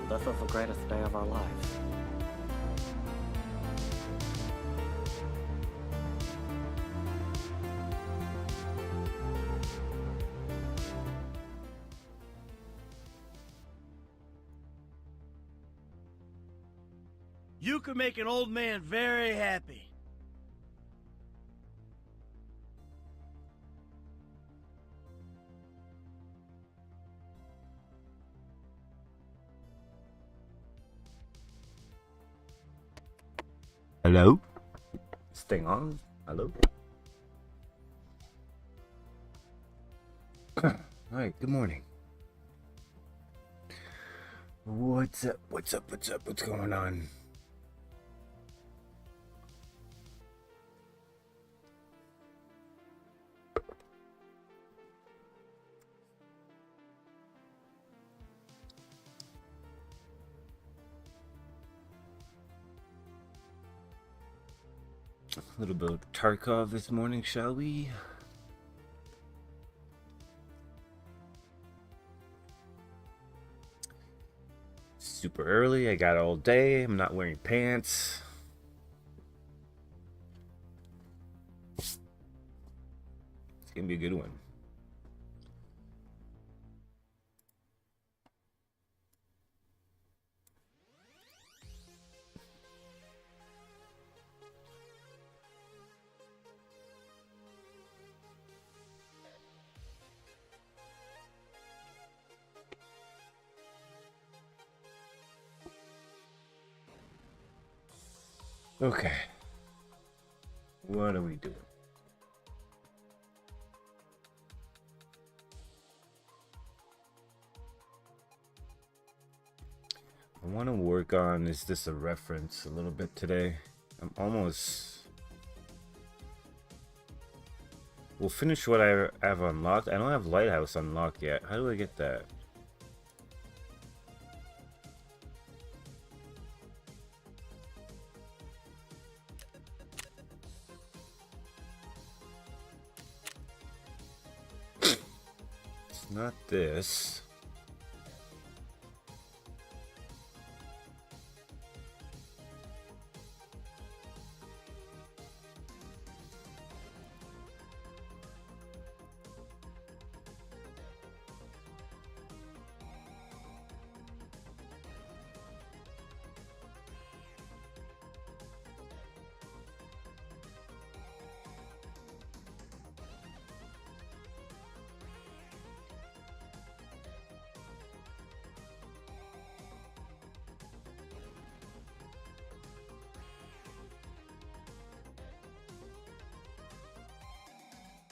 This is the greatest day of our lives. You could make an old man very happy. Hello? This thing on? Hello? Alright, good morning. What's up? What's up? What's up? What's going on? A little bit of Tarkov this morning, shall we? Super early, I got all day, I'm not wearing pants. It's gonna be a good one. Okay. What are we doing? I want to work on, is this a reference a little bit today? I'm almost... We'll finish what I have unlocked. I don't have Lighthouse unlocked yet. How do I get that? It's not this.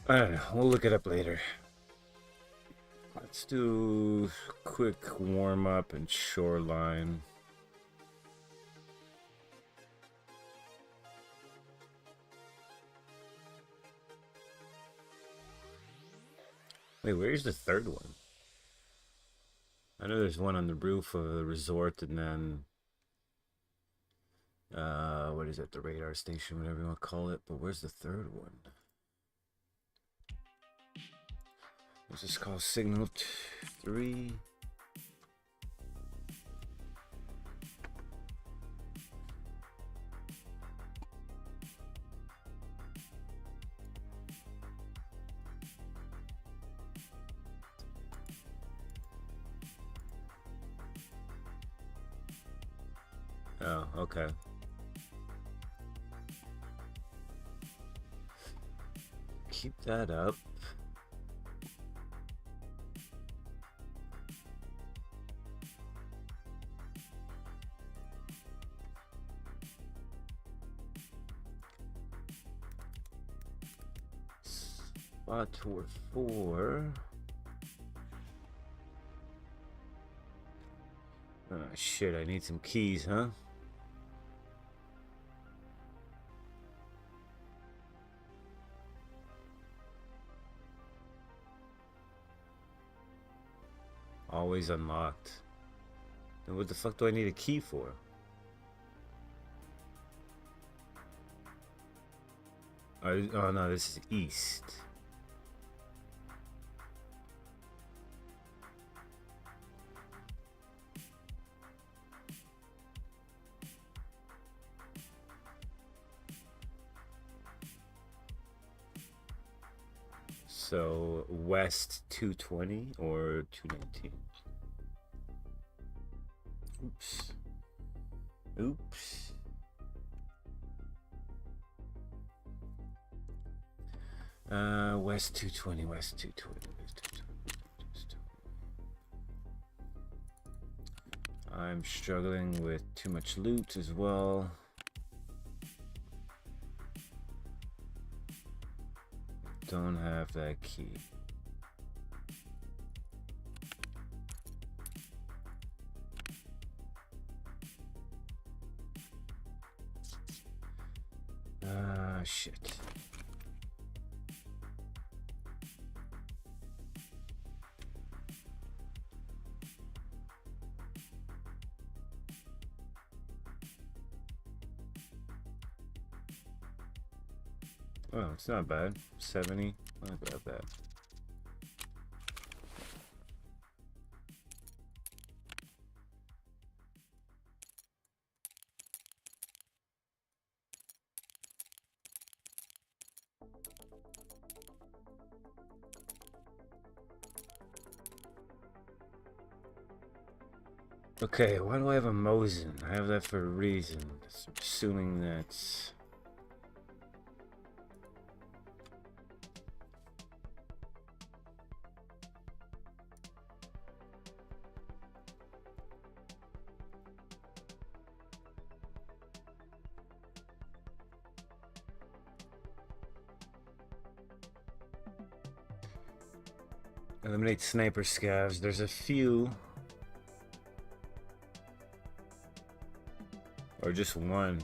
I don't know, we'll look it up later. Let's do quick warm-up and shoreline. Wait, where's the third one? I know there's one on the roof of the resort and then... what is it? The radar station, whatever you want to call it. But where's the third one? What's this called? Signal 3. Oh, okay. Keep that up. Spot tour 4. Oh shit, I need some keys, huh? Always unlocked. Then what the fuck do I need a key for? Oh no, this is east. So west 220 or 219. Oops. Oops. West 220, west 220, west 220. I'm struggling with too much loot as well. Don't have that key. Shit. Oh, it's not bad. 70. Not bad. Okay, why do I have a Mosin? I have that for a reason. I'm assuming that's... Eliminate sniper scavs. There's a few. Or just one.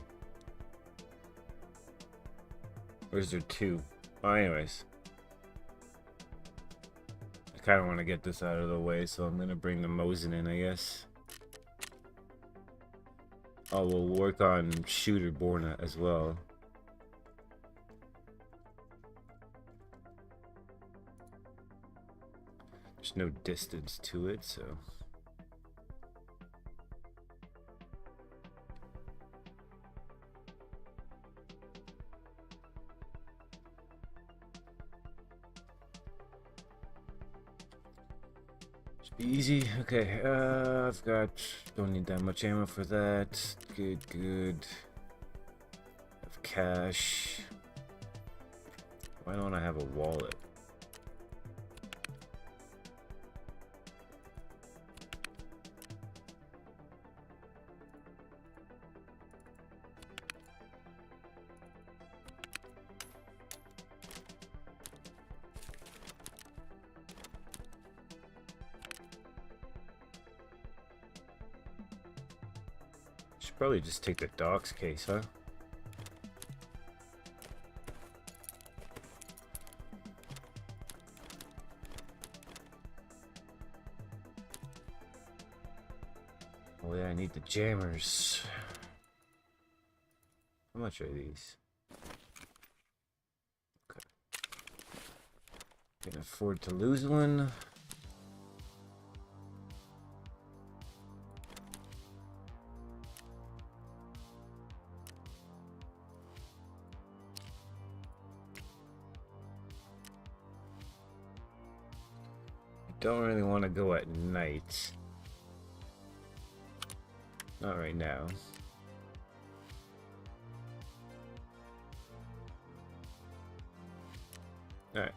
Or is there two? Well, anyways. I kind of want to get this out of the way, so I'm going to bring the Mosin in, I guess. Oh, we'll work on Shooter Borna as well. There's no distance to it, so... easy. Okay, I've got... Don't need that much ammo for that. Good. Have cash. Why don't I have a wallet? Should probably just take the docks case, huh? Oh yeah, I need the jammers. How much are these? Okay. Can afford to lose one. Don't really want to go at night. Not right now. Alright.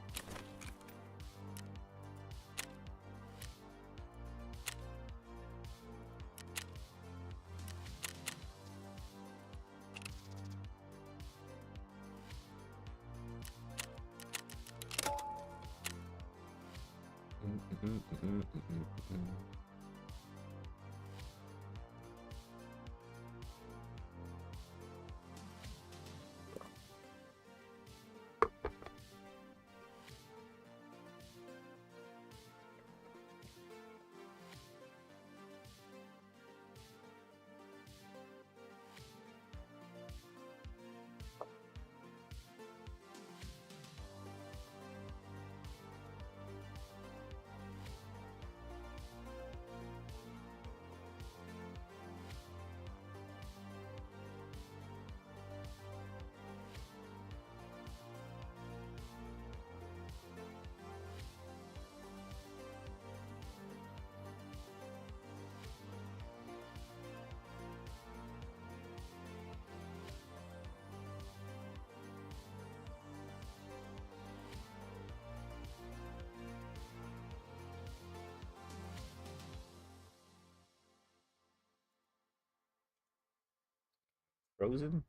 frozen?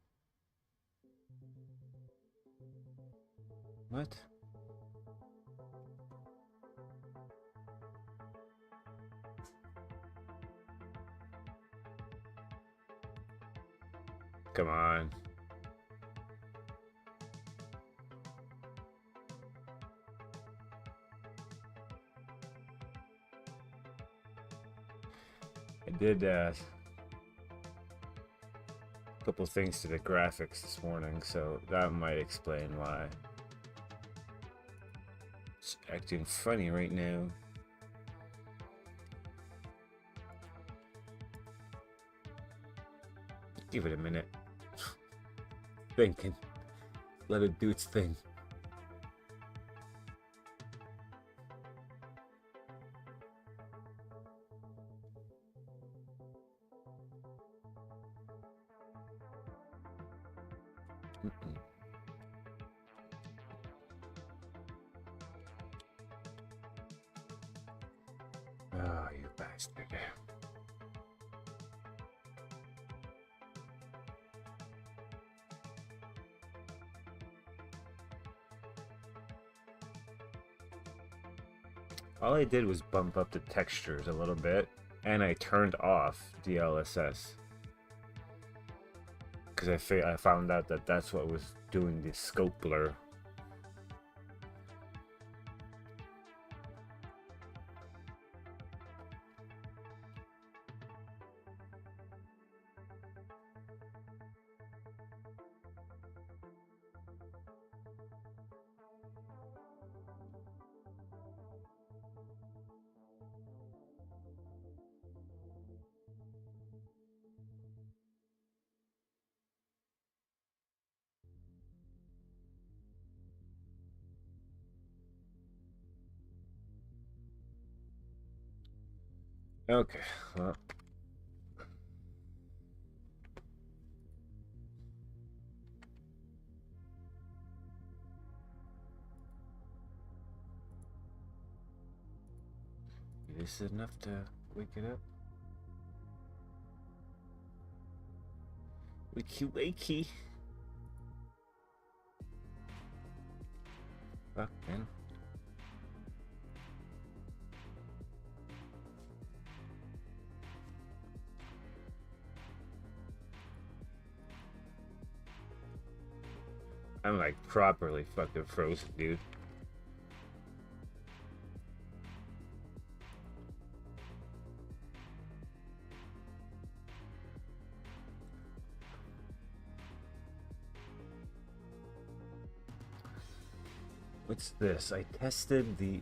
What? Come on. I did a couple things to the graphics this morning, so that might explain why it's acting funny right now. Give it a minute. Thinking. Let it do its thing. Oh, you bastard. All I did was bump up the textures a little bit, and I turned off DLSS. Because I found out that that's what was doing the scope blur. Okay, well. This is enough to wake it up. Wakey wakey. Fuck, man. I'm like properly fucking frozen, dude. What's this? I tested the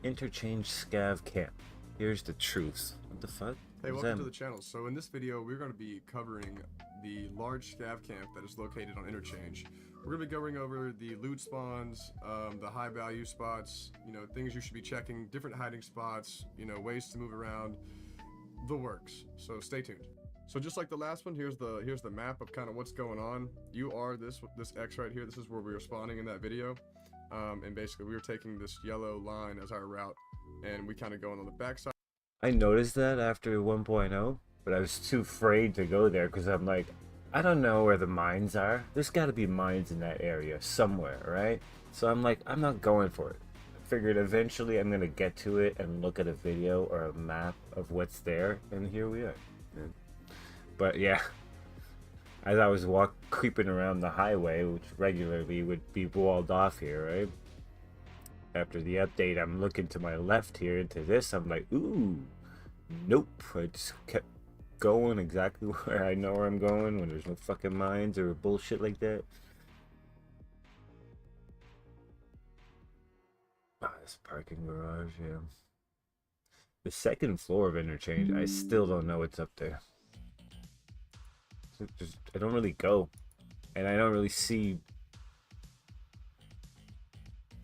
interchange scav camp. Here's the truth. What the fuck? Hey, welcome to the channel. So in this video, we're going to be covering the large scav camp that is located on Interchange. We're going to be going over the loot spawns, the high value spots, you know, things you should be checking, different hiding spots, you know, ways to move around, the works. So stay tuned. So just like the last one, here's the map of kind of what's going on. You are this X right here. This is where we were spawning in that video. And basically we were taking this yellow line as our route, and we kind of going on the backside. I noticed that after 1.0, but I was too afraid to go there because I'm like, I don't know where the mines are. There's got to be mines in that area somewhere, right? So I'm like, I'm not going for it. I figured eventually I'm going to get to it and look at a video or a map of what's there, and here we are. But yeah, as I was creeping around the highway, which regularly would be walled off here, right? After the update, I'm looking to my left here into this. I'm like, ooh, nope. I just kept going exactly where I know where I'm going when there's no fucking mines or bullshit like that. Ah, this parking garage, yeah. The second floor of Interchange, I still don't know what's up there. I don't really go, and I don't really see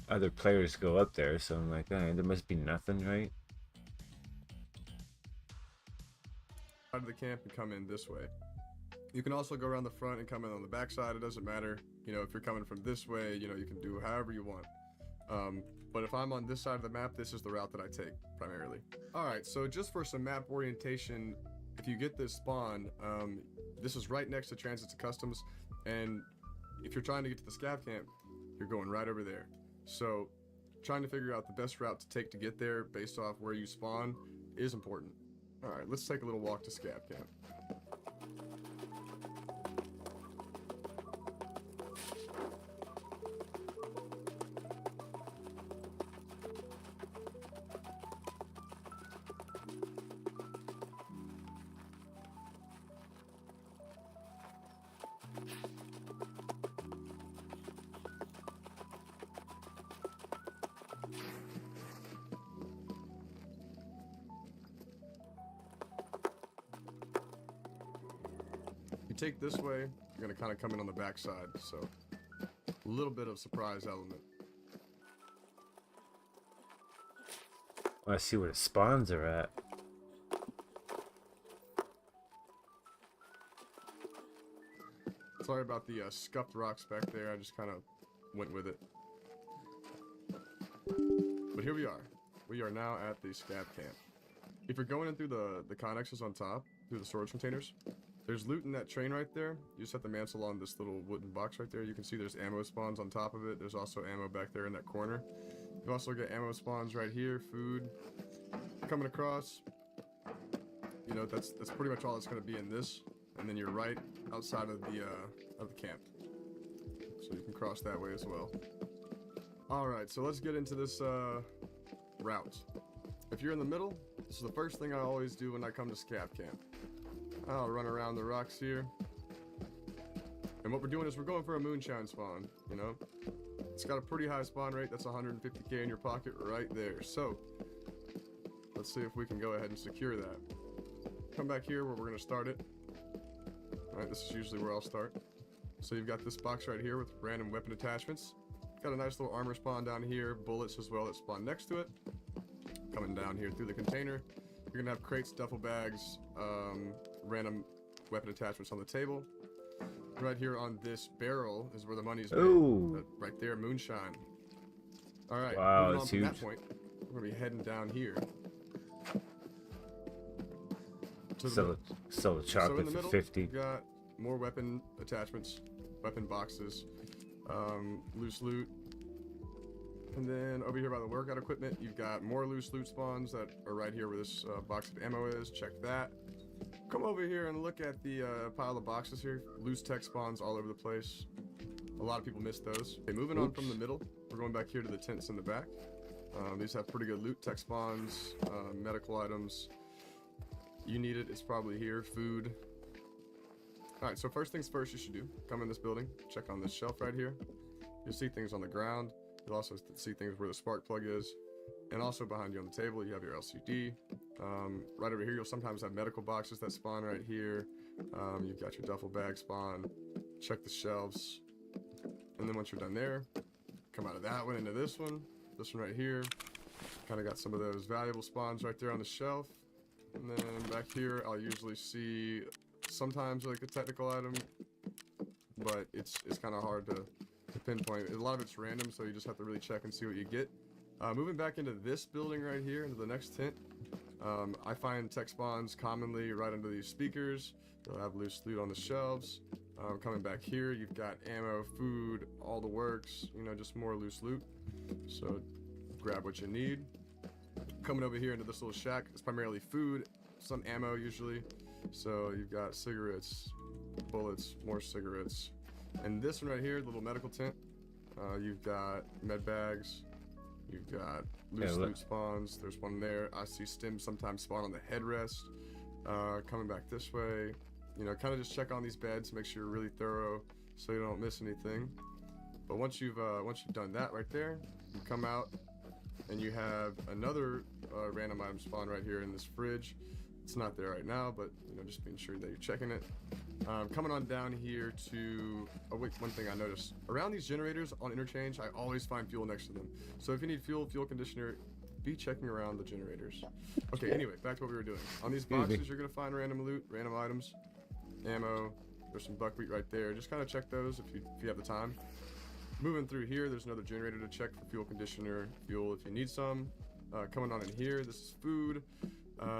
other players go up there, so I'm like, there must be nothing, right? Out of the camp and come in this way. You can also go around the front and come in on the back side. It doesn't matter, you know, if you're coming from this way, you know, you can do however you want. But if I'm on this side of the map, this is the route that I take primarily. All right, so just for some map orientation, if you get this spawn, this is right next to Transit to Customs, and if you're trying to get to the scav camp, you're going right over there. So trying to figure out the best route to take to get there based off where you spawn is important. All right, let's take a little walk to scav camp. You take this way, you're gonna kind of come in on the back side, so a little bit of surprise element. I see where the spawns are at. Sorry about the scuffed rocks back there, I just kind of went with it. But here we are. We are now at the scav camp. If you're going in through the connexes on top, through the storage containers, there's loot in that train right there. You just have to mantle on this little wooden box right there. You can see there's ammo spawns on top of it. There's also ammo back there in that corner. You've also got ammo spawns right here, food. Coming across, you know, that's pretty much all that's going to be in this. And then you're right outside of the camp. So you can cross that way as well. Alright, so let's get into this route. If you're in the middle, this is the first thing I always do when I come to scav camp. I'll run around the rocks here. And what we're doing is we're going for a moonshine spawn, you know? It's got a pretty high spawn rate. That's 150k in your pocket right there. So, let's see if we can go ahead and secure that. Come back here where we're going to start it. Alright, this is usually where I'll start. So you've got this box right here with random weapon attachments. Got a nice little armor spawn down here, bullets as well that spawn next to it. Coming down here through the container. You're going to have crates, duffel bags, random weapon attachments on the table. Right here on this barrel is where the money's made. Right there, moonshine. Alright, wow, moving on that's from huge. that point, we're going to be heading down here. Sell the chocolate in the for middle, 50. You've got more weapon attachments, weapon boxes, loose loot. And then over here by the workout equipment, you've got more loose loot spawns that are right here where this box of ammo is. Check that. Come over here and look at the pile of boxes here. Loose tech spawns all over the place. A lot of people miss those. Okay, moving on from the middle, we're going back here to the tents in the back. These have pretty good loot, tech spawns, medical items. You need it, it's probably here. Food. Alright, so first things first you should do, come in this building, check on this shelf right here. You'll see things on the ground. You'll also see things where the spark plug is. And also behind you on the table, you have your LCD. Right over here, you'll sometimes have medical boxes that spawn right here. You've got your duffel bag spawn. Check the shelves. And then once you're done there, come out of that one into this one right here. Kind of got some of those valuable spawns right there on the shelf. And then back here, I'll usually see sometimes like a technical item, but it's kind of hard to pinpoint. A lot of it's random, so you just have to really check and see what you get. Moving back into this building right here, into the next tent, I find tech spawns commonly right under these speakers. They'll have loose loot on the shelves. Coming back here, you've got ammo, food, all the works, you know, just more loose loot. So grab what you need. Coming over here into this little shack, it's primarily food, some ammo usually. So you've got cigarettes, bullets, more cigarettes. And this one right here, the little medical tent, you've got med bags, you've got loose loot spawns. There's one there. I see stims sometimes spawn on the headrest. Coming back this way, you know, kind of just check on these beds, make sure you're really thorough so you don't miss anything. But once you've done that right there, you come out and you have another random item spawn right here in this fridge. It's not there right now, but you know, just being sure that you're checking it. Coming on down here to one thing I noticed around these generators on interchange, I always find fuel next to them. So if you need fuel conditioner, be checking around the generators. Okay, anyway, back to what we were doing. On these boxes, you're gonna find random loot, random items, ammo. There's some buckwheat right there. Just kind of check those if you have the time. Moving through here, there's another generator to check for fuel conditioner, fuel if you need some. Coming on in here, this is food.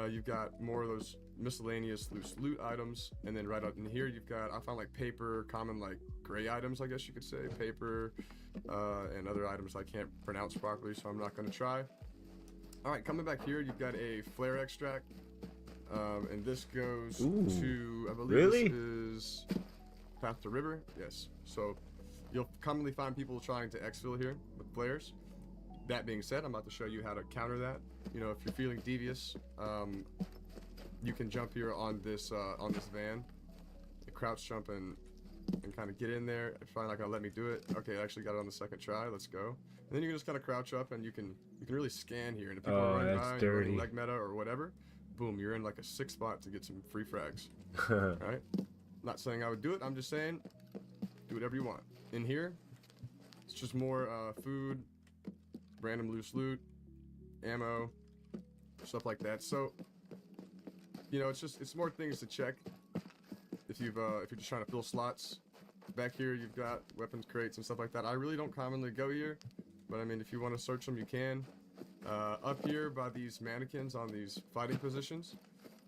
You've got more of those miscellaneous loose loot items, and then right up in here you've got, I found like paper, common like gray items, I guess you could say, paper, and other items I can't pronounce properly, so I'm not going to try. All right, coming back here, you've got a flare extract, and this goes to, I believe really? this is Path to River. Yes. So you'll commonly find people trying to exfil here with flares. That being said, I'm about to show you how to counter that. You know, if you're feeling devious, you can jump here on this van, crouch jump and kind of get in there. It's probably not gonna let me do it. Okay, I actually got it on the second try. Let's go. And then you can just kind of crouch up and you can really scan here. And if people are running by, you're running leg meta or whatever, boom, you're in like a 6 spot to get some free frags. Right? Not saying I would do it. I'm just saying, do whatever you want. In here, it's just more food, random loose loot, ammo, stuff like that. So, you know, it's more things to check if you're just trying to fill slots. Back here you've got weapons crates and stuff like that. I really don't commonly go here, but I mean, if you want to search them, you can. Up here by these mannequins on these fighting positions,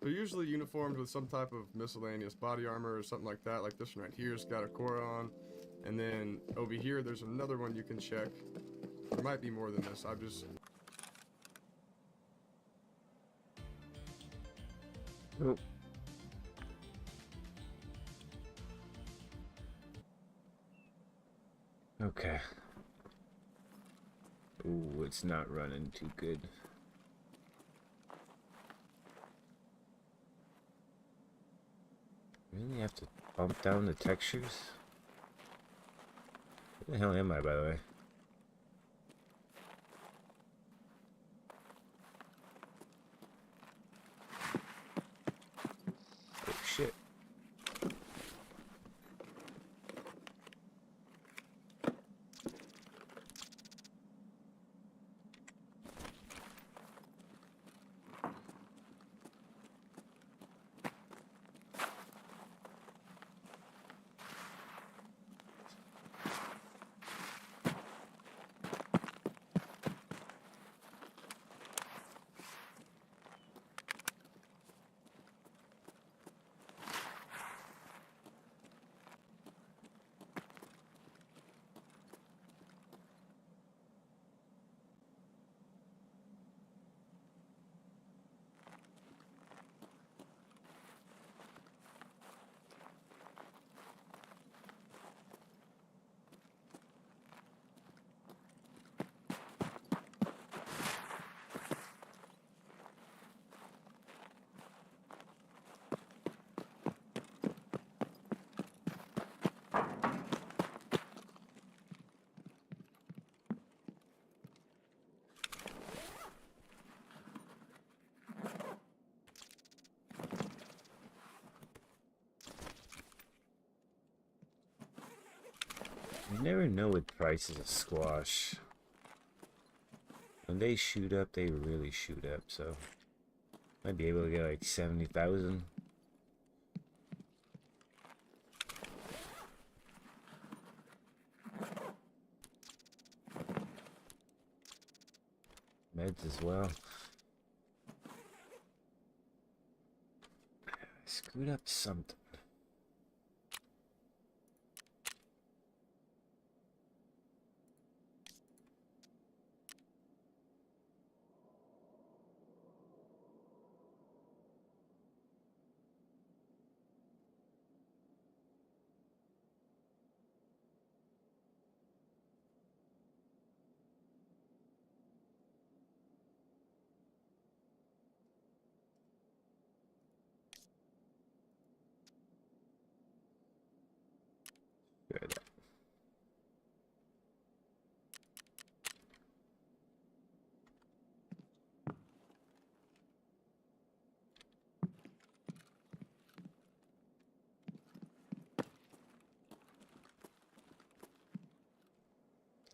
they're usually uniformed with some type of miscellaneous body armor or something like that. Like this one right here's got a core on, and then over here there's another one you can check. There might be more than this. I've just... Oh. Okay. Ooh, it's not running too good. Really have to bump down the textures? Where the hell am I, by the way? Oh, shit. You never know with prices of squash. When they shoot up, they really shoot up, so might be able to get like 70,000. Meds as well. I screwed up something. Good.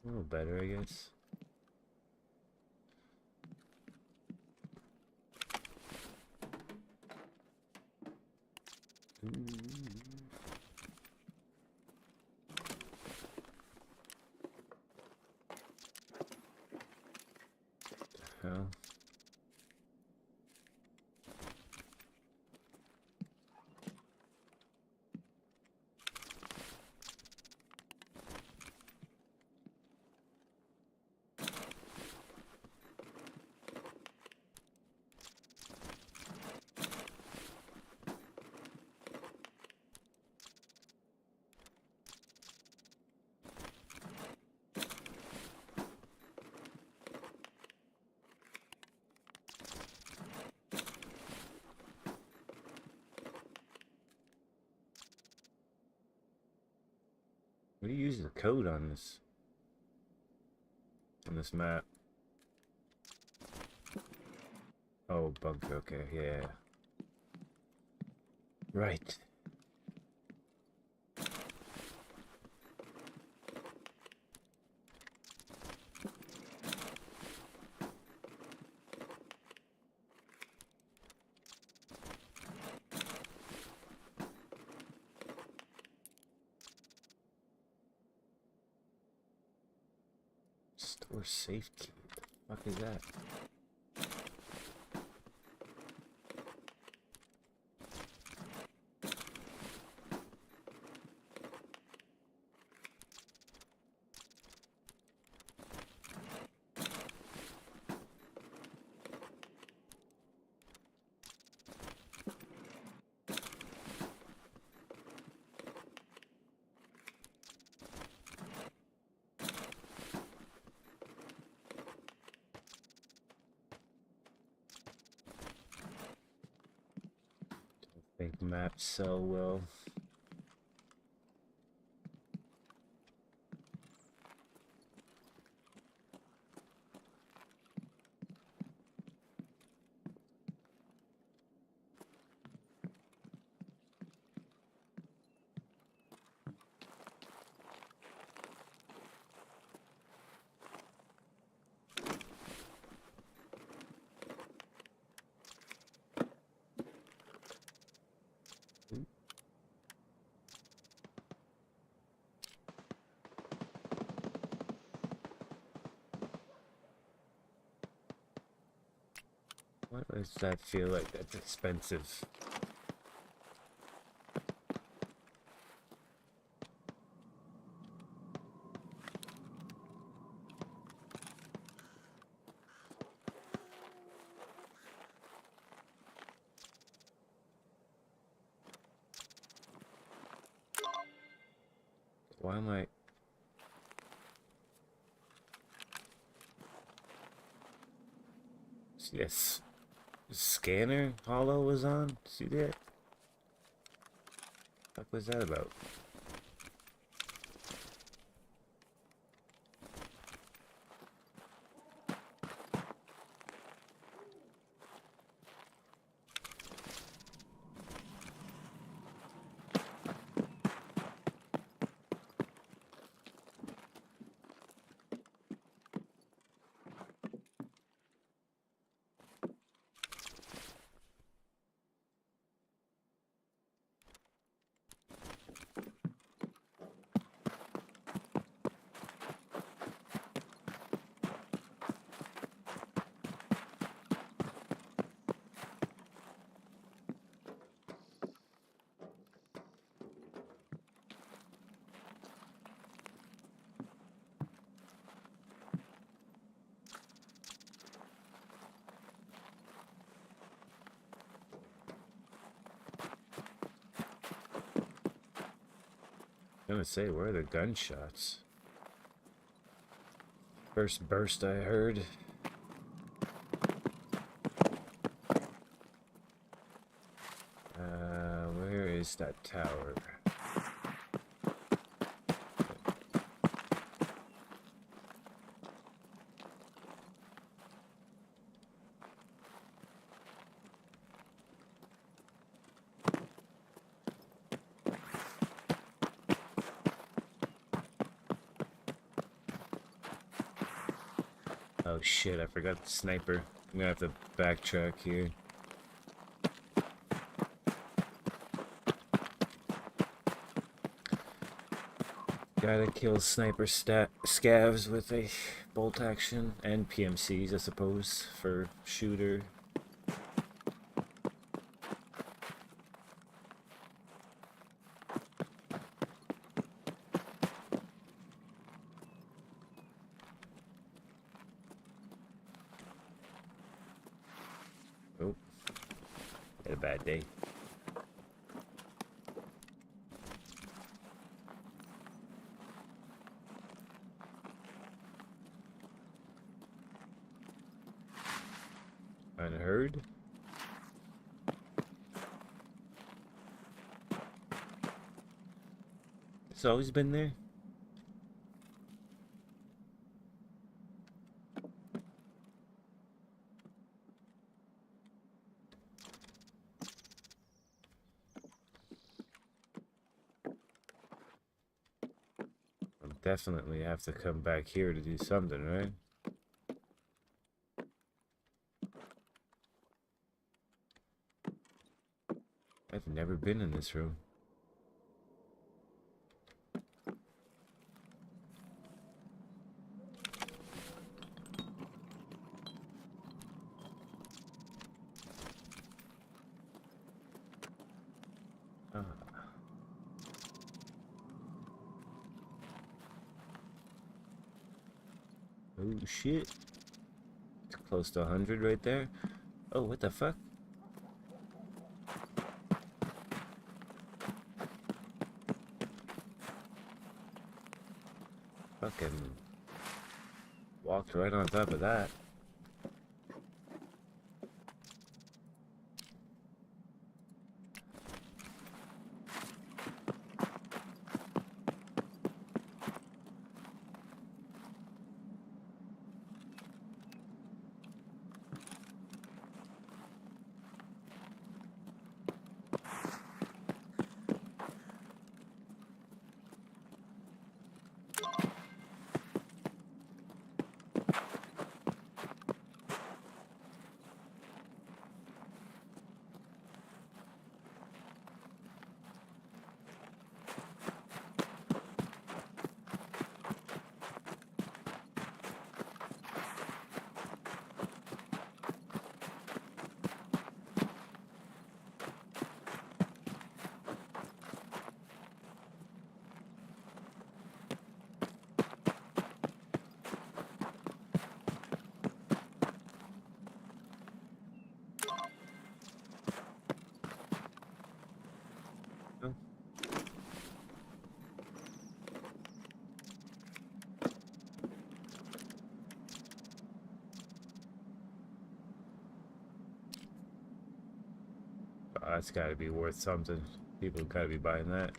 A little better, I guess. Hell. What do you use the code on this? On this map? Oh, bunker. Okay, yeah. Right. Store safe key. What the fuck is that? Think maps so well. Why does that feel like that's expensive? Why am I... See this scanner hollow was on? See that? What was that about? I'm gonna say, where are the gunshots? First burst I heard. Where is that tower? Oh shit, I forgot the sniper. I'm gonna have to backtrack here. Gotta kill sniper scavs with a bolt action and PMCs, I suppose, for shooter. Oh, had a bad day. Unheard. It's always been there. definitely have to come back here to do something, right? I've never been in this room. Ah. Oh shit. It's close to 100 right there. Oh, what the fuck? Fucking walked right on top of that. Oh. That's gotta be worth something. People gotta be buying that.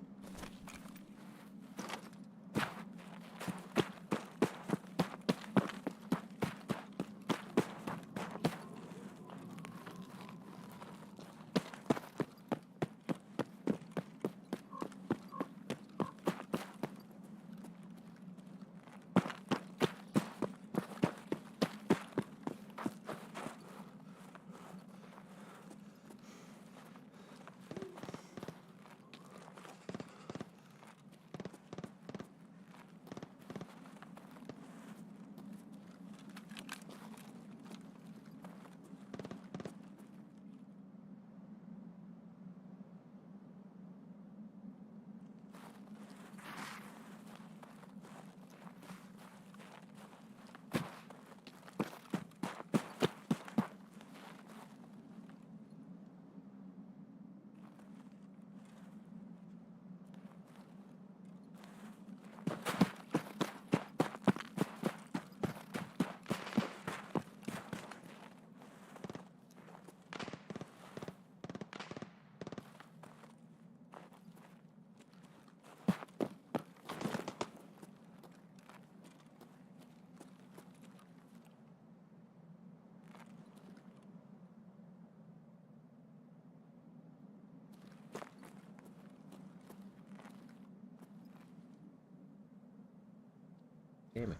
Damn it.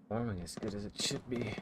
Farming as good as it should be.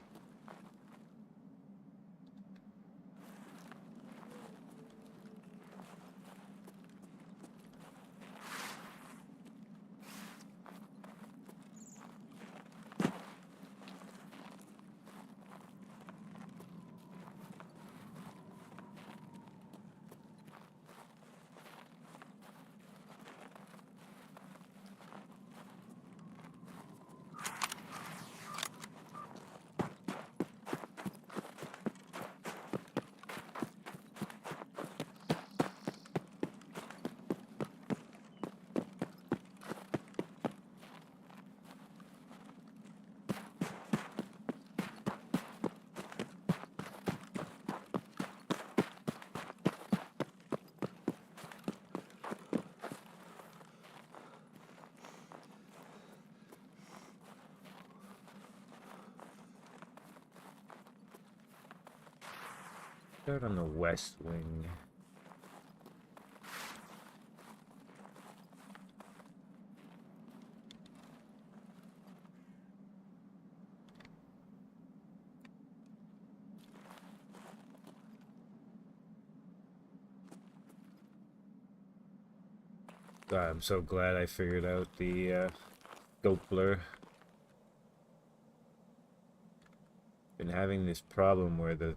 Start on the west wing. God, I'm so glad I figured out the scope blur. Been having this problem where the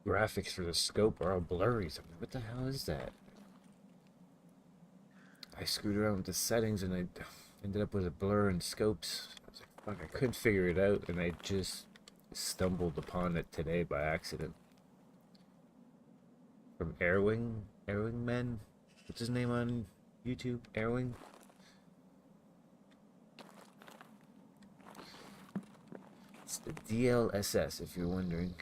graphics for the scope are all blurry. So what the hell is that? I screwed around with the settings and I ended up with a blur in scopes. I was like, fuck, I couldn't figure it out, and I just stumbled upon it today by accident. From Airwing Men? What's his name on YouTube? Airwing? It's the DLSS, if you're wondering.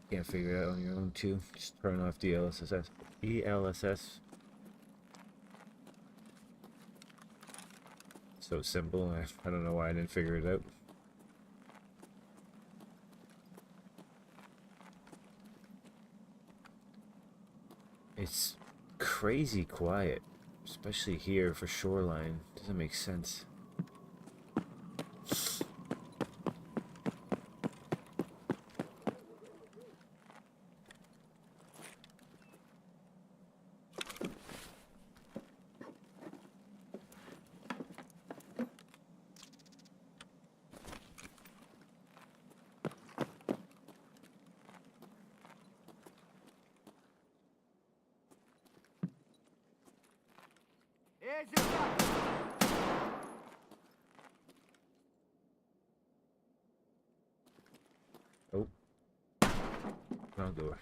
Can't figure it out on your own too. Just turn off DLSS. ELSS. So simple. I don't know why I didn't figure it out. It's crazy quiet, especially here for shoreline. Doesn't make sense. Oh, wrong door.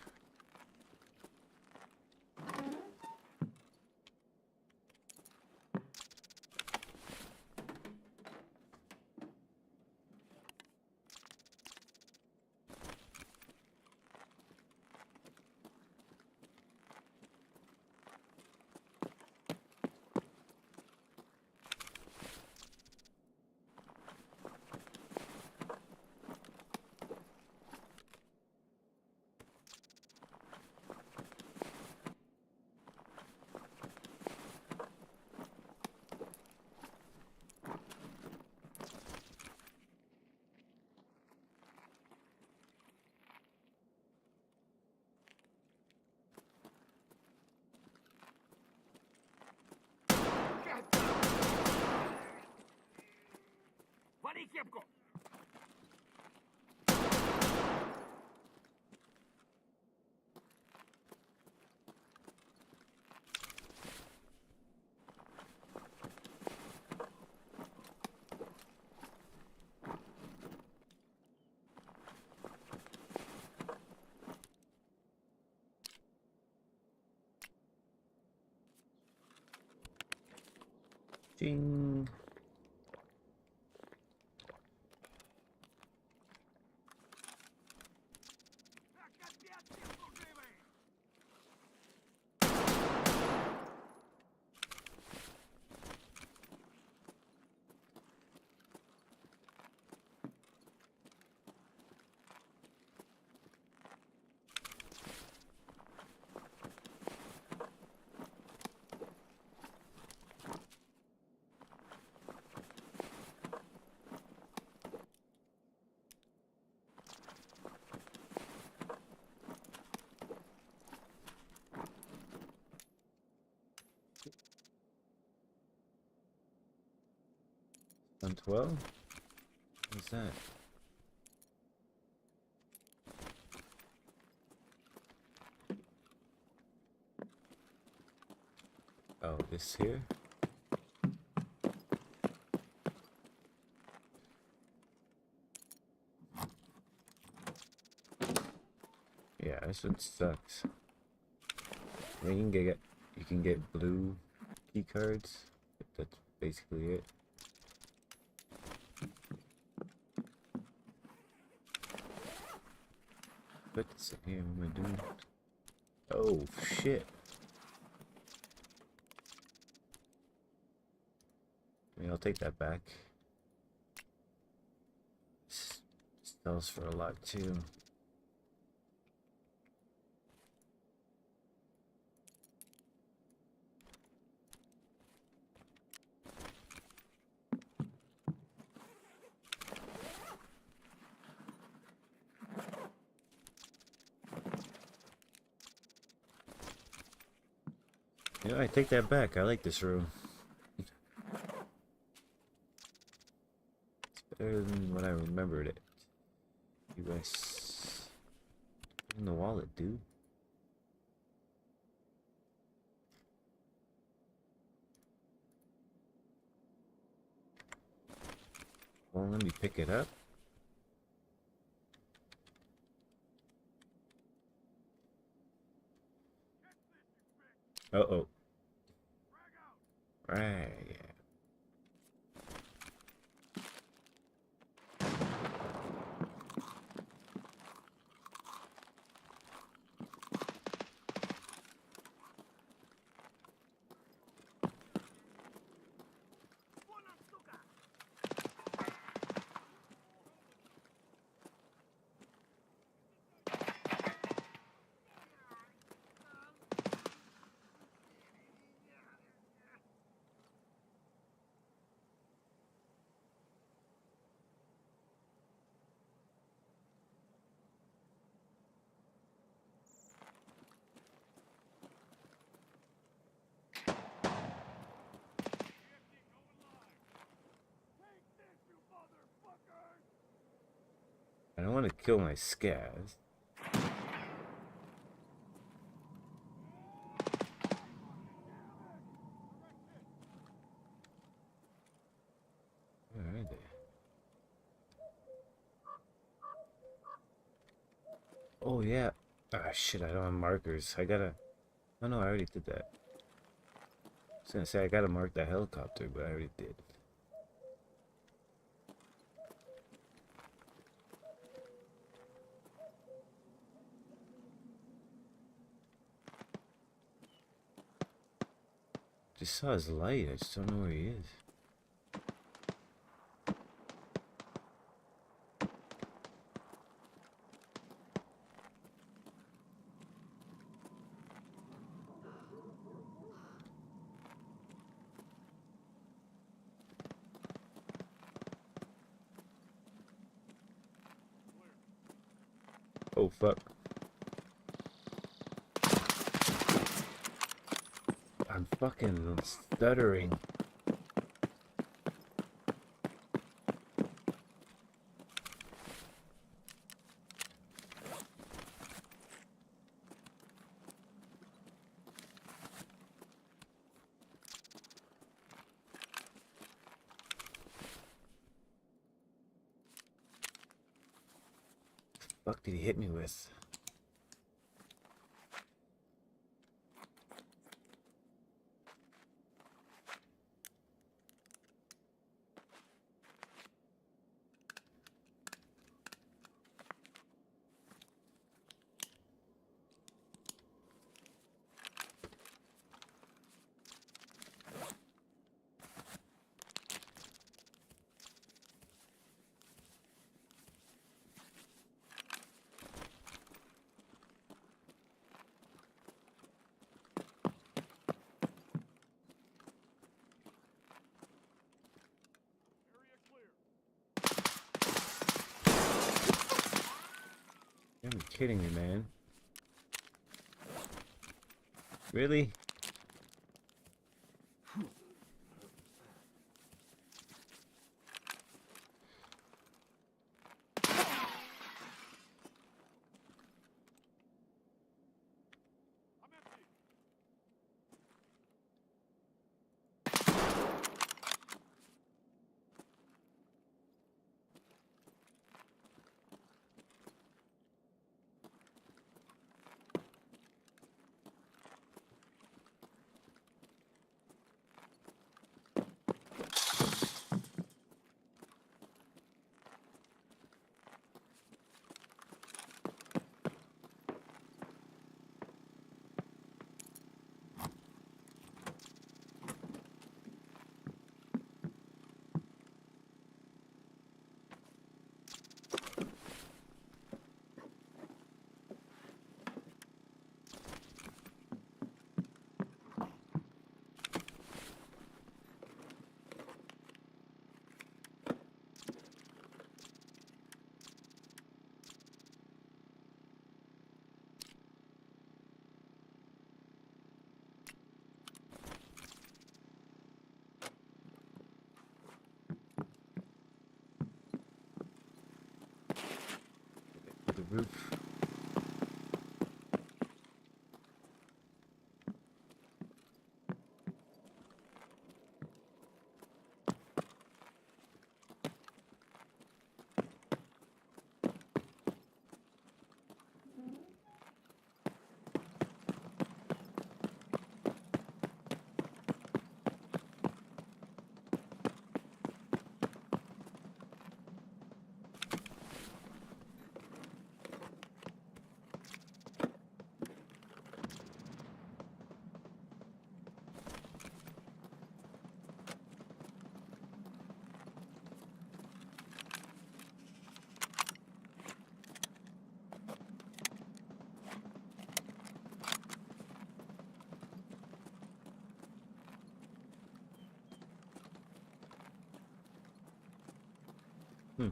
Ding. On 12? What's that? Oh, this here? Yeah, this one sucks. I mean, you can get blue key cards, but that's basically it. Put this in here, what am I doing? Oh shit. I mean, I'll take that back. Sells for a lot too. You know, I take that back. I like this room. It's better than when I remembered it. US. In the wallet, dude. Well, let me pick it up. Uh-oh. Right, yeah. I don't want to kill my scavs. Where are they? Oh yeah. Ah shit, I don't have markers. I gotta... Oh no, I already did that. I was gonna say I gotta mark that helicopter, but I already did. Just saw his light, I just don't know where he is. Oh fuck. I'm fucking stuttering. Fuck did he hit me with? You're kidding me, man. Really? roof. Hmm.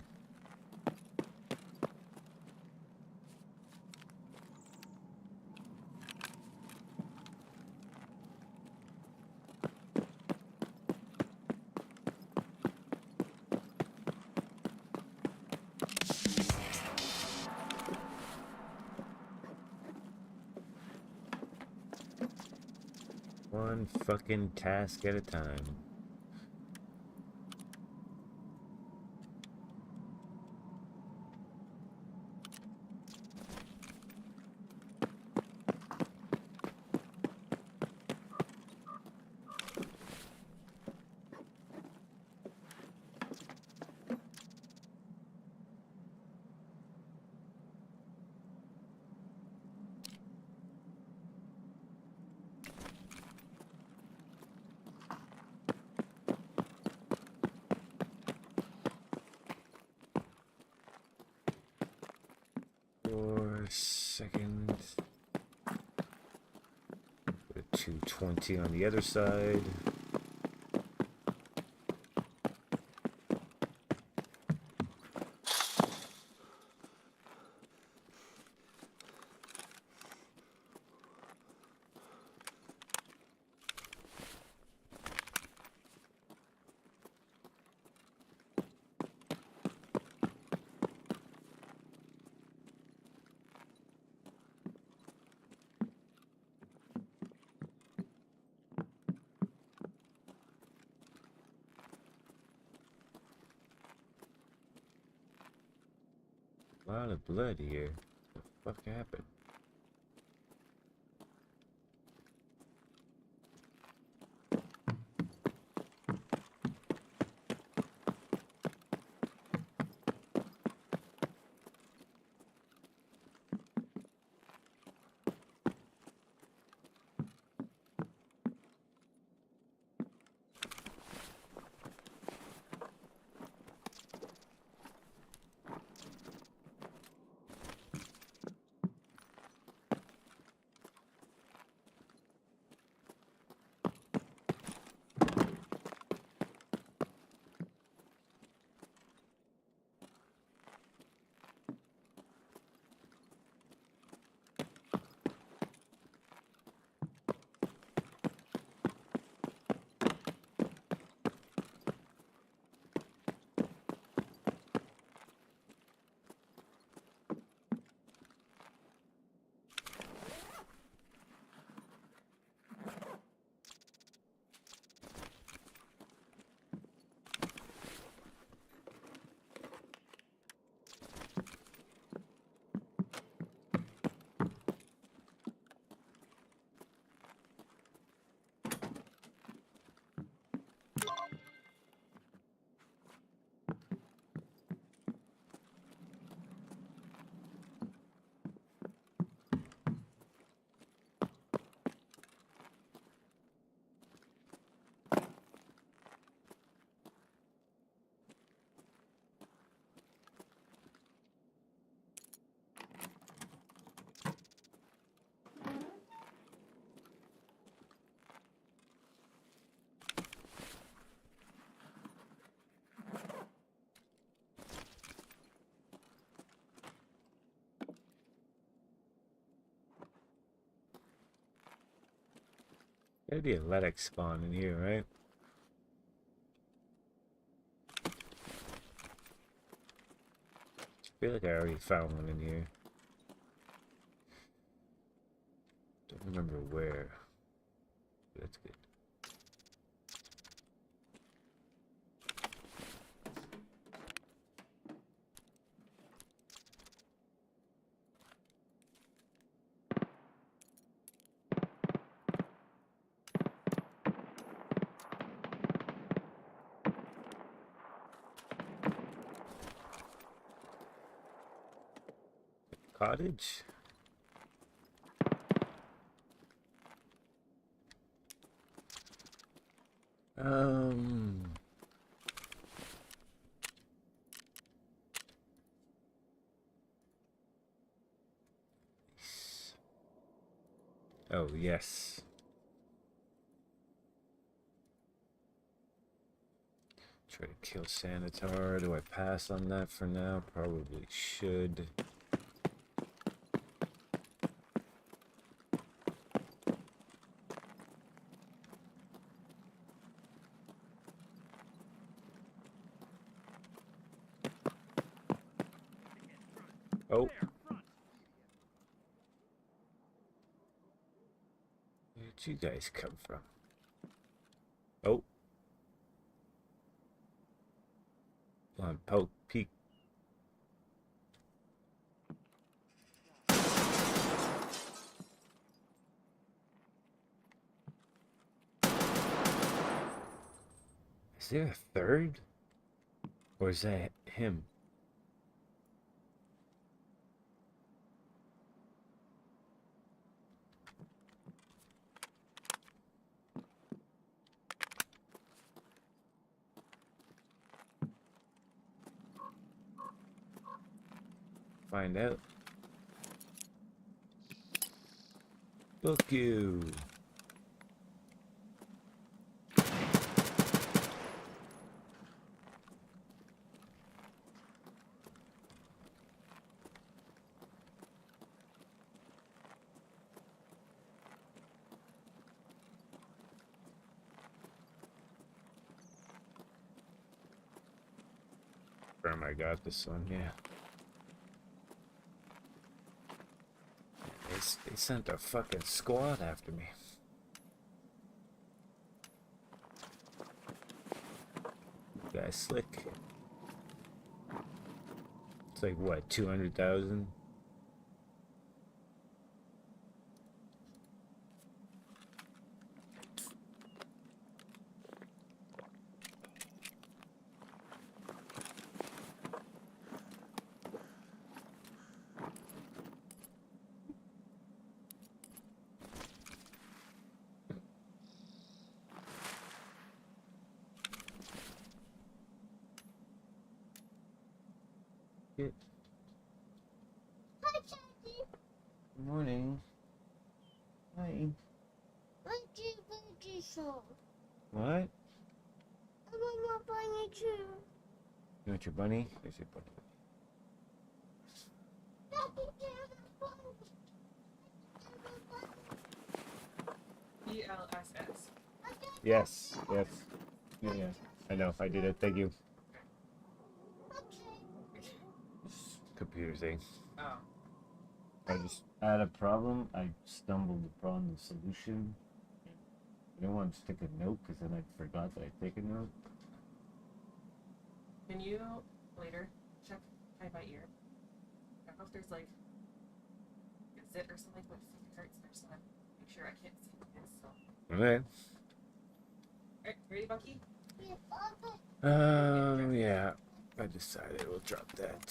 One fucking task at a time. For a second. Put a 220 on the other side. A lot of blood here. What the fuck happened? There'd be a Ledex spawn in here, right? I feel like I already found one in here. where. That's good. Cottage? Um, oh, yes. Try to kill Sanitar. Do I pass on that for now? Probably should. Oh. Where'd you guys come from? Oh. On poke peek. Is there a third? Or is that him? Find out. Look you. I got this one, yeah. They sent a fucking squad after me. Guys slick. It's like what, 200,000? Hi, Jackie. Good morning. Hi. What do you do so? What? I want my bunny too. You want your bunny? There's your bunny. Daddy, do you have a bunny? ELSS. Yes, yes. Yeah. I know, I did it. Thank you. Computer thing. Oh. I just had a problem. I stumbled upon the solution. I don't want to stick a note because then I forgot that I take a note. Can you later check by ear? I don't know if there's like a zit or something, but if it hurts, there's some. Make sure I can't see this. So. Okay. Alright, ready, Bucky? Yeah. I decided we'll drop that.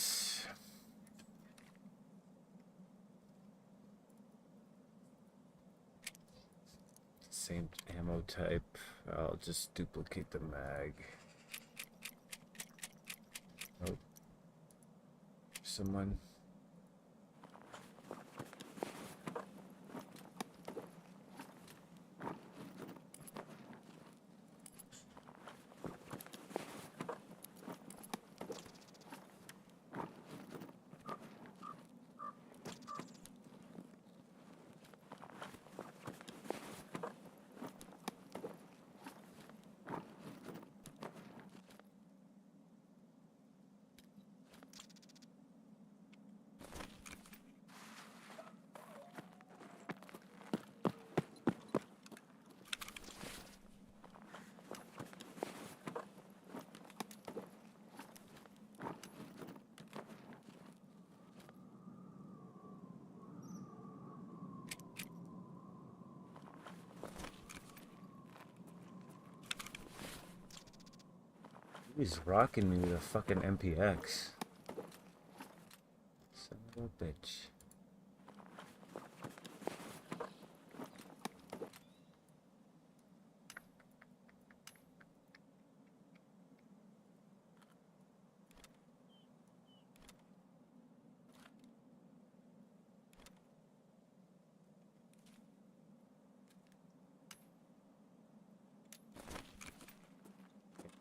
Same ammo type. I'll just duplicate the mag. Oh. Someone. He's rocking me with a fucking MPX. Son of a bitch.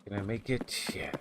Can I make it? Yeah.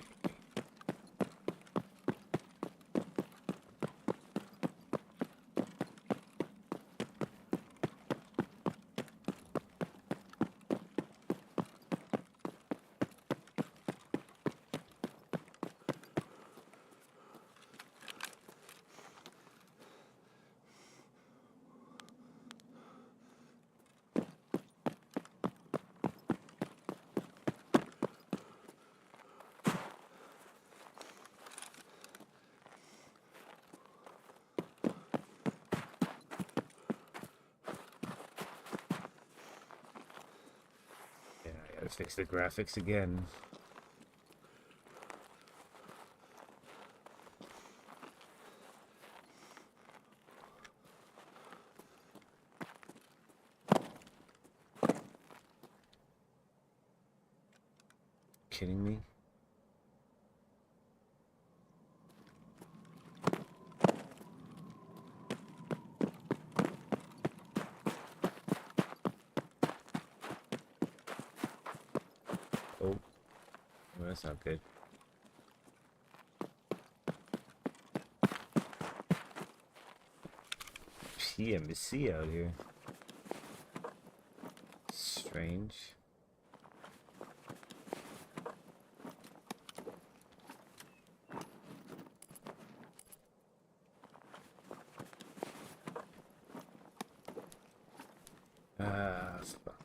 Yeah, I gotta fix the graphics again. Kidding me? Oh, well, that's not good. PMC out here. Strange. Ah, fuck.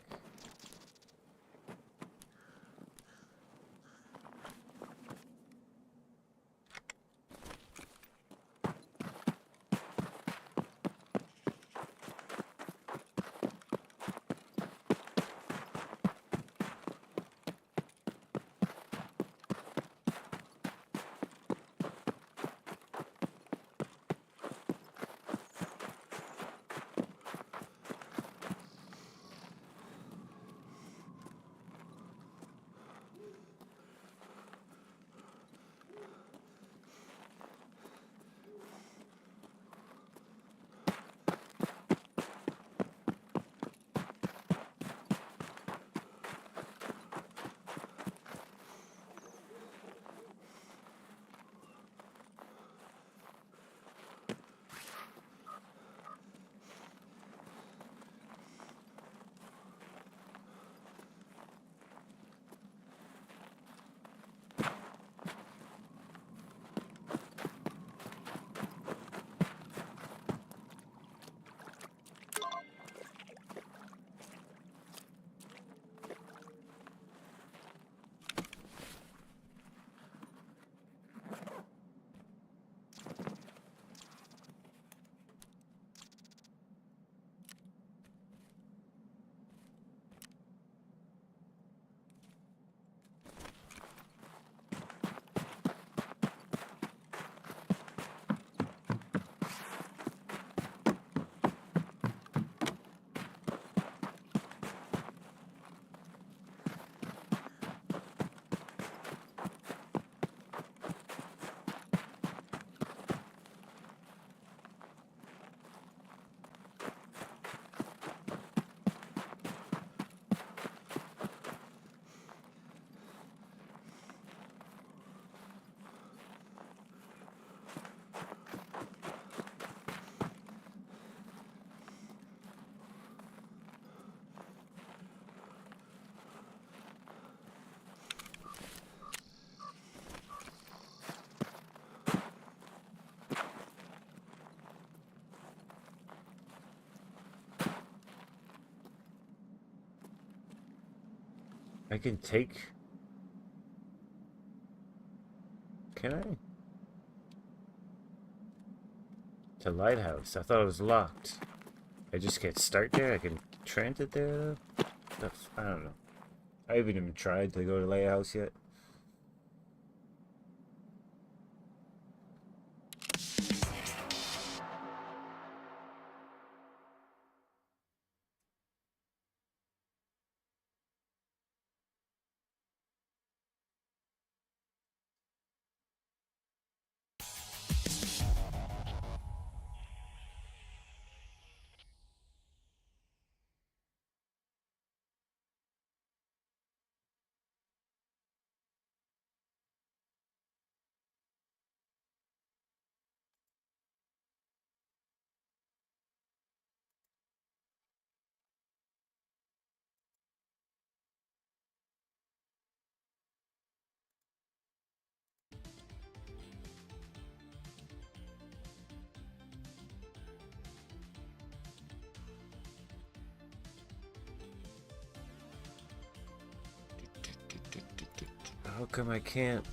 I can take... Can I? To Lighthouse. I thought it was locked. I just can't start there? I can transit there? I don't know. I haven't even tried to go to Lighthouse yet. How come I can't?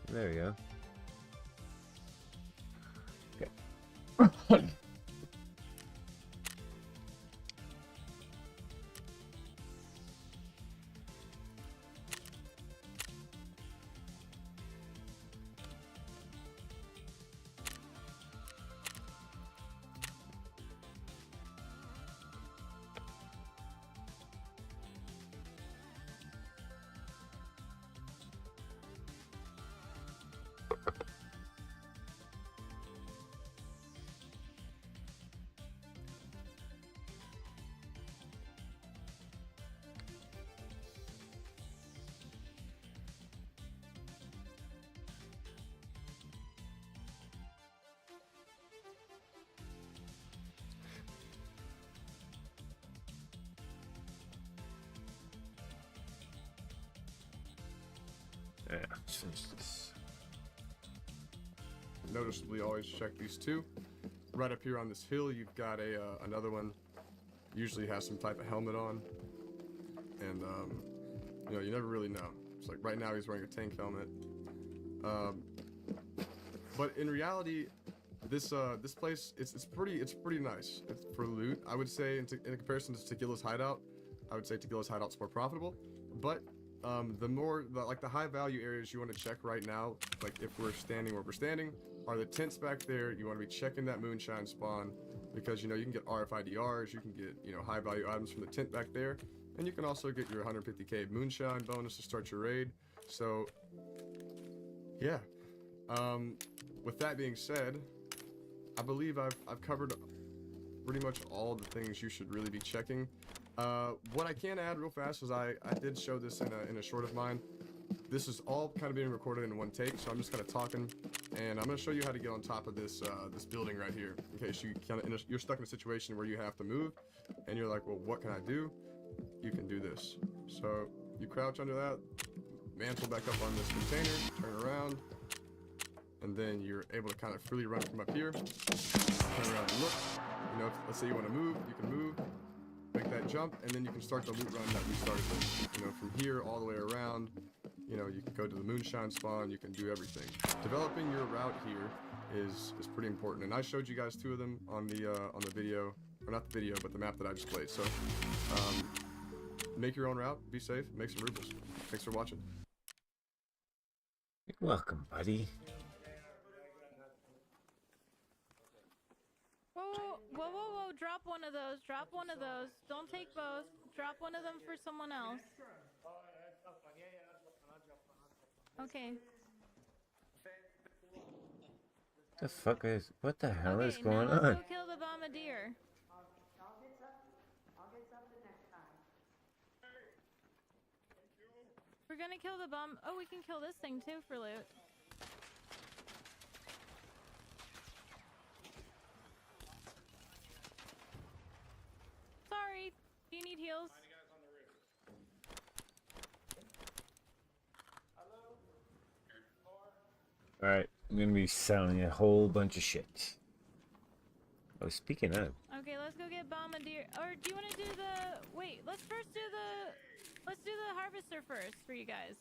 There we go. Okay. Yeah, let's finish this. Noticeably, always check these two. Right up here on this hill, you've got another one. Usually has some type of helmet on, and you know, you never really know. It's like right now he's wearing a tank helmet. But in reality, this place it's pretty nice. It's for loot. I would say in comparison to Tequila's hideout, I would say Tequila's hideout's more profitable. But the high value areas you want to check right now, like if we're standing where we're standing, are the tents back there. You want to be checking that moonshine spawn, because you know you can get RFIDRs, you can get, you know, high value items from the tent back there, and you can also get your 150k moonshine bonus to start your raid. So yeah, with that being said, I believe I've covered pretty much all the things you should really be checking. What I can add real fast is I did show this in a short of mine. This is all kind of being recorded in one take, so I'm just kind of talking, and I'm going to show you how to get on top of this this building right here, in case you you're stuck in a situation where you have to move, and you're like, well, what can I do? You can do this. So you crouch under that, mantle back up on this container, turn around, and then you're able to kind of freely run from up here. Turn around and look. You know, let's say you want to move, you can move. Make that jump, and then you can start the loot run that we started with. You know, from here all the way around. You know, you can go to the moonshine spawn. You can do everything. Developing your route here is pretty important, and I showed you guys two of them on the video, or not the video, but the map that I just played. So, make your own route. Be safe. Make some rubles. Thanks for watching. You're welcome, buddy. Whoa, drop one of those, drop one of those. Don't take both. Drop one of them for someone else. Okay. The fuck is, what the hell is Okay, going now let's on? go kill the bombardier. We're gonna kill the bomb. Oh, we can kill this thing too for loot. Sorry, do you need heals? Alright, I'm gonna be selling a whole bunch of shit. Oh, speaking of. Okay, let's go get bombardier. Or do you want to do the? Wait, let's do the harvester first for you guys.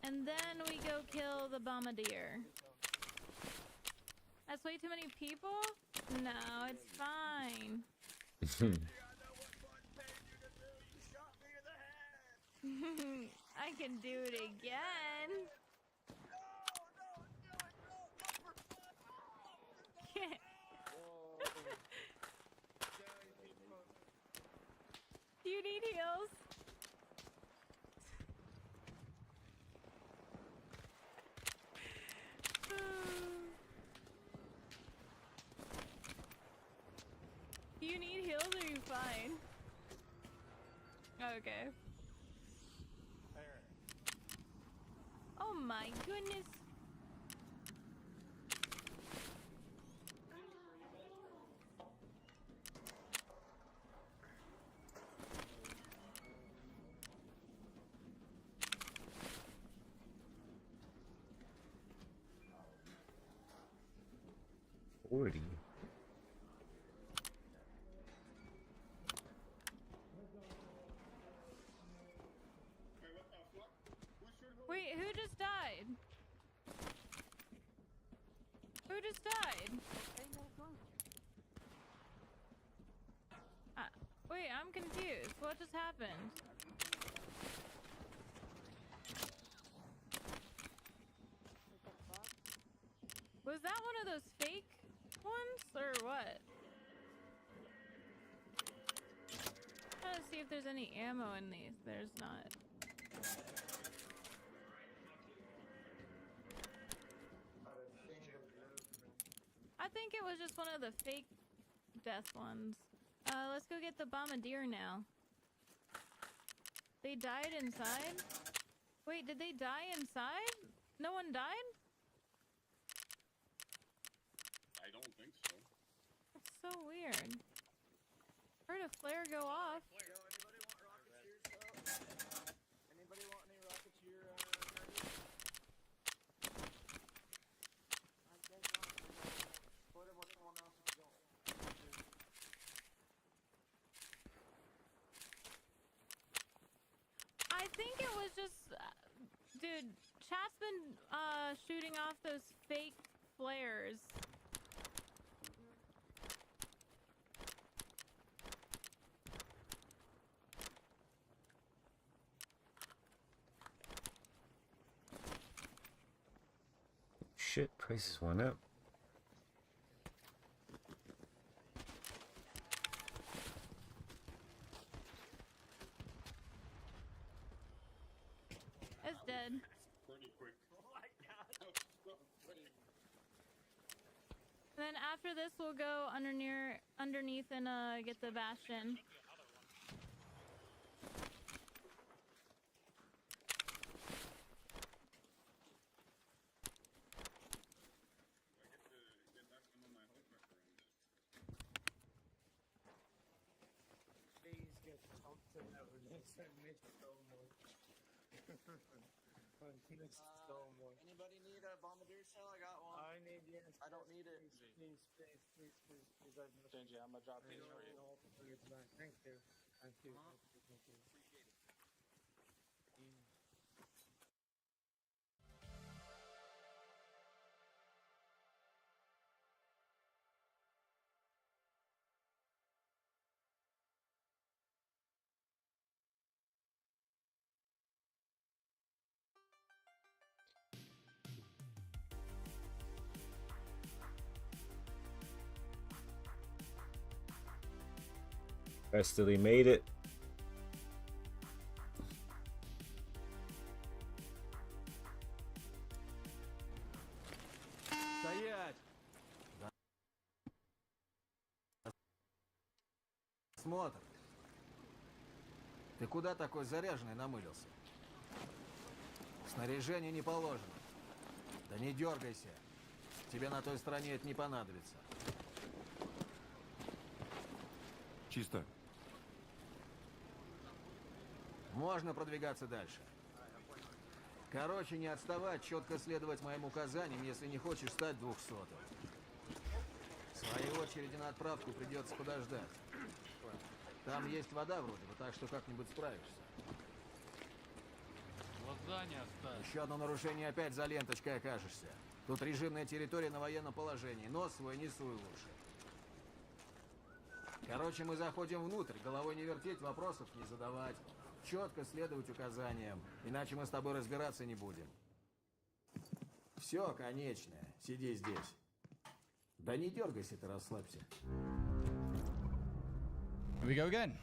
And then we go kill the bombardier. That's way too many people? No, it's fine. I can do it again. Do you need heals? Do you need heals or are you fine? Okay. Oh my goodness. 40. Wait, who just died? Who just died? Wait, I'm confused. What just happened? Was that one of those fake ones, or what? Trying to see if there's any ammo in these. There's not. I think it was just one of the fake death ones. Let's go get the bombardier now. They died inside? Wait, did they die inside? No one died? I don't think so. That's so weird. Heard a flare go off. Yo, anybody want Rocketeer stuff? Anybody want any Rocketeer targets? I guess not. What about someone else if you don't? I think it was just, dude, chat's been shooting off those fake flares. Shit, prices went up. It's dead. Pretty quick. Oh my god. And then after this, we'll go underneath and get the bastion. Please get something out of this. I missed so much. I missed so much. Anybody need a bombardier cell? I got one. I need yes. I don't need it. Please. I missed. Change it. I'm gonna drop these for you. Thank you. Thank you. Thank you. Restily made it. Стоять! Смотр. Ты куда такой заряженный намылился? Снаряжение не положено. Да не дергайся. Тебе на той стороне это не понадобится. Чисто. Можно продвигаться дальше. Короче, не отставать, четко следовать моим указаниям, если не хочешь стать 200-м. В своей очереди на отправку придется подождать. Там есть вода вроде бы, так что как-нибудь справишься. Глаза не оставь. Еще одно нарушение, опять за ленточкой окажешься. Тут режимная территория на военном положении. Нос свой не суй лучше. Короче, мы заходим внутрь, головой не вертеть, вопросов не задавать. Четко следовать указаниям, иначе мы с тобой разбираться не будем. Все, конечное. Сиди здесь. Да не дергайся ты, расслабься. Here we go again.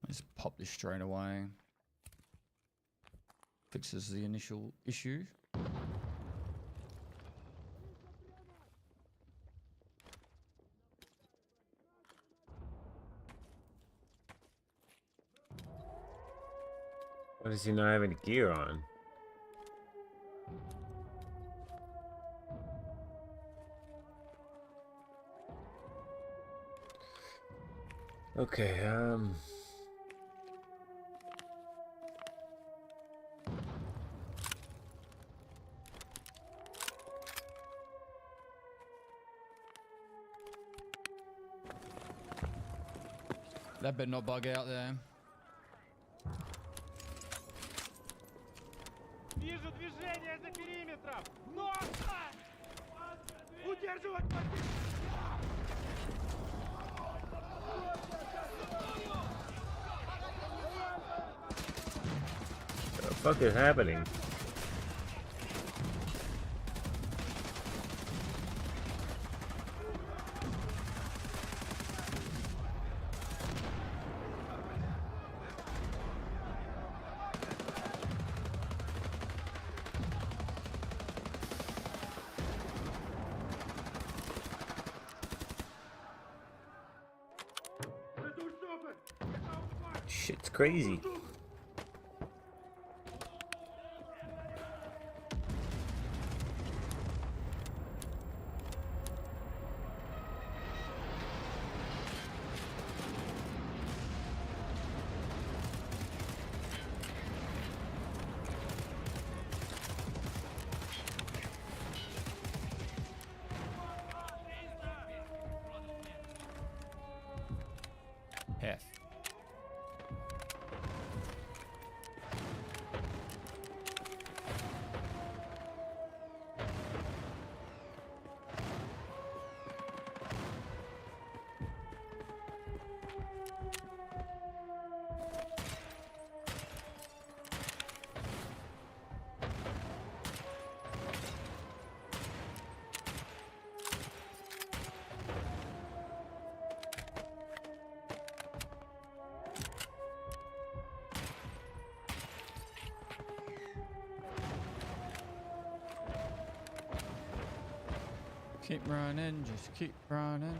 Let's pop this straight away. Fixes the initial issue. Why does he not have any gear on? Okay, That better not bug out there. Вижу движение за периметром! Носа! Удерживать What the fuck is happening? Shit's crazy. Half. Keep running, just keep running.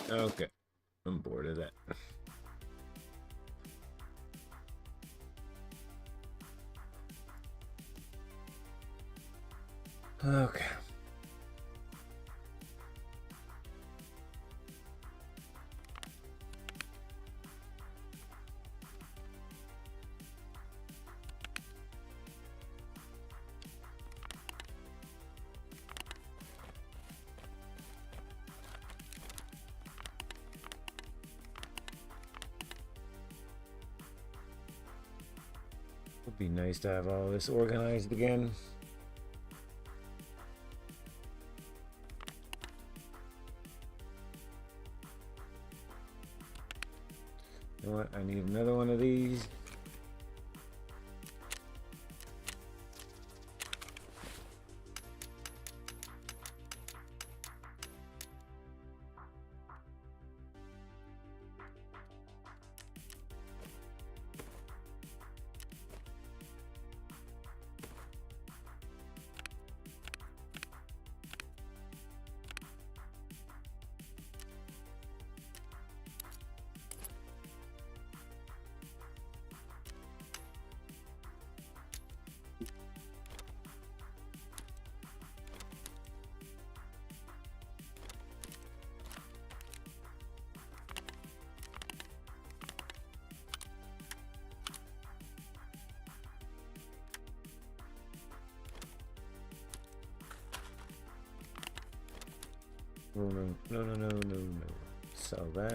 Okay, I'm bored of that. Okay. Would be nice to have all this organized again. You know what? I need another one of these. Oh no, no, no, no, no, no. Sell that.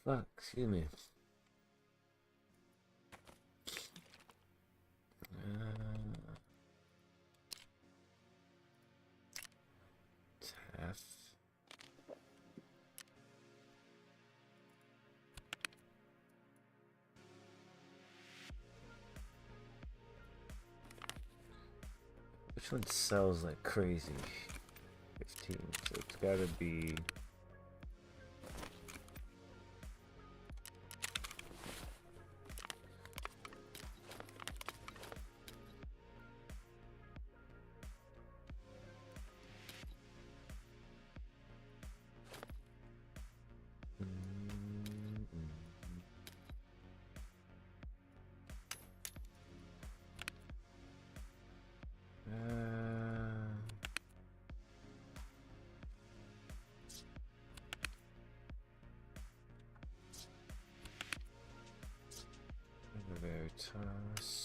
Fuck, excuse me. Half. Which one sells like crazy? 15, so it's gotta be... Veritas.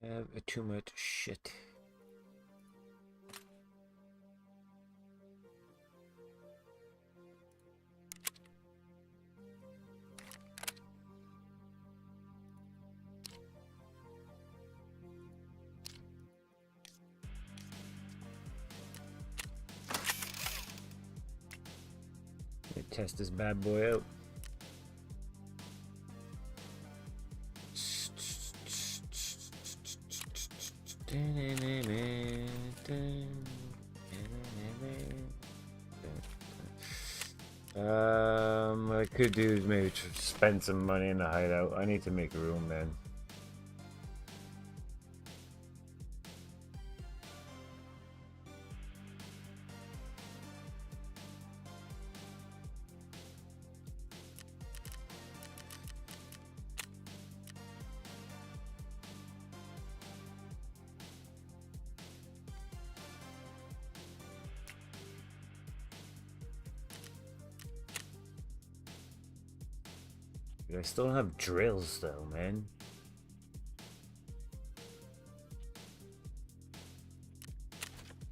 Have too much shit. Let me test this bad boy out. What I could do is maybe spend some money in the hideout. I need to make room, man. I still don't have drills though, man.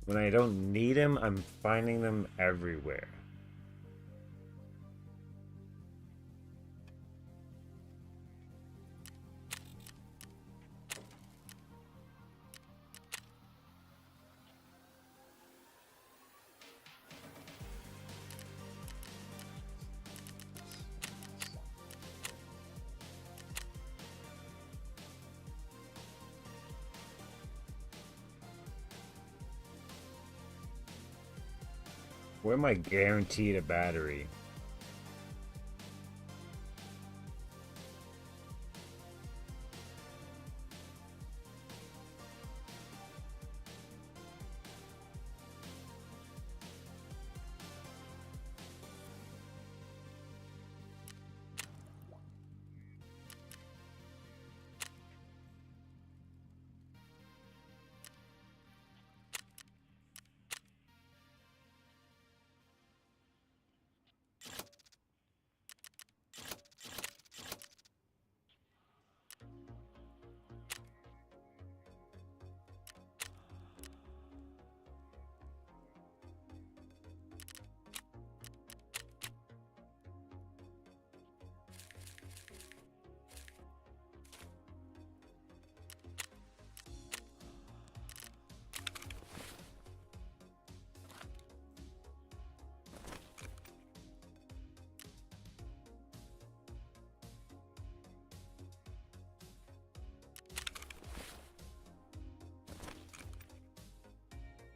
When I don't need them, I'm finding them everywhere. Where am I guaranteed a battery?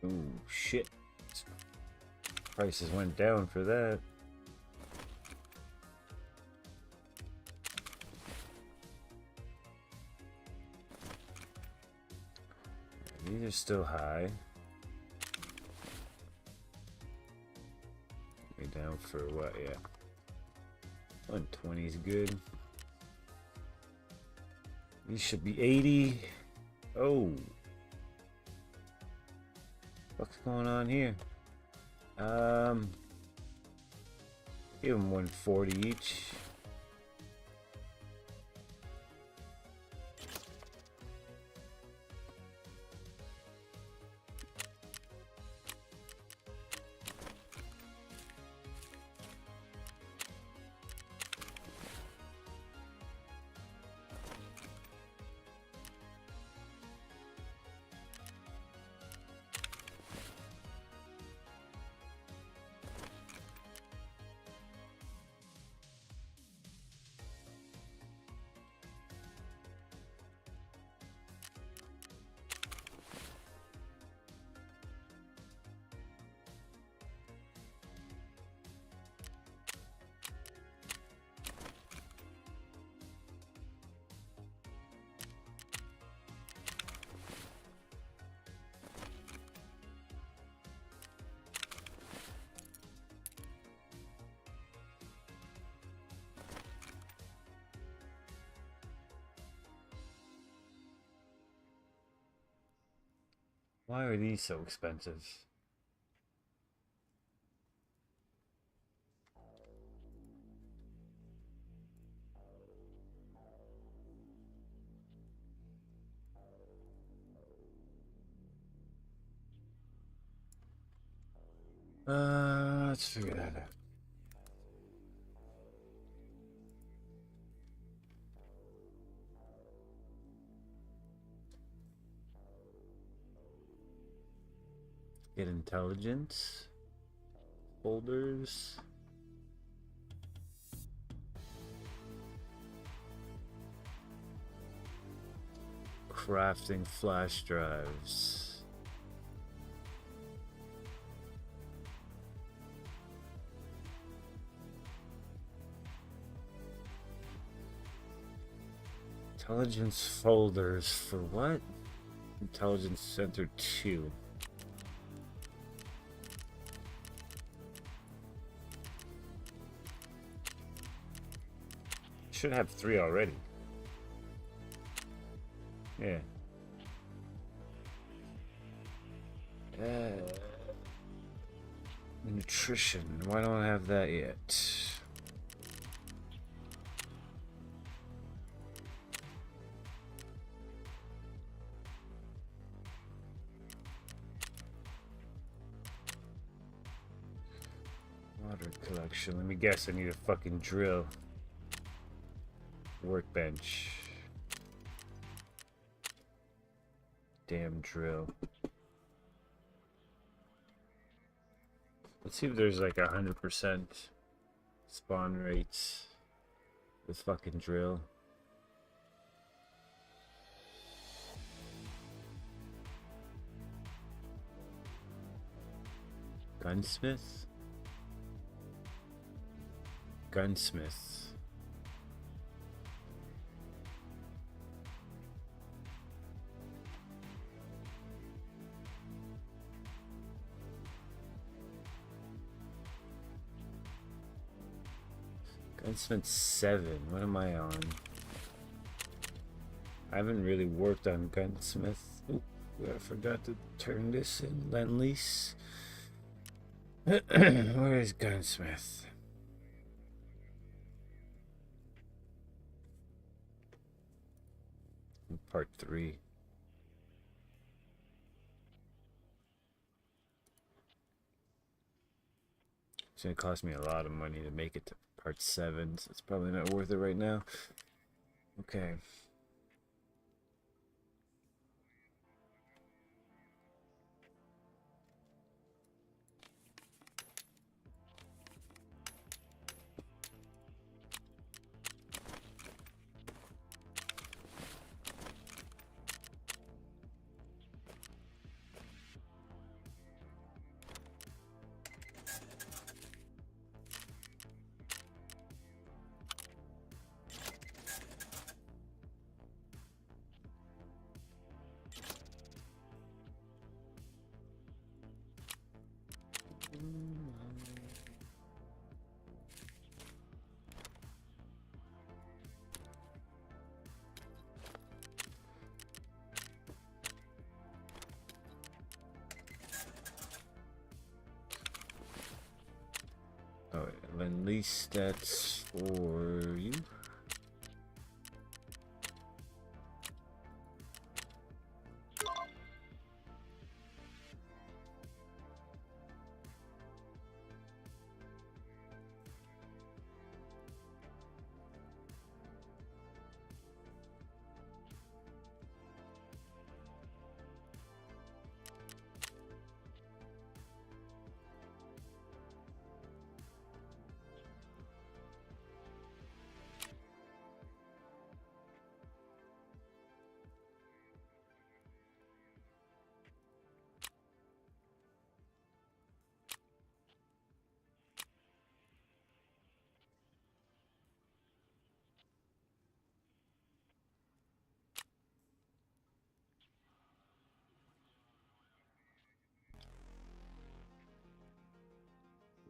Ooh, shit. Prices went down for that. These are still high. Way down for what? Yeah. 120 is good. These should be 80. Oh. What's going on here? Give them 140 each. Why are these so expensive? Let's figure that out. Get intelligence. Folders. Crafting flash drives. Intelligence folders for what? Intelligence Center 2. Should have 3 already. Yeah. Nutrition. Why don't I have that yet? Water collection. Let me guess, I need a fucking drill. Workbench. Damn drill. Let's see if there's like 100% spawn rates with fucking drill. Gunsmith? Gunsmith. Gunsmith 7. What am I on? I haven't really worked on Gunsmith. Oop, I forgot to turn this in. Lend-Lease. Where is Gunsmith? Part 3. It's gonna cost me a lot of money to make it to part 7, so it's probably not worth it right now. Okay. least that's for you.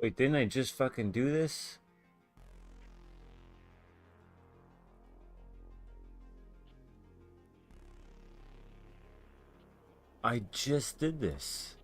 Wait, didn't I just fucking do this? I just did this.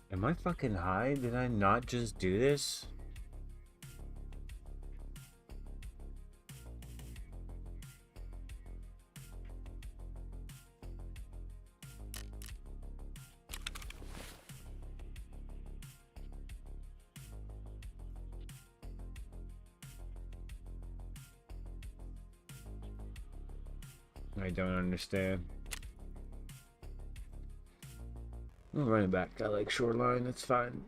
Am I fucking high? Did I not just do this? I don't understand. I'm running back. I like shoreline. That's fine.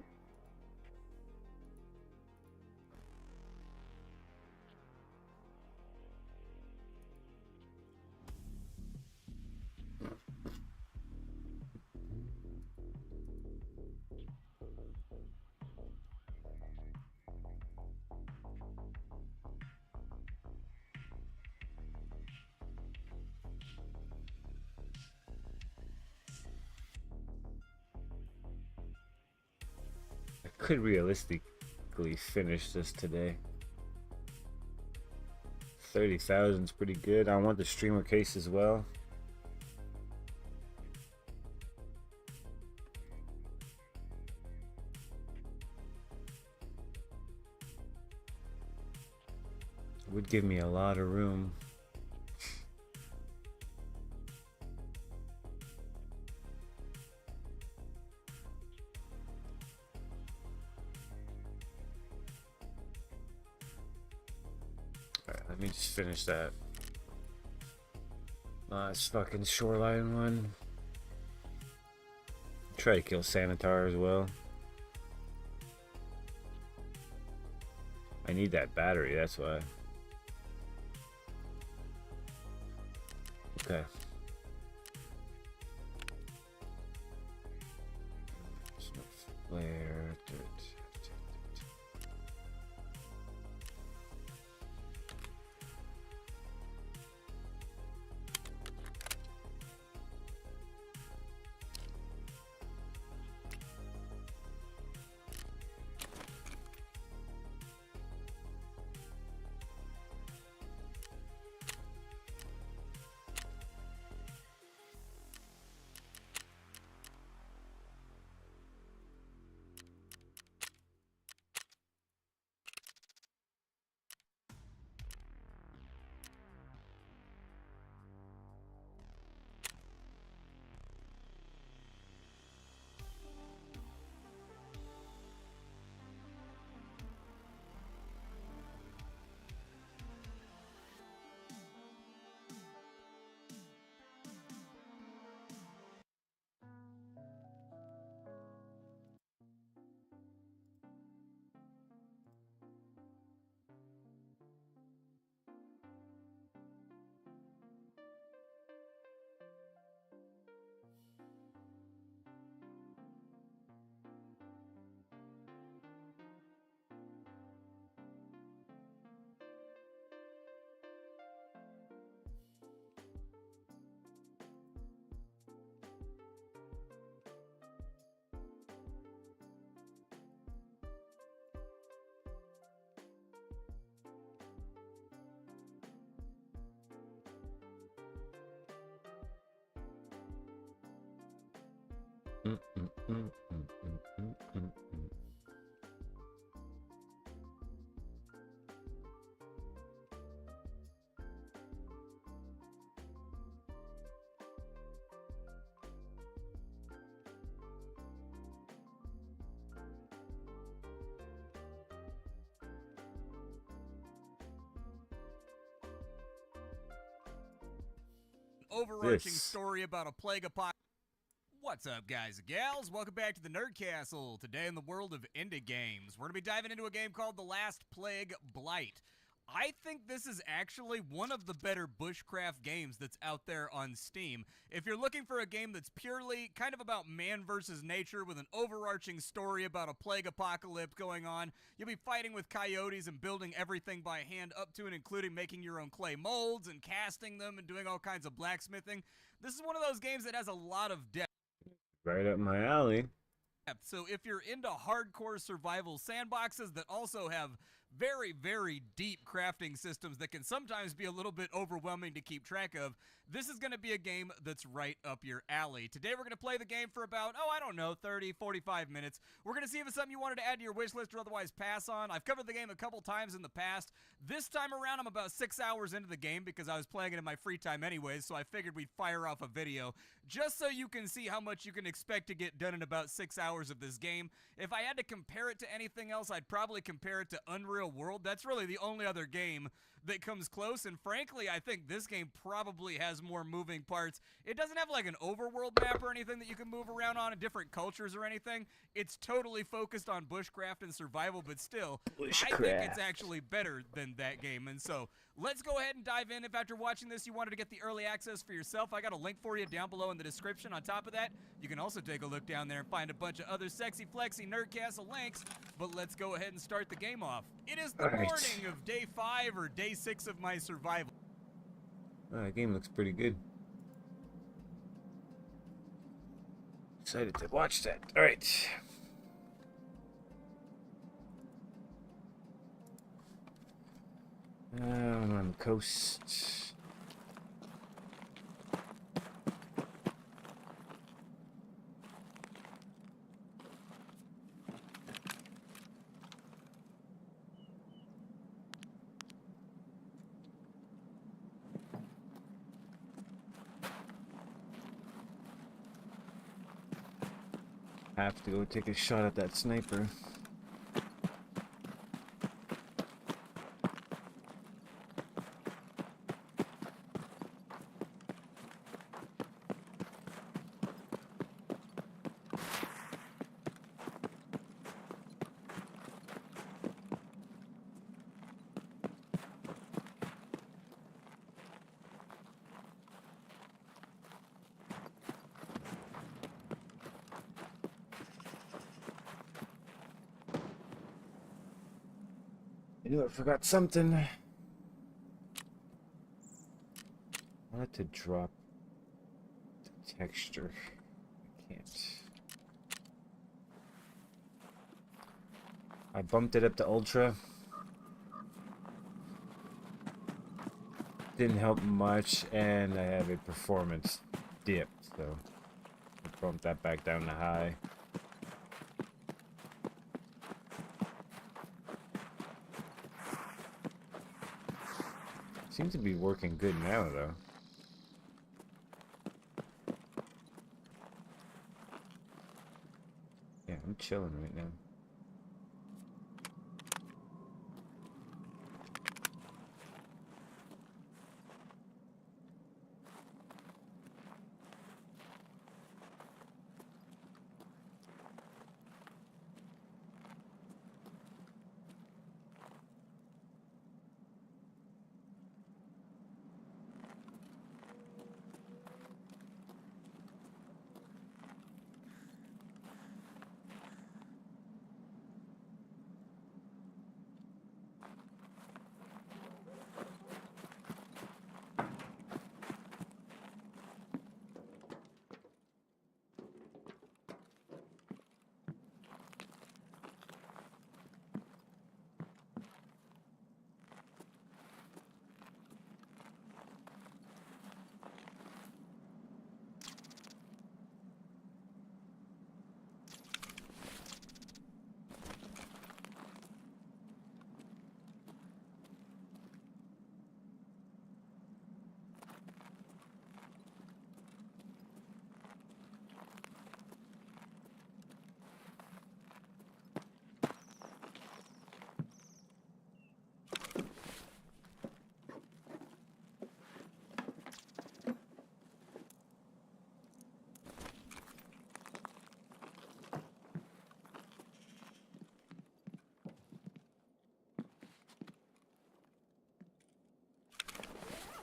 Could realistically finish this today. 30,000 is pretty good. I want the streamer case as well. It would give me a lot of room. Let me just finish that last fucking shoreline one. Try to kill Sanitar as well. I need that battery, that's why. Okay. Flare. Overarching This. story about a plague apocalypse. What's up, guys and gals? Welcome back to the Nerd Castle. Today in the world of indie games, we're going to be diving into a game called The Last Plague Blight. I think this is actually one of the better bushcraft games that's out there on Steam. If you're looking for a game that's purely kind of about man versus nature with an overarching story about a plague apocalypse going on, you'll be fighting with coyotes and building everything by hand up to and including making your own clay molds and casting them and doing all kinds of blacksmithing. This is one of those games that has a lot of depth. Right up my alley. So if you're into hardcore survival sandboxes that also have very, very deep crafting systems that can sometimes be a little bit overwhelming to keep track of, this is going to be a game that's right up your alley. Today we're going to play the game for about, 30, 45 minutes. We're going to see if it's something you wanted to add to your wish list or otherwise pass on. I've covered the game a couple times in the past. This time around I'm about 6 hours into the game because I was playing it in my free time anyways, so I figured we'd fire off a video just so you can see how much you can expect to get done in about 6 hours of this game. If I had to compare it to anything else, I'd probably compare it to Unreal World. That's really the only other game that comes close, and frankly, I think this game probably has more moving parts. It doesn't have like an overworld map or anything that you can move around on in different cultures or anything. It's totally focused on bushcraft and survival, but still, I think it's actually better than that game. And so, let's go ahead and dive in. If after watching this you wanted to get the early access for yourself, I got a link for you down below in the description. On top of that, you can also take a look down there and find a bunch of other sexy, flexy Nerd Castle links. But let's go ahead and start the game off. It is the morning of day 5 or day 6 of my survival. That game looks pretty good. Excited to watch that. Alright. I'm on the coast. Have to go take a shot at that sniper. I knew I forgot something. I wanted to drop the texture. I can't. I bumped it up to ultra. Didn't help much, and I have a performance dip, so I bumped that back down to high. Seems to be working good now, though. Yeah, I'm chilling right now.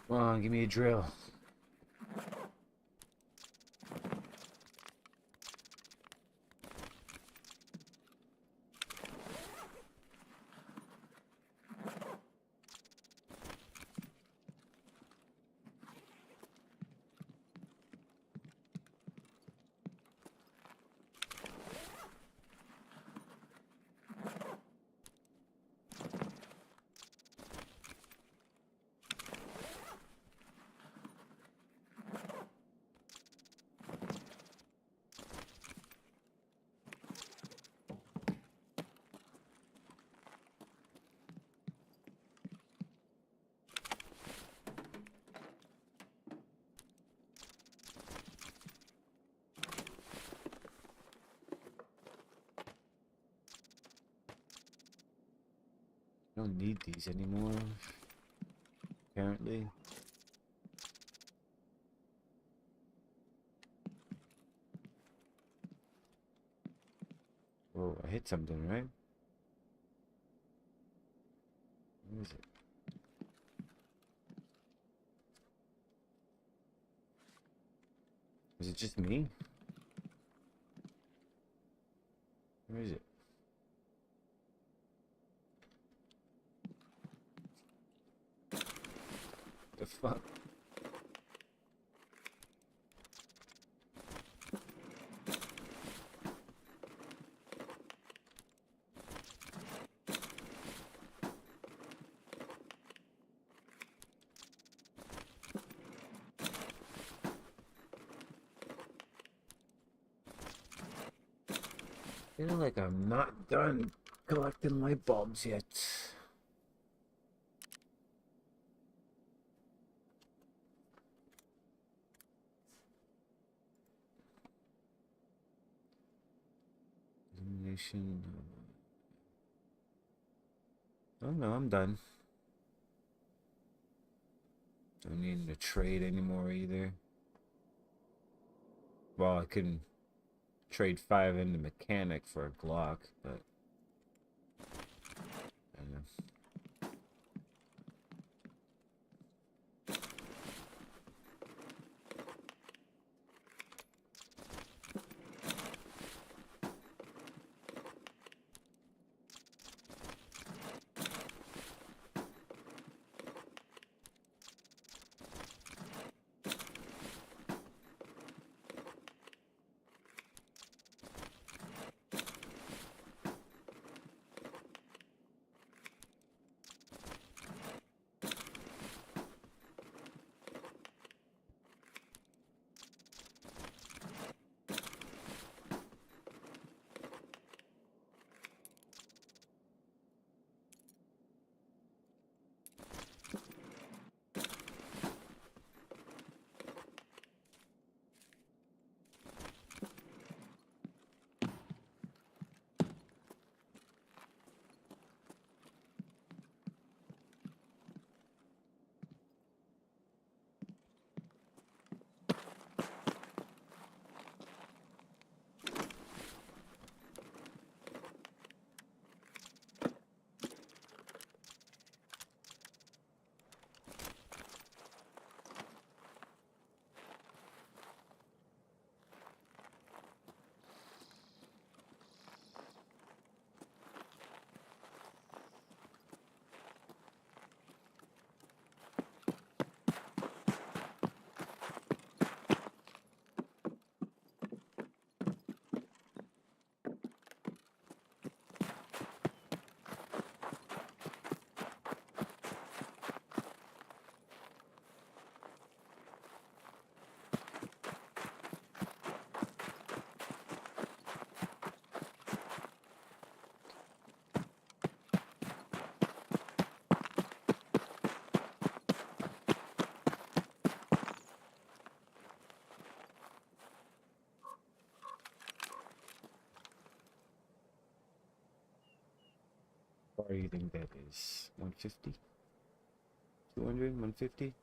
Come on, give me a drill. I don't need these anymore, apparently. Whoa, I hit something, right? Where is it? Is it just me? Where is it? The fuck? I feel like I'm not done collecting light bulbs yet. Illumination. Oh no, I'm done. Don't need to trade anymore either. Well, I couldn't trade 5 into mechanic for a Glock, but I don't know. What do you think that is? 150? 200? 150?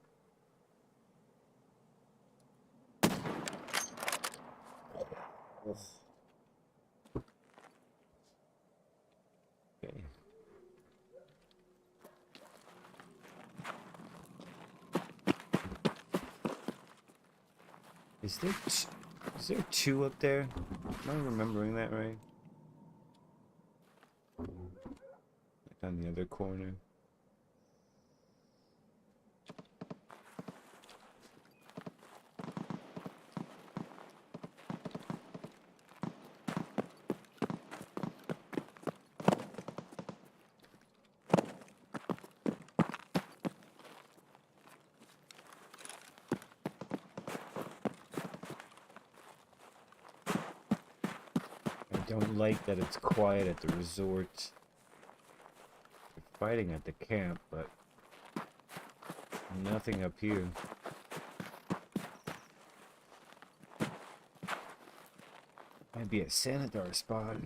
Okay. Is there two up there? Am I remembering that right? Like on the other corner. I don't like that it's quiet at the resort. They're fighting at the camp, but nothing up here. Might be a Sanitar spot.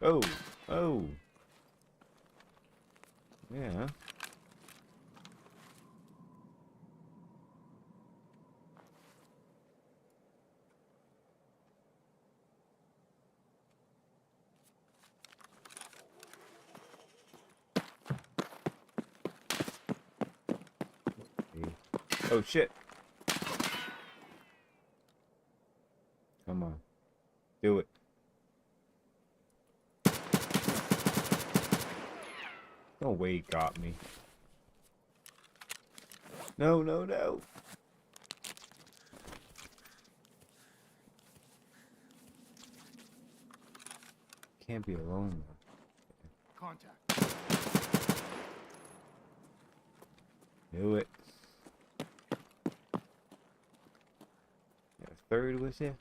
Oh, oh. Yeah. Oh shit. Come on. Do it. No way he got me. No, no, no. Can't be alone though. Contact. Do it. Got a third with you?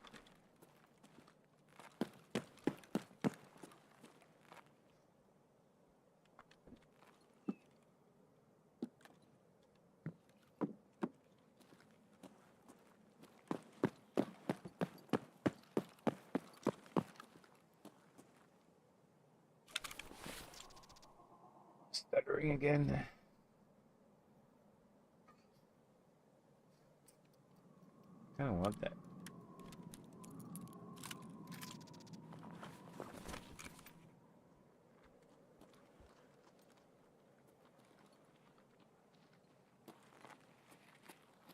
Stuttering again. I don't want that.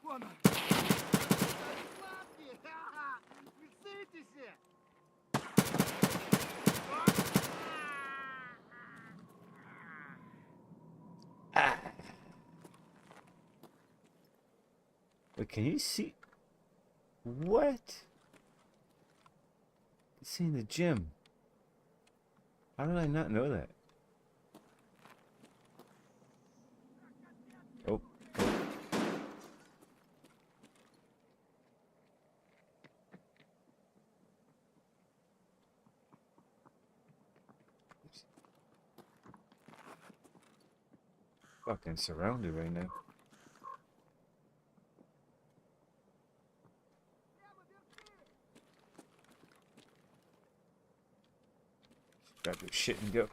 Вон он. Славки! Ха-ха! Мецитесь! Wait, can you see? What? It's in the gym. How did I not know that? Oh. Fucking surrounded right now. Grab your shit and go.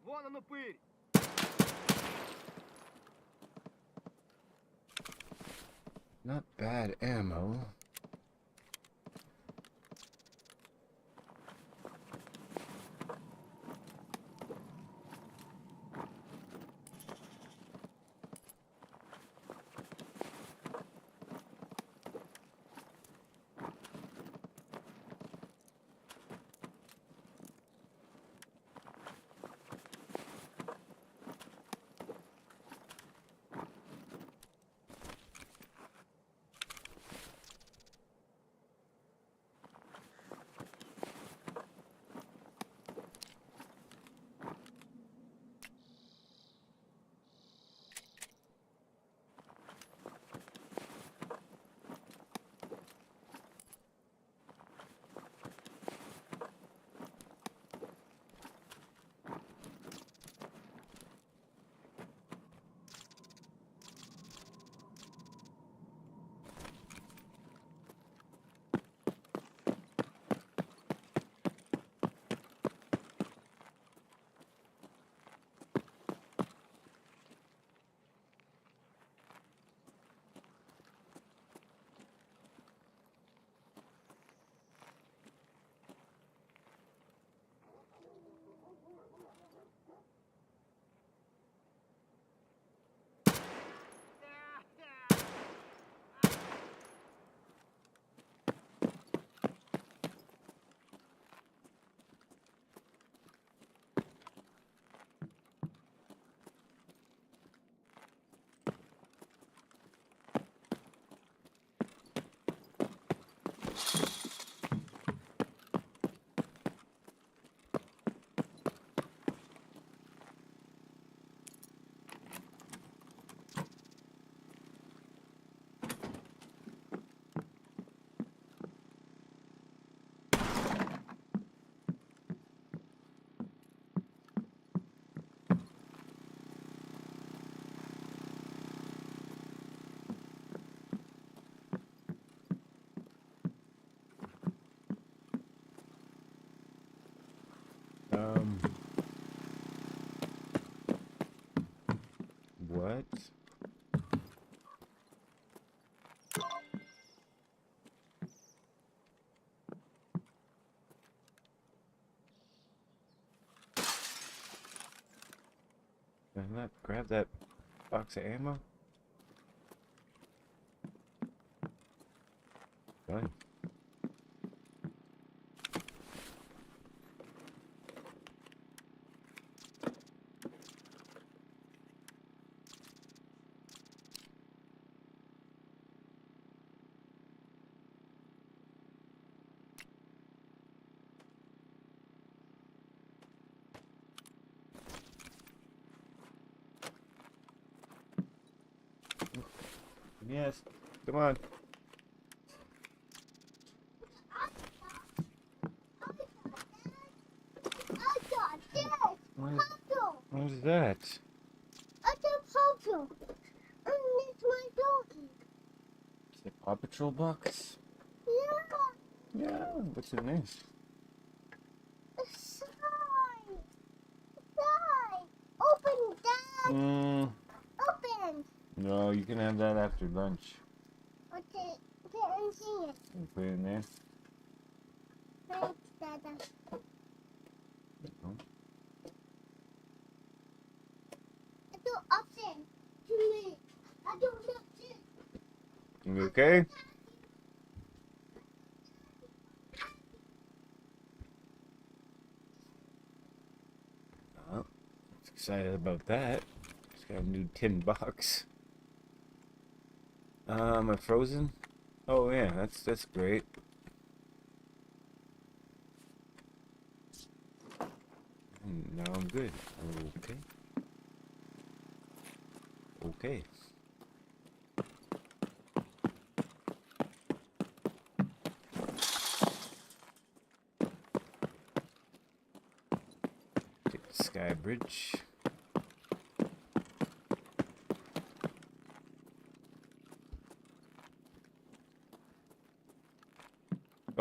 Вон он упырь! Not bad ammo. What? Can I not grab that box of ammo? Fine. Yes. Come on. I got this. What Puzzle. is that? I got puzzle. And it's my doggy. Is it Paw Patrol box? Yeah. Yeah. What's in this? Side. Side. Open that. Open. No, you can have that after lunch. Okay. Can't see it. You put it in there. Thanks, Dada. Oh. I do upstairs. To me. I do upstairs. You okay? Oh, excited about that. Just got a new tin box. Am I frozen? Oh yeah, that's great. Now I'm good. Okay. Okay. Take the sky bridge.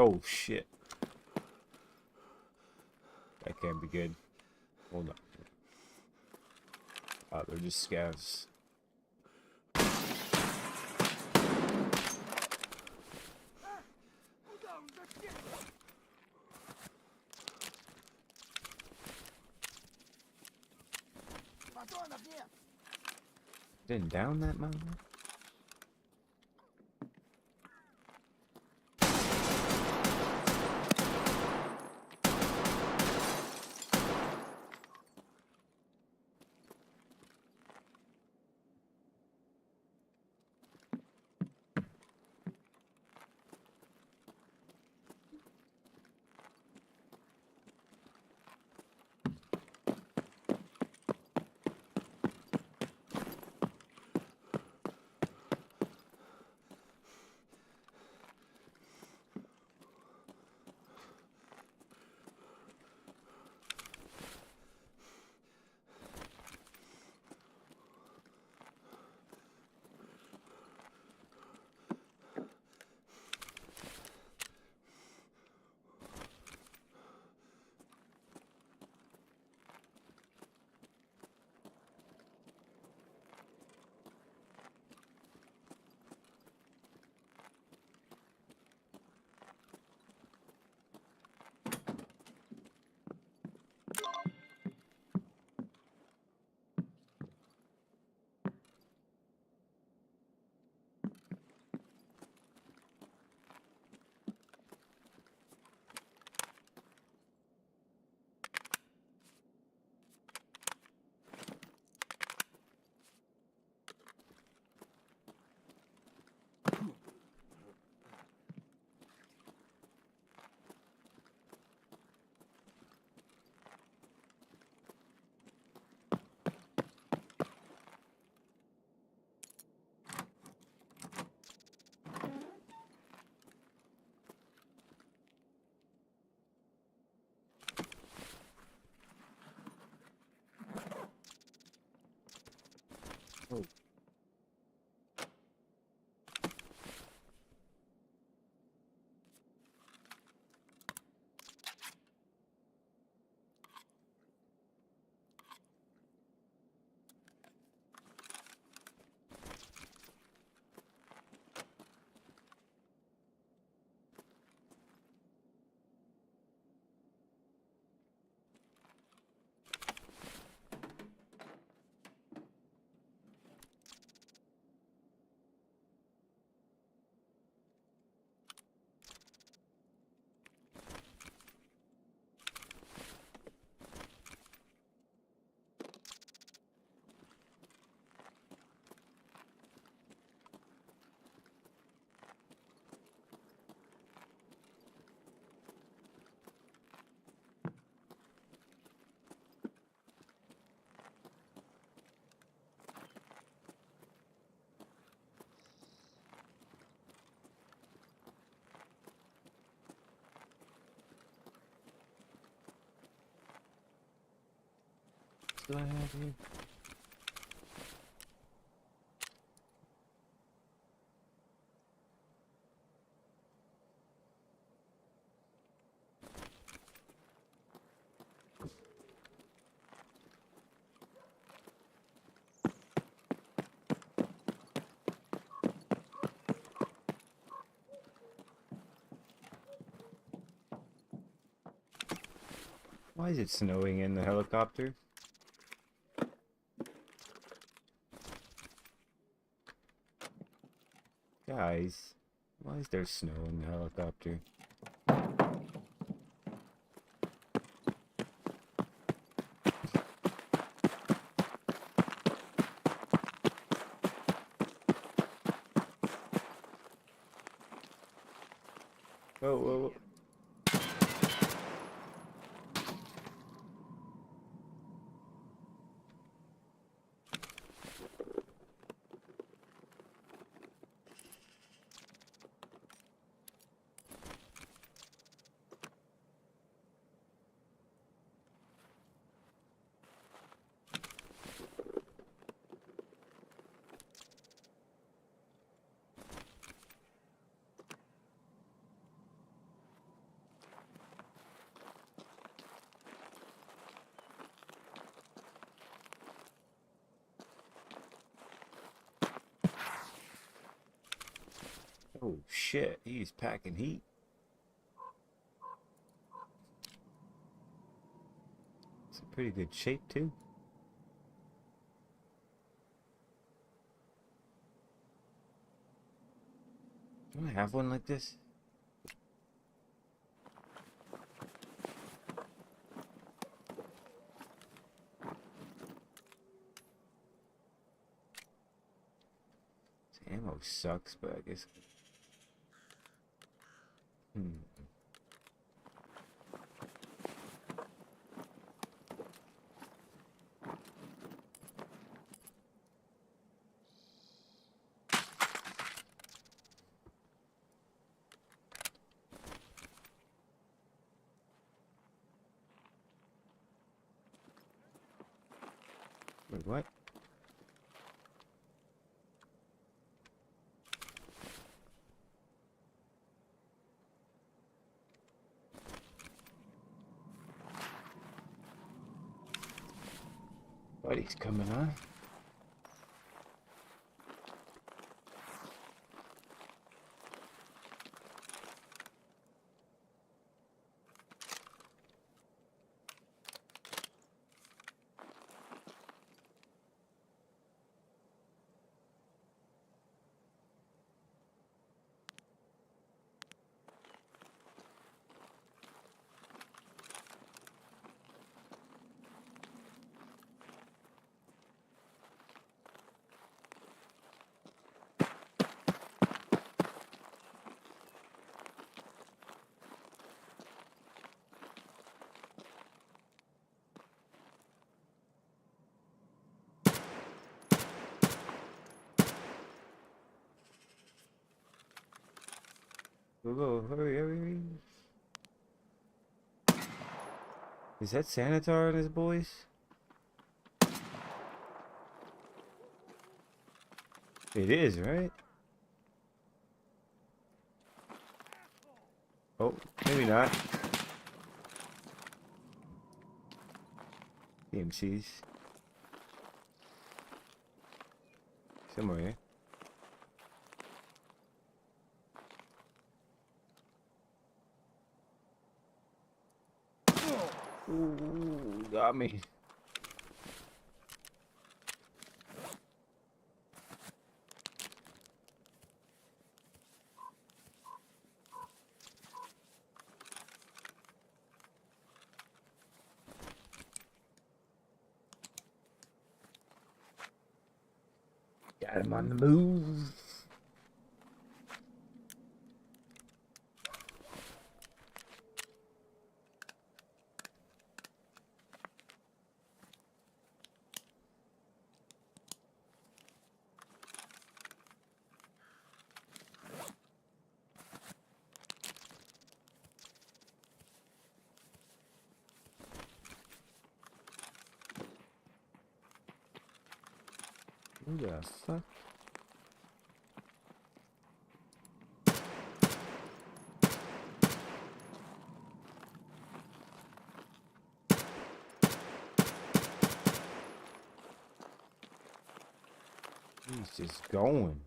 Oh shit. That can't be good. Hold on. Oh, they're just scavs. Didn't down that mountain? Oh. do I have here? Why is it snowing in the helicopter? Guys, why is there snow in the helicopter? Whoa, whoa, whoa. Oh shit, he's packing heat. It's in pretty good shape too. Do I have one like this? This ammo sucks, but I guess. Wait, what? Buddy's coming on. Go, hurry, hurry. Is that Sanitar and his boys? It is, right? Oh, maybe not. DMCs. Somewhere here. Ooh, got me. Got him on the move. Who the fuck? He's just going.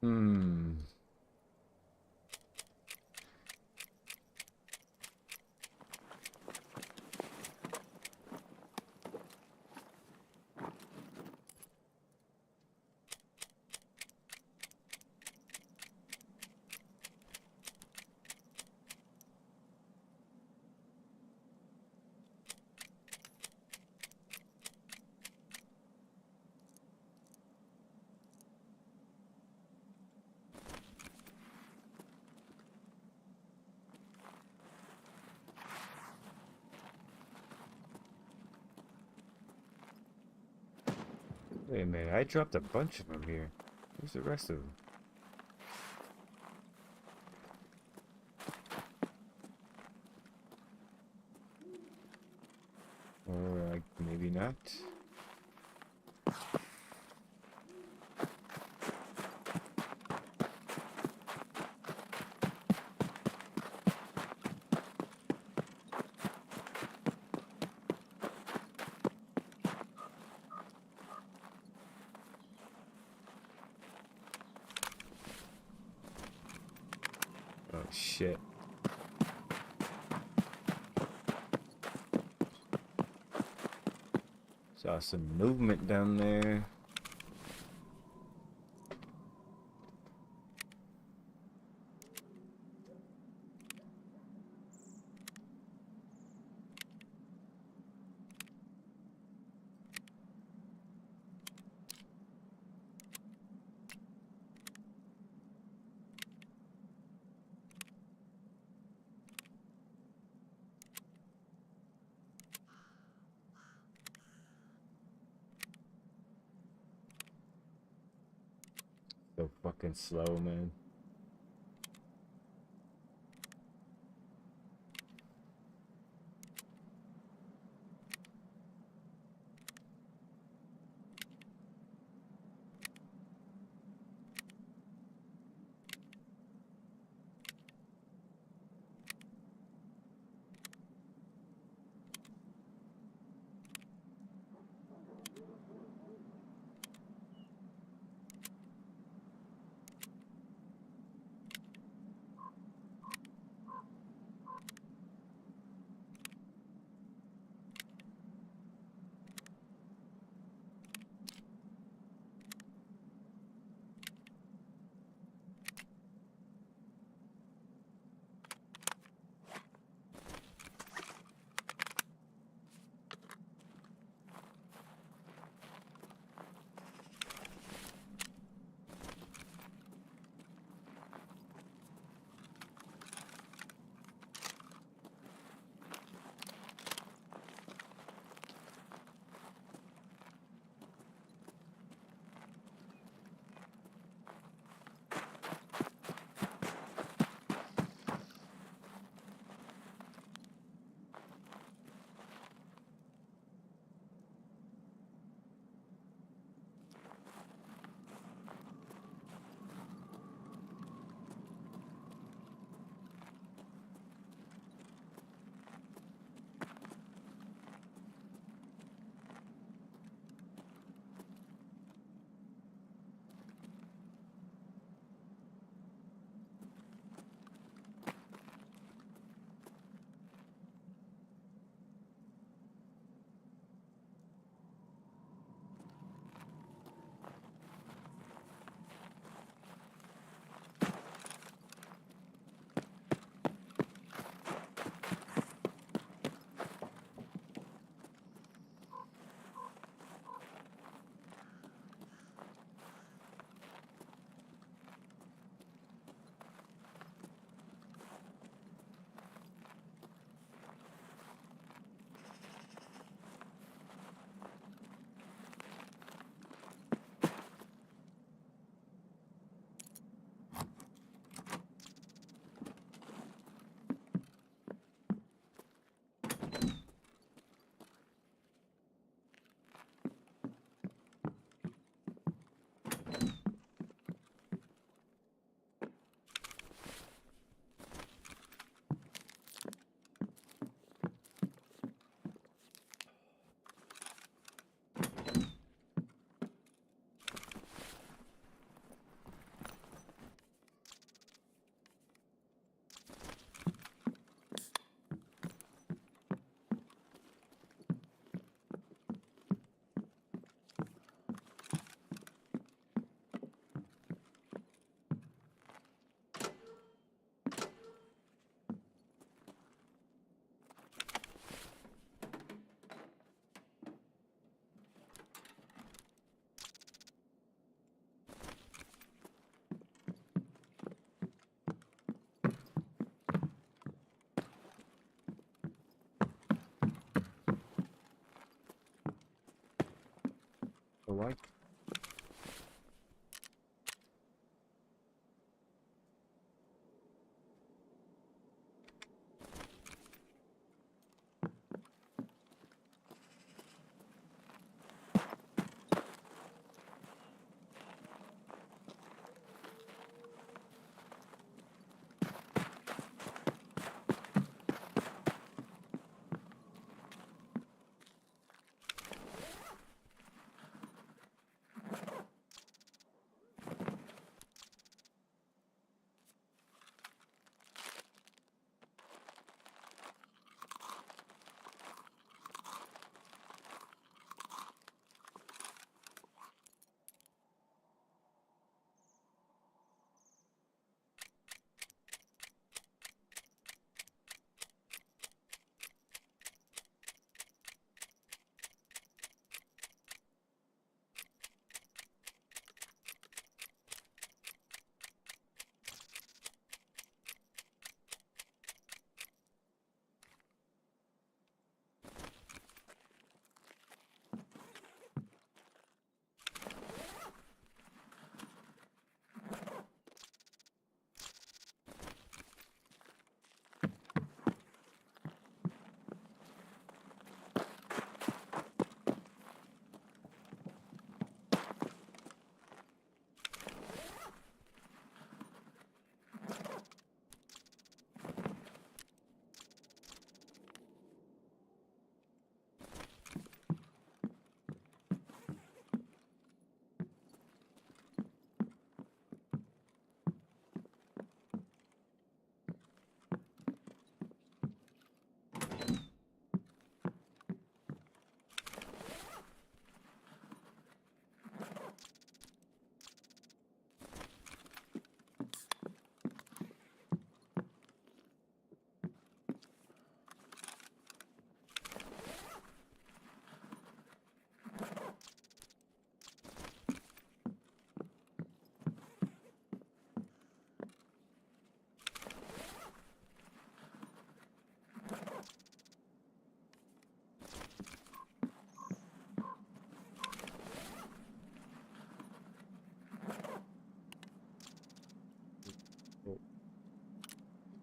Hmm. Wait a minute, I dropped a bunch of them here. Where's the rest of them? Or maybe not. Oh shit. Saw some movement down there. So fucking slow, man.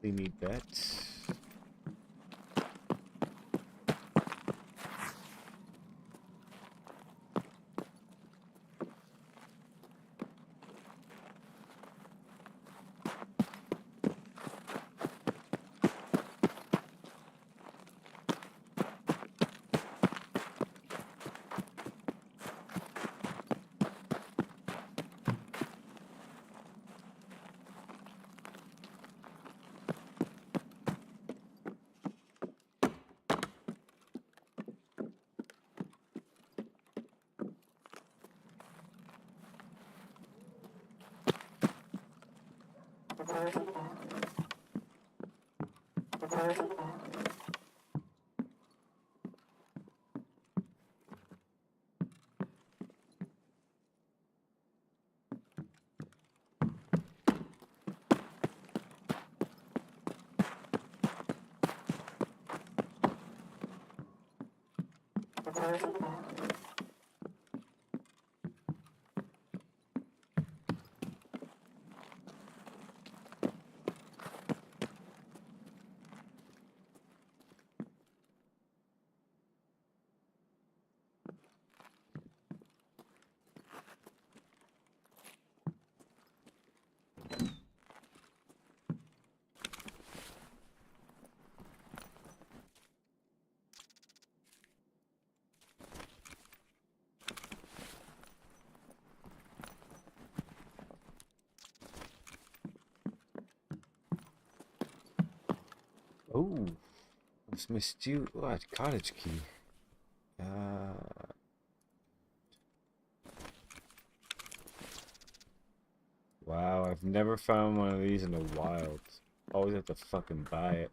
They need that. Oh, what's my stew? What cottage key? Wow, I've never found one of these in the wild. Always have to fucking buy it.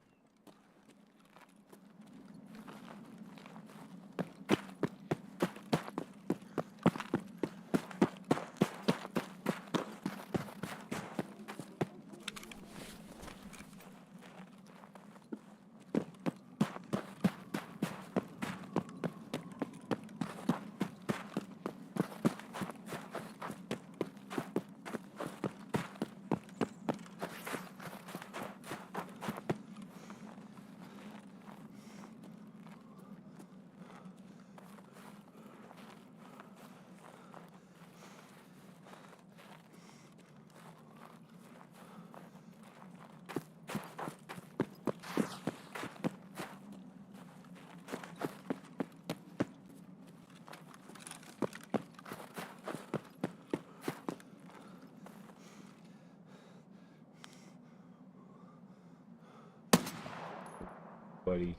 Buddy.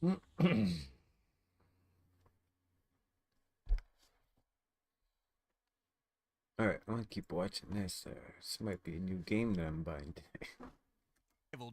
Alright, I'm gonna keep watching this. This might be a new game that I'm buying today.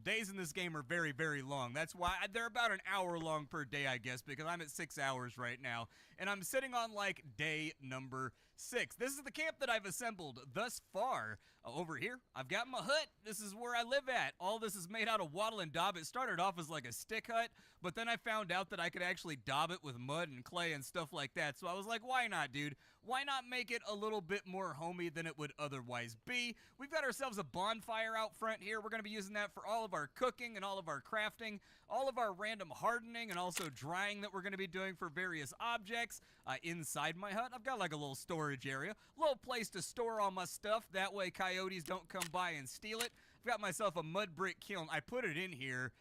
Days in this game are very, very long. That's why they're about an hour long per day, I guess, because I'm at 6 hours right now. And I'm sitting on, like, day number 6. This is the camp that I've assembled thus far. Over here, I've got my hut. This is where I live at. All this is made out of wattle and daub. It started off as like a stick hut, but then I found out that I could actually daub it with mud and clay and stuff like that. So I was like, why not, dude? Why not make it a little bit more homey than it would otherwise be? We've got ourselves a bonfire out front here. We're going to be using that for all of our cooking and all of our crafting, all of our random hardening and also drying that we're going to be doing for various objects. Inside my hut, I've got like a little storage area, little place to store all my stuff. That way coyotes don't come by and steal it. I've got myself a mud brick kiln. I put it in here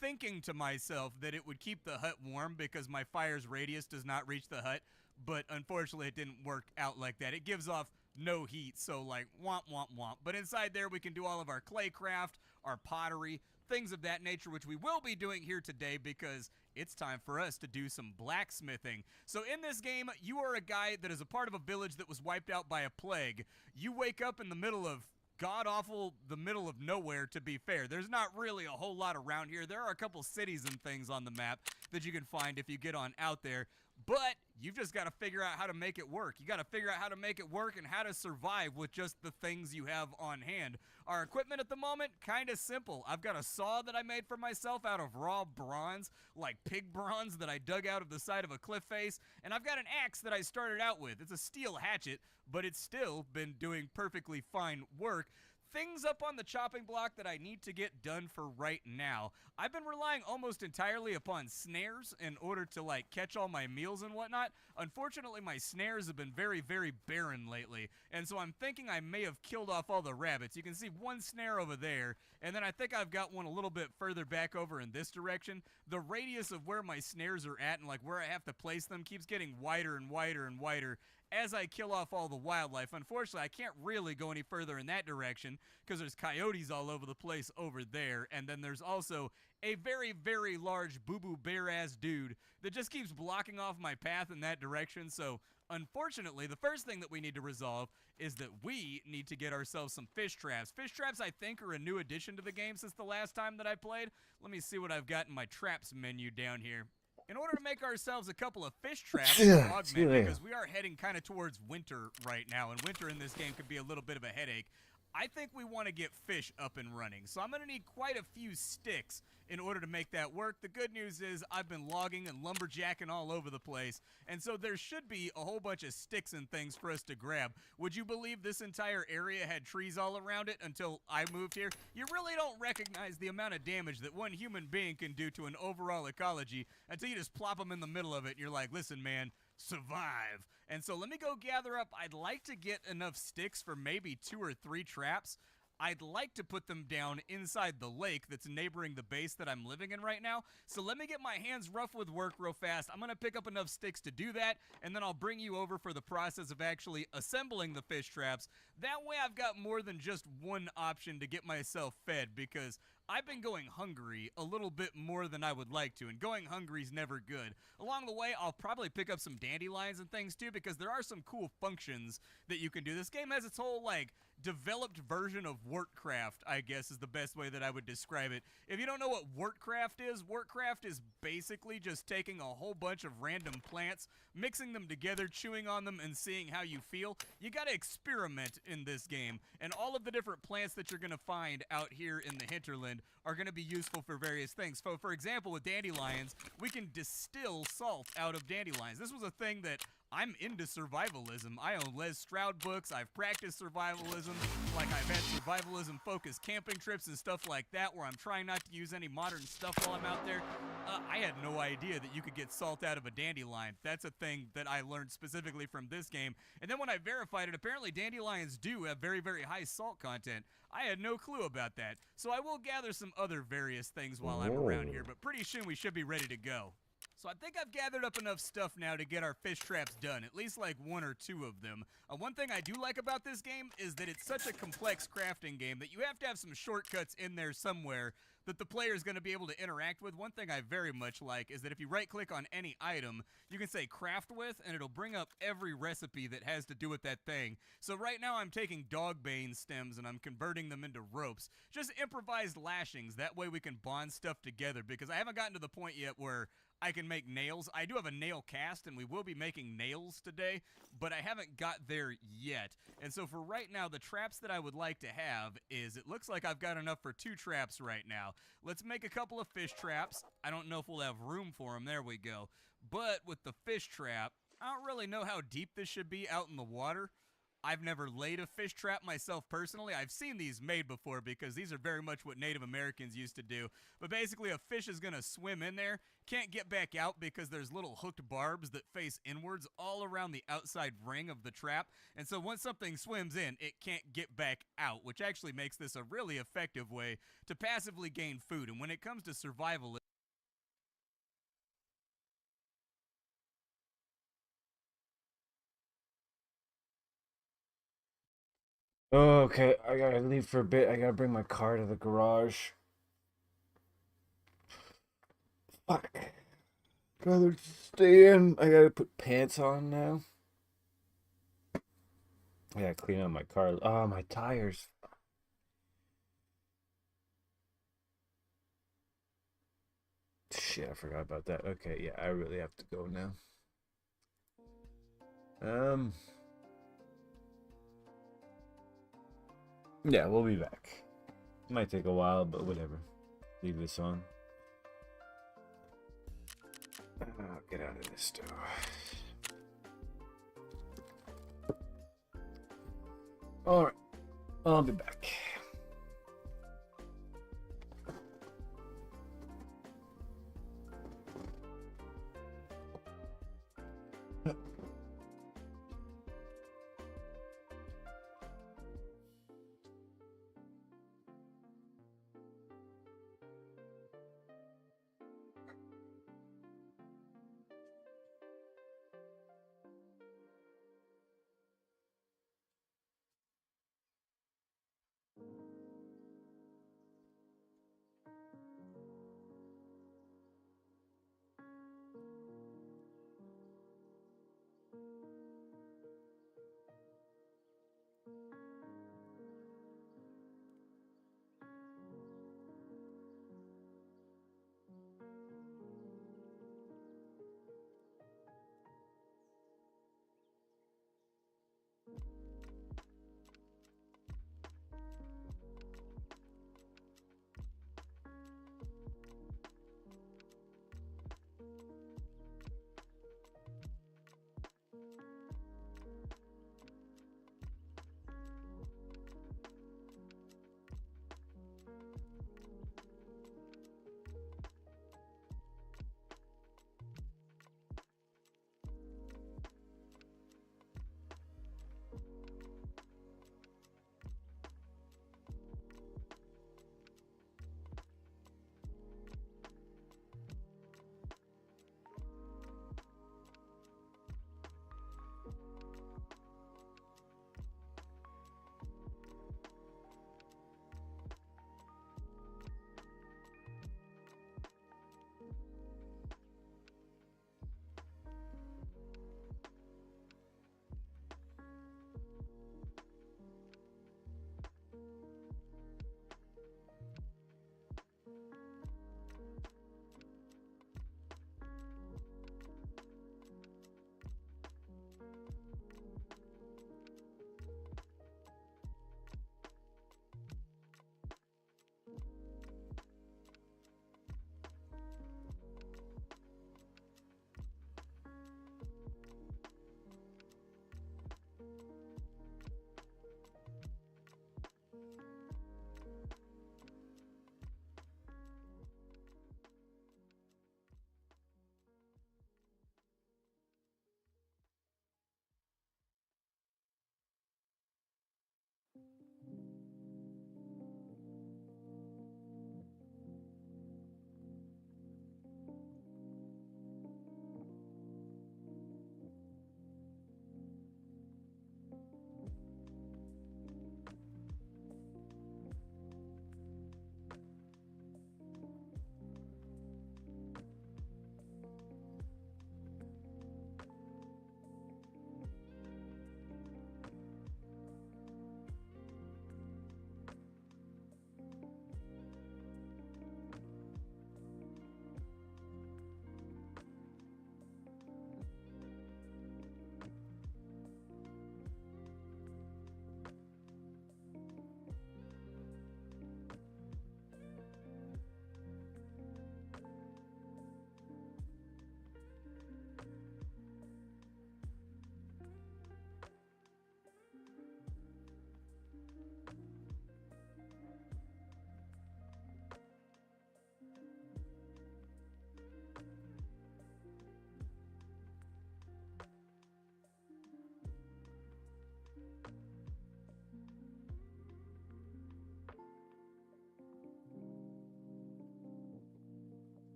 thinking to myself that it would keep the hut warm because my fire's radius does not reach the hut, but unfortunately it didn't work out like that. It gives off no heat, so like womp womp womp. But inside there we can do all of our clay craft, our pottery, things of that nature, which we will be doing here today because it's time for us to do some blacksmithing. So in this game, you are a guy that is a part of a village that was wiped out by a plague. You wake up in the middle of god-awful, the middle of nowhere, to be fair. There's not really a whole lot around here. There are a couple cities and things on the map that you can find if you get on out there, but you've just got to figure out how to make it work. You got to figure out how to make it work and how to survive with just the things you have on hand. Our equipment at the moment, kind of simple. I've got a saw that I made for myself out of raw bronze, like pig bronze that I dug out of the side of a cliff face, and I've got an axe that I started out with. It's a steel hatchet, but it's still been doing perfectly fine work. Things up on the chopping block that I need to get done for right now. I've been relying almost entirely upon snares in order to like catch all my meals and whatnot. Unfortunately, my snares have been very, very barren lately, and so I'm thinking I may have killed off all the rabbits. You can see one snare over there, and then I think I've got one a little bit further back over in this direction. The radius of where my snares are at and like where I have to place them keeps getting wider and wider and wider as I kill off all the wildlife. Unfortunately, I can't really go any further in that direction because there's coyotes all over the place over there, and then there's also a very, very large boo-boo bear-ass dude that just keeps blocking off my path in that direction. So unfortunately, the first thing that we need to resolve is that we need to get ourselves some fish traps. Fish traps, I think, are a new addition to the game since the last time that I played. Let me see what I've got in my traps menu down here. In order to make ourselves a couple of fish traps to augment, because we are heading kind of towards winter right now, and winter in this game could be a little bit of a headache, I think we want to get fish up and running. So I'm going to need quite a few sticks in order to make that work. The good news is I've been logging and lumberjacking all over the place, and so there should be a whole bunch of sticks and things for us to grab. Would you believe this entire area had trees all around it until I moved here? You really don't recognize the amount of damage that one human being can do to an overall ecology until you just plop them in the middle of it and you're like, listen, man, survive. And so let me go gather up. I'd like to get enough sticks for maybe 2 or 3 traps. I'd like to put them down inside the lake that's neighboring the base that I'm living in right now. So let me get my hands rough with work real fast. I'm going to pick up enough sticks to do that, and then I'll bring you over for the process of actually assembling the fish traps. That way I've got more than just one option to get myself fed, because I've been going hungry a little bit more than I would like to, and going hungry is never good. Along the way, I'll probably pick up some dandelions and things too, because there are some cool functions that you can do. This game has its whole, like, developed version of Wortcraft, I guess is the best way that I would describe it. If you don't know what Wortcraft is basically just taking a whole bunch of random plants, mixing them together, chewing on them, and seeing how you feel. You gotta experiment in this game, and all of the different plants that you're gonna find out here in the hinterland are gonna be useful for various things. So, for example, with dandelions, we can distill salt out of dandelions. This was a thing that I'm into survivalism. I own Les Stroud books. I've practiced survivalism. Like, I've had survivalism-focused camping trips and stuff like that where I'm trying not to use any modern stuff while I'm out there. I had no idea that you could get salt out of a dandelion. That's a thing that I learned specifically from this game. And then when I verified it, apparently dandelions do have very, very high salt content. I had no clue about that. So I will gather some other various things while I'm around here, but pretty soon we should be ready to go. So I think I've gathered up enough stuff now to get our fish traps done, at least like 1 or 2 of them. One thing I do like about this game is that it's such a complex crafting game that you have to have some shortcuts in there somewhere. that the player is going to be able to interact with. One thing I very much like is that if you right-click on any item, you can say craft with, and it'll bring up every recipe that has to do with that thing. So right now I'm taking dogbane stems and I'm converting them into ropes. Just improvised lashings. That way we can bond stuff together, because I haven't gotten to the point yet where I can make nails. I do have a nail cast, and we will be making nails today, but I haven't got there yet. And so for right now, the traps that I would like to have is, it looks like I've got enough for 2 traps right now. Let's make a couple of fish traps. I don't know if we'll have room for them. There we go. But with the fish trap, I don't really know how deep this should be out in the water. I've never laid a fish trap myself personally. I've seen these made before because these are very much what Native Americans used to do. But basically a fish is going to swim in there, can't get back out because there's little hooked barbs that face inwards all around the outside ring of the trap. And so once something swims in, it can't get back out, which actually makes this a really effective way to passively gain food. And when it comes to survival, Okay, I gotta leave for a bit. I gotta bring my car to the garage. Fuck. I'd rather stay in. I gotta put pants on now. I gotta clean out my car. Oh, my tires. Shit, I forgot about that. Okay, yeah, I really have to go now. Yeah, we'll be back. Might take a while, but whatever. Leave this on. Get out of this door. Alright, I'll be back.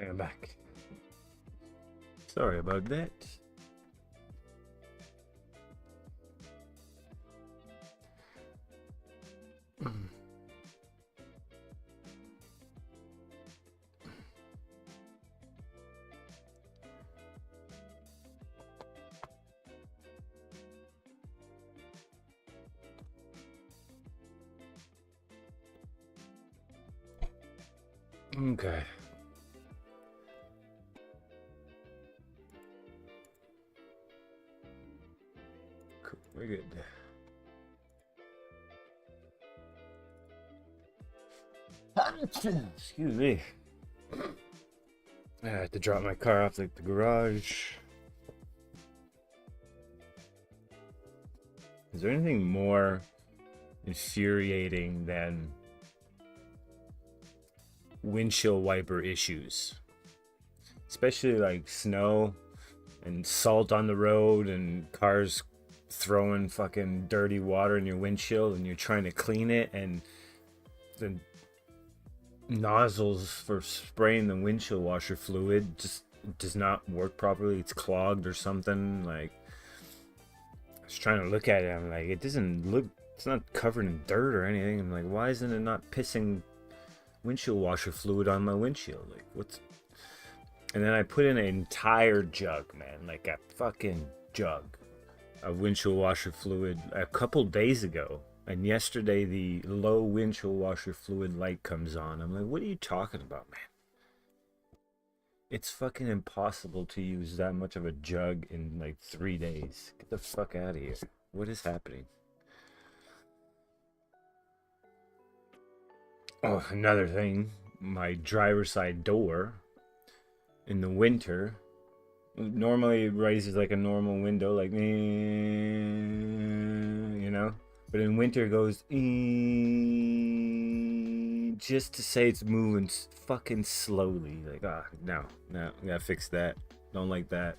I'm back. Sorry about that. Okay. Cool. We're good. Excuse me. I had to drop my car off like the garage. Is there anything more infuriating than windshield wiper issues? Especially like snow and salt on the road and cars throwing fucking dirty water in your windshield and you're trying to clean it and the nozzles for spraying the windshield washer fluid just does not work properly. It's clogged or something. Like, I was trying to look at it, I'm like, it doesn't look, it's not covered in dirt or anything. I'm like, why isn't it not pissing windshield washer fluid on my windshield? Like, what's... And then I put in an entire jug, man, like a fucking jug of windshield washer fluid a couple days ago. And yesterday the low windshield washer fluid light comes on. I'm like, what are you talking about, man? It's fucking impossible to use that much of a jug in like 3 days. Get the fuck out of here. What is happening? Oh, another thing. My driver's side door in the winter normally it raises like a normal window, like, you know? But in winter it goes just to say it's moving fucking slowly. Like, no, we gotta fix that. Don't like that.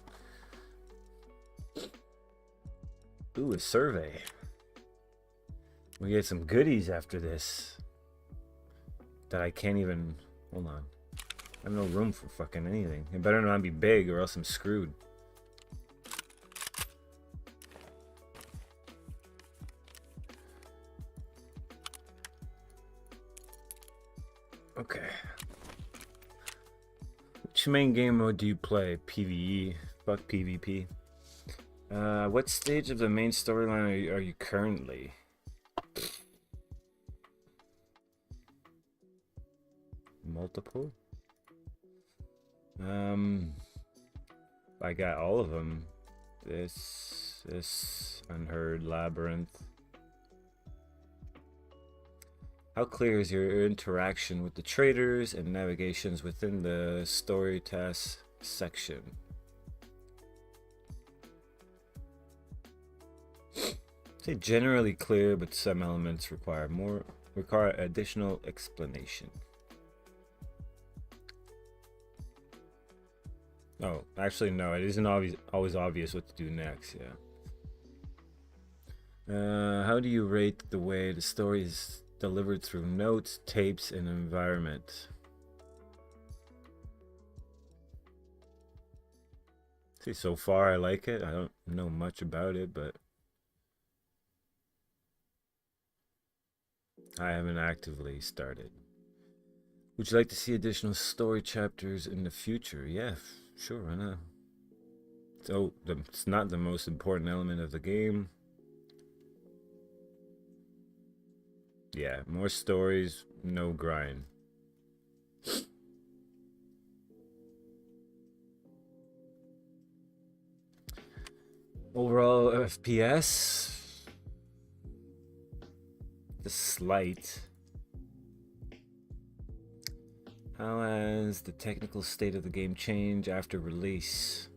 Ooh, a survey. We get some goodies after this that I can't even... Hold on. I have no room for fucking anything. It better not be big or else I'm screwed. Okay. Which main game mode do you play? PVE? Fuck PvP. What stage of the main storyline are you currently? Multiple? I got all of them. This, Unheard, Labyrinth. How clear is your interaction with the traders and navigations within the story task section? Say generally clear, but some elements require additional explanation. Oh, actually no, it isn't always obvious what to do next, yeah. How do you rate the way the story is delivered through notes, tapes, and environment? See, so far I like it. I don't know much about it, but I haven't actively started. Would you like to see additional story chapters in the future? Yeah, sure, I know. So, it's not the most important element of the game. Yeah, more stories, no grind. Overall FPS, the slight. How has the technical state of the game changed after release?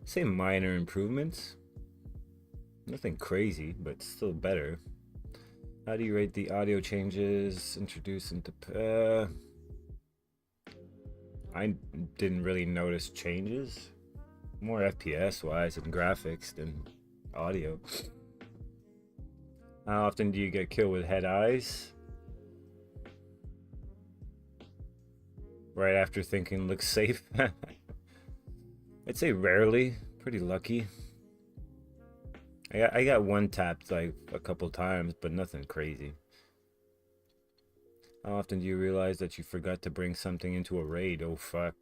Say minor improvements. Nothing crazy, but still better. How do you rate the audio changes introduced into... I didn't really notice changes. More FPS wise and graphics than audio. How often do you get killed with head eyes? right after thinking looks safe. I'd say rarely. Pretty lucky. I got one tapped like a couple times, but nothing crazy. How often do you realize that you forgot to bring something into a raid? Oh fuck.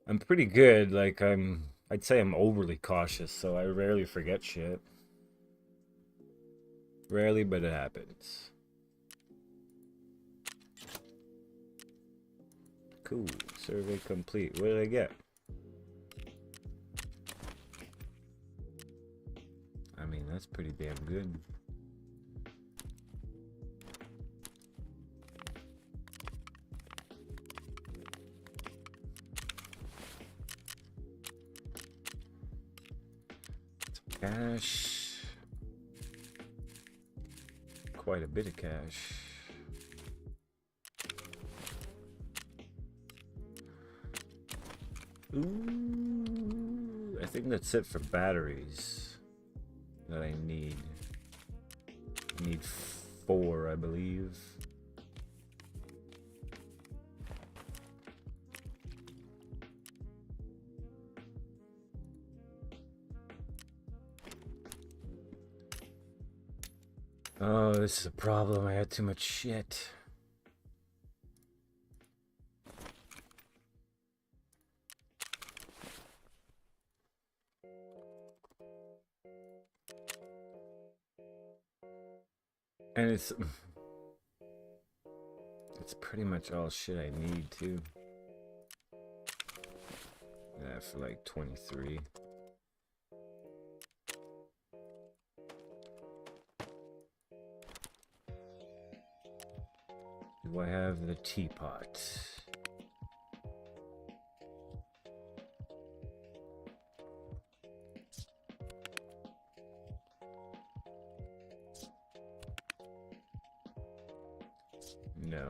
I'm pretty good. Like I'd say I'm overly cautious, so I rarely forget shit. Rarely, but it happens. Cool. Survey complete. What did I get? I mean, that's pretty damn good. Cash. Quite a bit of cash. Ooh, I think that's it for batteries that I need. I need 4, I believe. Oh, this is a problem. I had too much shit. And it's pretty much all shit I need too. Yeah, for like 23. Do I have the teapot? No.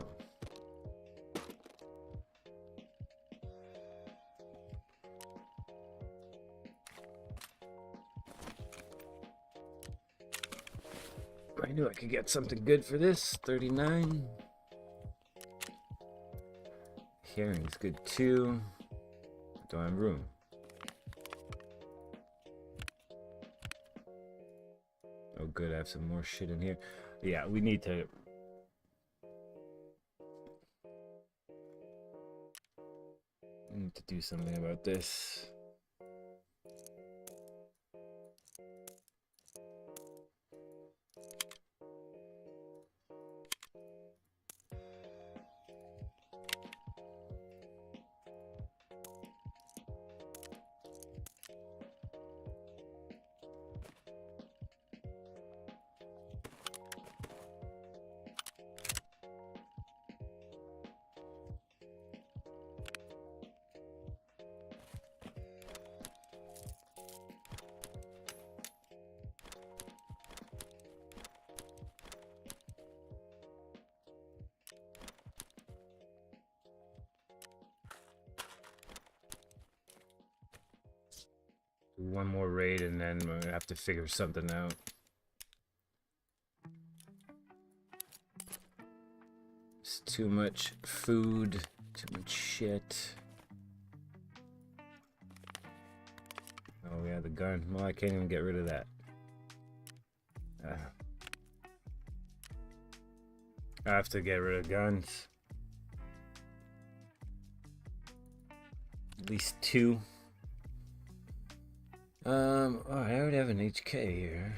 I knew I could get something good for this. 39. Hearing's good too. Don't have room. Oh good, I have some more shit in here. Yeah, we need to do something about this. One more raid and then we're gonna have to figure something out. It's too much food, too much shit. Oh yeah, the gun. Well, I can't even get rid of that. I have to get rid of guns. At least 2. Oh, I already have an HK here.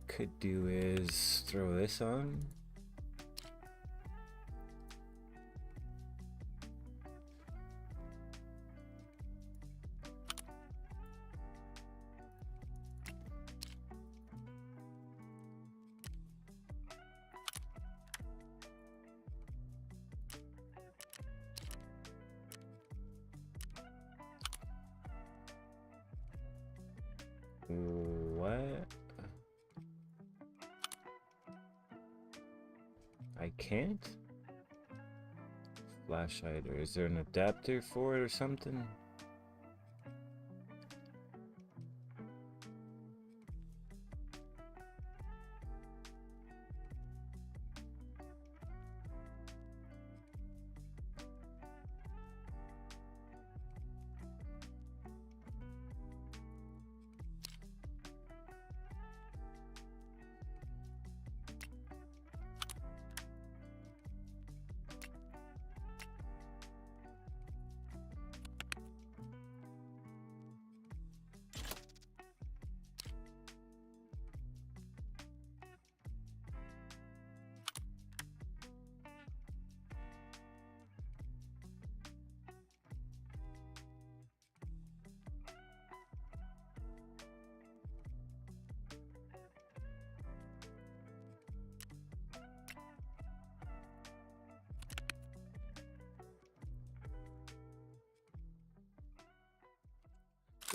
Could do is throw this on. What? I can't? Flash hider. Is there an adapter for it or something?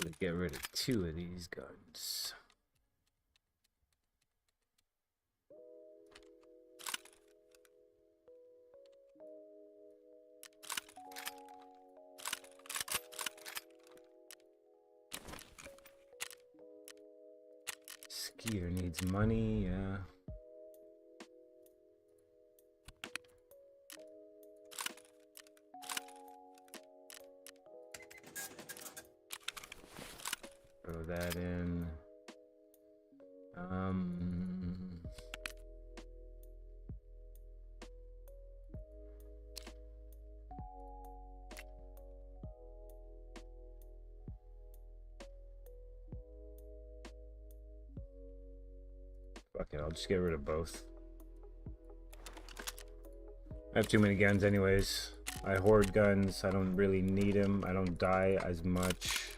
to get rid of 2 of these guns. Skier needs money, yeah. Throw that in. Fuck it, I'll just get rid of both. I have too many guns anyways. I hoard guns, I don't really need them. I don't die as much.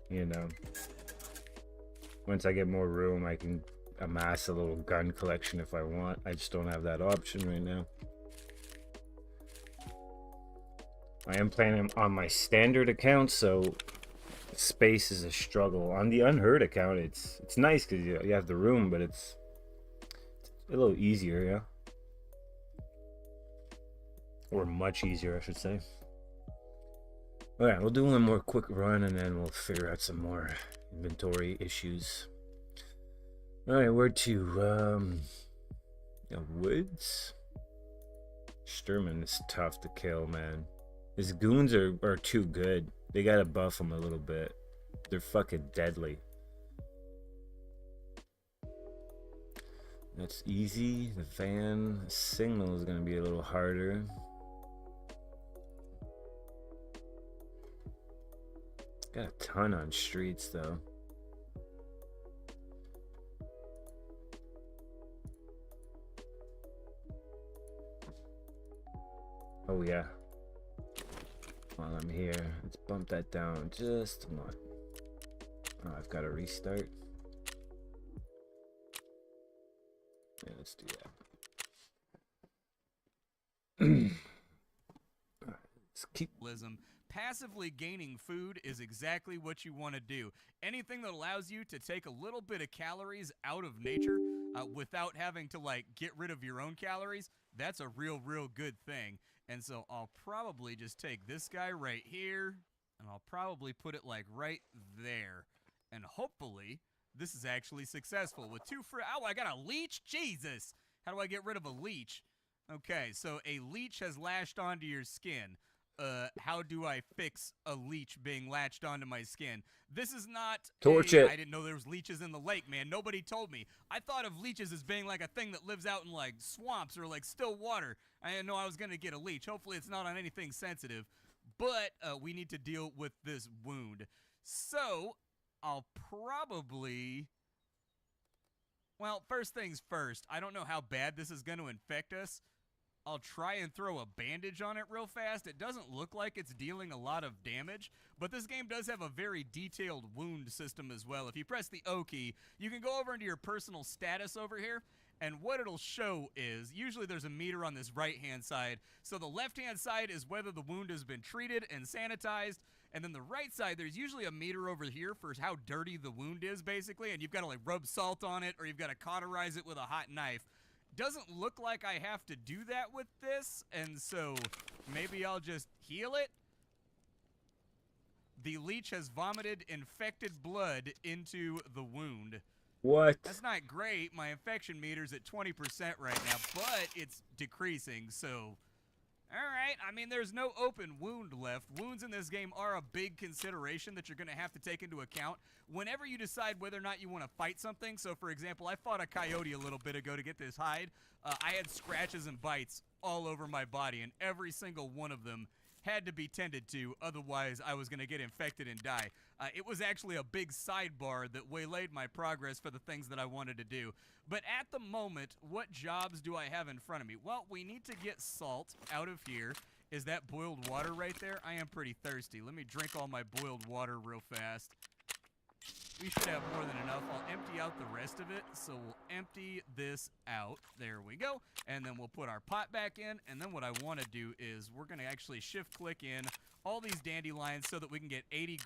You know. Once I get more room, I can amass a little gun collection if I want. I just don't have that option right now. I am playing on my standard account, so space is a struggle. On the unheard account, it's nice because you have the room, but it's a little easier, yeah, or much easier, I should say. All right, we'll do one more quick run and then we'll figure out some more inventory issues. All right, where to? The woods. Sturman is tough to kill, man. His goons are too good. They gotta buff them a little bit. They're fucking deadly. That's easy. The van signal is gonna be a little harder. Got a ton on streets though. Oh yeah. While I'm here, let's bump that down just a lot. Oh, I've got to restart. Yeah, let's do that. Let's keep. Passively gaining food is exactly what you want to do. Anything that allows you to take a little bit of calories out of nature without having to like get rid of your own calories, that's a real good thing. And so I'll probably just take this guy right here and I'll probably put it like right there. And hopefully this is actually successful with 2 free. Oh, I got a leech? Jesus. How do I get rid of a leech? Okay, so a leech has lashed onto your skin. How do I fix a leech being latched onto my skin? This is not torch it. I didn't know there was leeches in the lake, man. Nobody told me. I thought of leeches as being like a thing that lives out in like swamps or like still water. I didn't know I was gonna get a leech. Hopefully it's not on anything sensitive. But we need to deal with this wound. So I'll probably, well, first things first, I don't know how bad this is gonna infect us. I'll try and throw a bandage on it real fast. It doesn't look like it's dealing a lot of damage, but this game does have a very detailed wound system as well. If you press the O key, you can go over into your personal status over here, and what it'll show is, usually there's a meter on this right-hand side, so the left-hand side is whether the wound has been treated and sanitized, and then the right side, there's usually a meter over here for how dirty the wound is, basically, and you've got to like rub salt on it, or you've got to cauterize it with a hot knife. Doesn't look like I have to do that with this, and so maybe I'll just heal it. The leech has vomited infected blood into the wound. What? That's not great. My infection meter's at 20% right now, but it's decreasing, so alright. I mean, there's no open wound left. Wounds in this game are a big consideration that you're going to have to take into account whenever you decide whether or not you want to fight something. So, for example, I fought a coyote a little bit ago to get this hide. I had scratches and bites all over my body, and every single one of them had to be tended to, otherwise I was going to get infected and die. It was actually a big sidebar that waylaid my progress for the things that I wanted to do. But at the moment, what jobs do I have in front of me? Well, we need to get salt out of here. Is that boiled water right there? I am pretty thirsty. Let me drink all my boiled water real fast. We should have more than enough. I'll empty out the rest of it. So we'll empty this out. There we go. And then we'll put our pot back in. And then what I want to do is we're going to actually shift click in all these dandelions so that we can get 80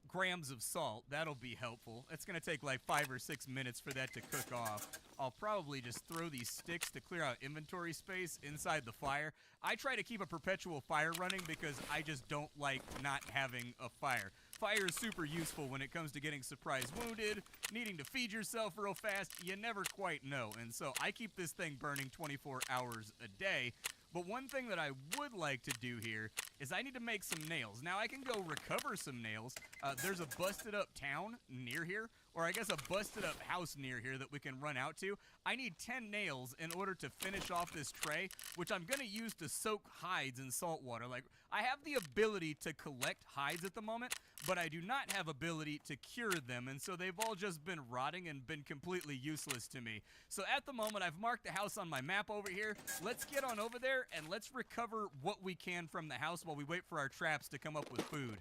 grams of salt. That'll be helpful. It's going to take like 5 or 6 minutes for that to cook off. I'll probably just throw these sticks to clear out inventory space inside the fire. I try to keep a perpetual fire running because I just don't like not having a fire. Fire is super useful when it comes to getting surprise wounded, needing to feed yourself real fast. You never quite know. And so I keep this thing burning 24 hours a day. But one thing that I would like to do here is I need to make some nails. Now, I can go recover some nails. There's a busted up town near here, or I guess a busted up house near here that we can run out to. I need 10 nails in order to finish off this tray, which I'm going to use to soak hides in salt water. Like, I have the ability to collect hides at the moment, but I do not have ability to cure them, and so they've all just been rotting and been completely useless to me. So at the moment, I've marked the house on my map over here. Let's get on over there, and let's recover what we can from the house while we wait for our traps to come up with food.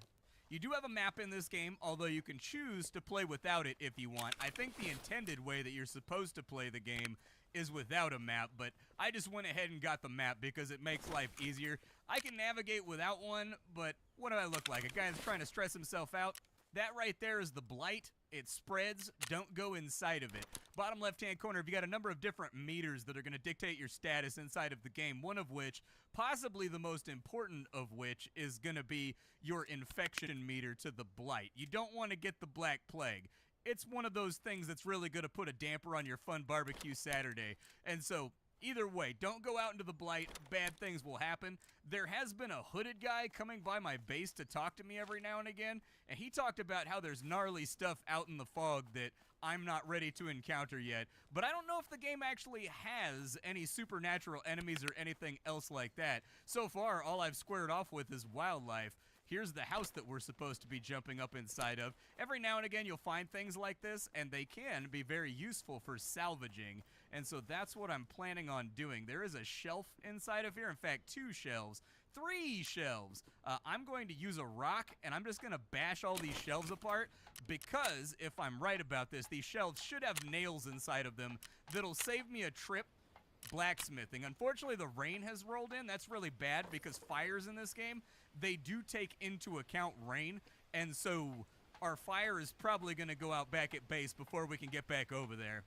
You do have a map in this game, although you can choose to play without it if you want. I think the intended way that you're supposed to play the game is without a map, but I just went ahead and got the map because it makes life easier. I can navigate without one, but what do I look like? A guy that's trying to stress himself out? That right there is the blight. It spreads. Don't go inside of it. Bottom left-hand corner, you've got a number of different meters that are going to dictate your status inside of the game, one of which, possibly the most important of which, is going to be your infection meter to the blight. You don't want to get the Black Plague. It's one of those things that's really going to put a damper on your fun barbecue Saturday. And so, either way, don't go out into the blight. Bad things will happen. There has been a hooded guy coming by my base to talk to me every now and again, and he talked about how there's gnarly stuff out in the fog that I'm not ready to encounter yet. But I don't know if the game actually has any supernatural enemies or anything else like that. So far, all I've squared off with is wildlife. Here's the house that we're supposed to be jumping up inside of. Every now and again, you'll find things like this, and they can be very useful for salvaging. And so that's what I'm planning on doing. There is a shelf inside of here. In fact, 2 shelves. 3 shelves. I'm going to use a rock, and I'm just going to bash all these shelves apart because, if I'm right about this, these shelves should have nails inside of them that'll save me a trip blacksmithing. Unfortunately, the rain has rolled in. That's really bad because fires in this game, they do take into account rain, and so our fire is probably going to go out back at base before we can get back over there.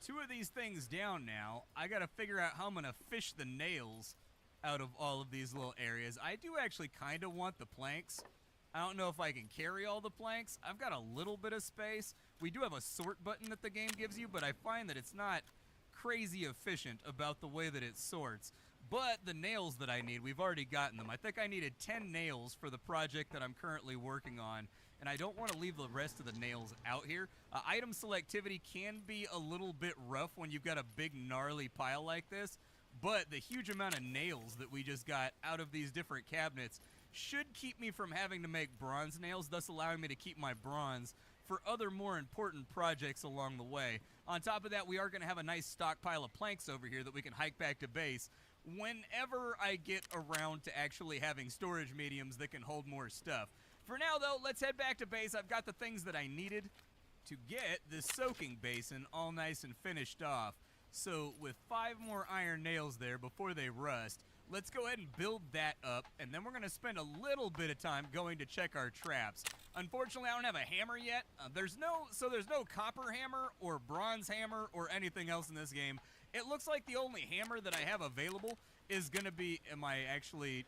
2 of these things down now. I got to figure out how I'm going to fish the nails out of all of these little areas. I do actually kind of want the planks. I don't know if I can carry all the planks. I've got a little bit of space. We do have a sort button that the game gives you, but I find that it's not crazy efficient about the way that it sorts. But the nails that I need, we've already gotten them. I think I needed 10 nails for the project that I'm currently working on, and I don't want to leave the rest of the nails out here. Item selectivity can be a little bit rough when you've got a big gnarly pile like this, but the huge amount of nails that we just got out of these different cabinets should keep me from having to make bronze nails, thus allowing me to keep my bronze for other more important projects along the way. On top of that, we are going to have a nice stockpile of planks over here that we can hike back to base whenever I get around to actually having storage mediums that can hold more stuff. For now, though, let's head back to base. I've got the things that I needed to get this soaking basin all nice and finished off. So with 5 more iron nails there before they rust, let's go ahead and build that up, and then we're going to spend a little bit of time going to check our traps. Unfortunately, I don't have a hammer yet. There's no copper hammer or bronze hammer or anything else in this game. It looks like the only hammer that I have available is going to be,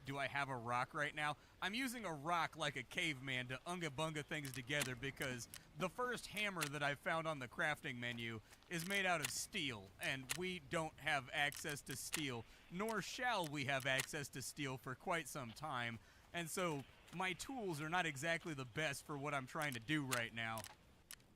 do I have a rock right now? I'm using a rock like a caveman to unga-bunga things together because the first hammer that I found on the crafting menu is made out of steel, and we don't have access to steel, nor shall we have access to steel for quite some time, and so my tools are not exactly the best for what I'm trying to do right now.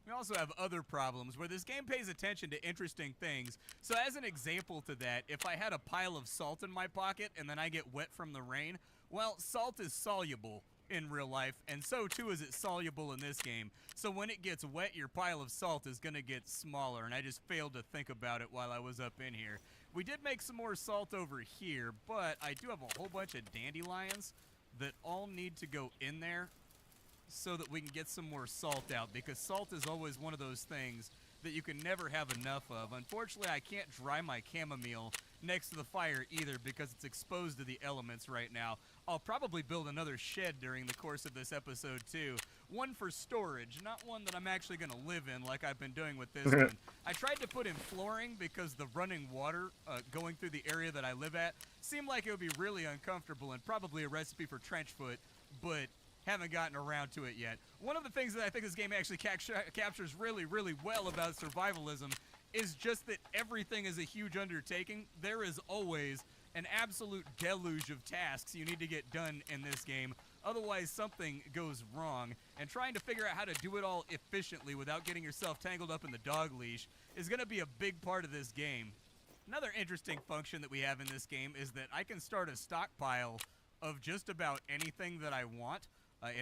We also have other problems where this game pays attention to interesting things. So as an example to that, if I had a pile of salt in my pocket and then I get wet from the rain, well, salt is soluble in real life, and so too is it soluble in this game. So when it gets wet, your pile of salt is going to get smaller, and I just failed to think about it while I was up in here. We did make some more salt over here, but I do have a whole bunch of dandelions that all need to go in there. so that we can get some more salt out, because salt is always one of those things that you can never have enough of. Unfortunately, I can't dry my chamomile next to the fire either because it's exposed to the elements right now. I'll probably build another shed during the course of this episode too. One for storage, not one that I'm actually going to live in like I've been doing with this one. I tried to put in flooring because the running water going through the area that I live at seemed like it would be really uncomfortable and probably a recipe for trench foot, but haven't gotten around to it yet. One of the things that I think this game actually captures really, really well about survivalism is just that everything is a huge undertaking. There is always an absolute deluge of tasks you need to get done in this game. Otherwise, something goes wrong. And trying to figure out how to do it all efficiently without getting yourself tangled up in the dog leash is going to be a big part of this game. Another interesting function that we have in this game is that I can start a stockpile of just about anything that I want.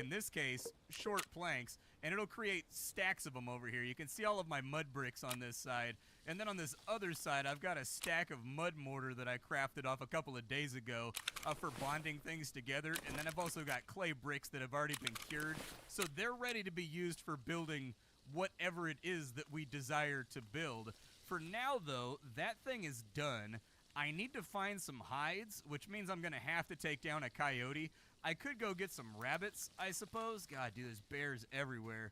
In this case, short planks, and it'll create stacks of them over here. You can see all of my mud bricks on this side, and then on this other side, I've got a stack of mud mortar that I crafted off a couple of days ago for bonding things together, and then I've also got clay bricks that have already been cured, so they're ready to be used for building whatever it is that we desire to build. For now, though, that thing is done. I need to find some hides, which means I'm going to have to take down a coyote. I could go get some rabbits, I suppose. God, dude, there's bears everywhere.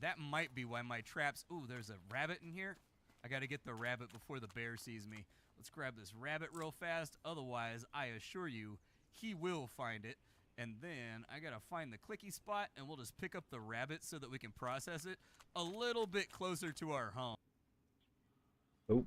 That might be why my traps... Ooh, there's a rabbit in here. I got to get the rabbit before the bear sees me. Let's grab this rabbit real fast. Otherwise, I assure you, he will find it. And then I got to find the clicky spot, and we'll just pick up the rabbit so that we can process it a little bit closer to our home. Oh.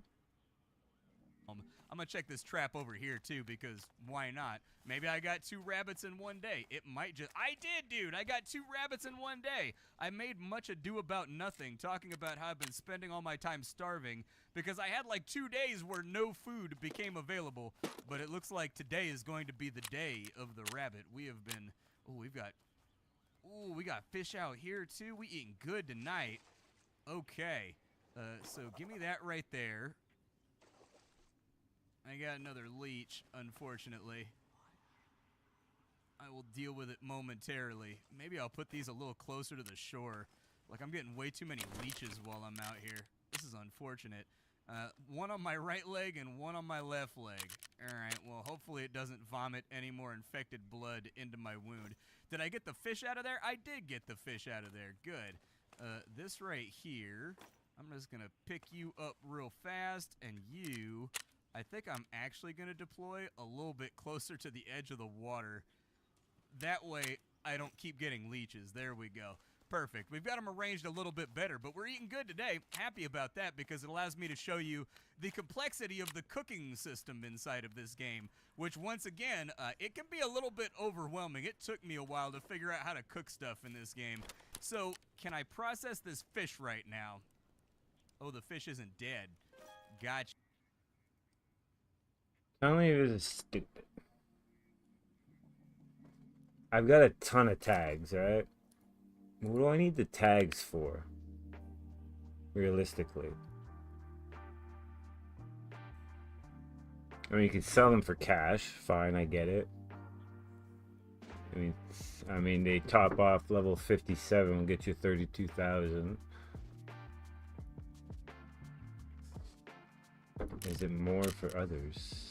I'm going to check this trap over here, too, because why not? Maybe I got 2 rabbits in one day. It might just... I did, dude! I got 2 rabbits in one day! I made much ado about nothing, talking about how I've been spending all my time starving, because I had like 2 days where no food became available, but it looks like today is going to be the day of the rabbit. We have been... Oh, we've got... Ooh, we got fish out here, too. We eating good tonight. Okay. So give me that right there. I got another leech, unfortunately. I will deal with it momentarily. Maybe I'll put these a little closer to the shore. Like, I'm getting way too many leeches while I'm out here. This is unfortunate. One on my right leg and one on my left leg. Alright, well, hopefully it doesn't vomit any more infected blood into my wound. Did I get the fish out of there? I did get the fish out of there. Good. This right here, I'm just going to pick you up real fast, and you... I think I'm actually going to deploy a little bit closer to the edge of the water. That way, I don't keep getting leeches. There we go. Perfect. We've got them arranged a little bit better, but we're eating good today. Happy about that because it allows me to show you the complexity of the cooking system inside of this game, which once again, it can be a little bit overwhelming. It took me a while to figure out how to cook stuff in this game. So, can I process this fish right now? Oh, the fish isn't dead. Gotcha. Tell me this is stupid. I've got a ton of tags, right? What do I need the tags for? Realistically. I mean, you could sell them for cash. Fine, I get it. I mean, they top off level 57 will get you 32,000. Is it more for others?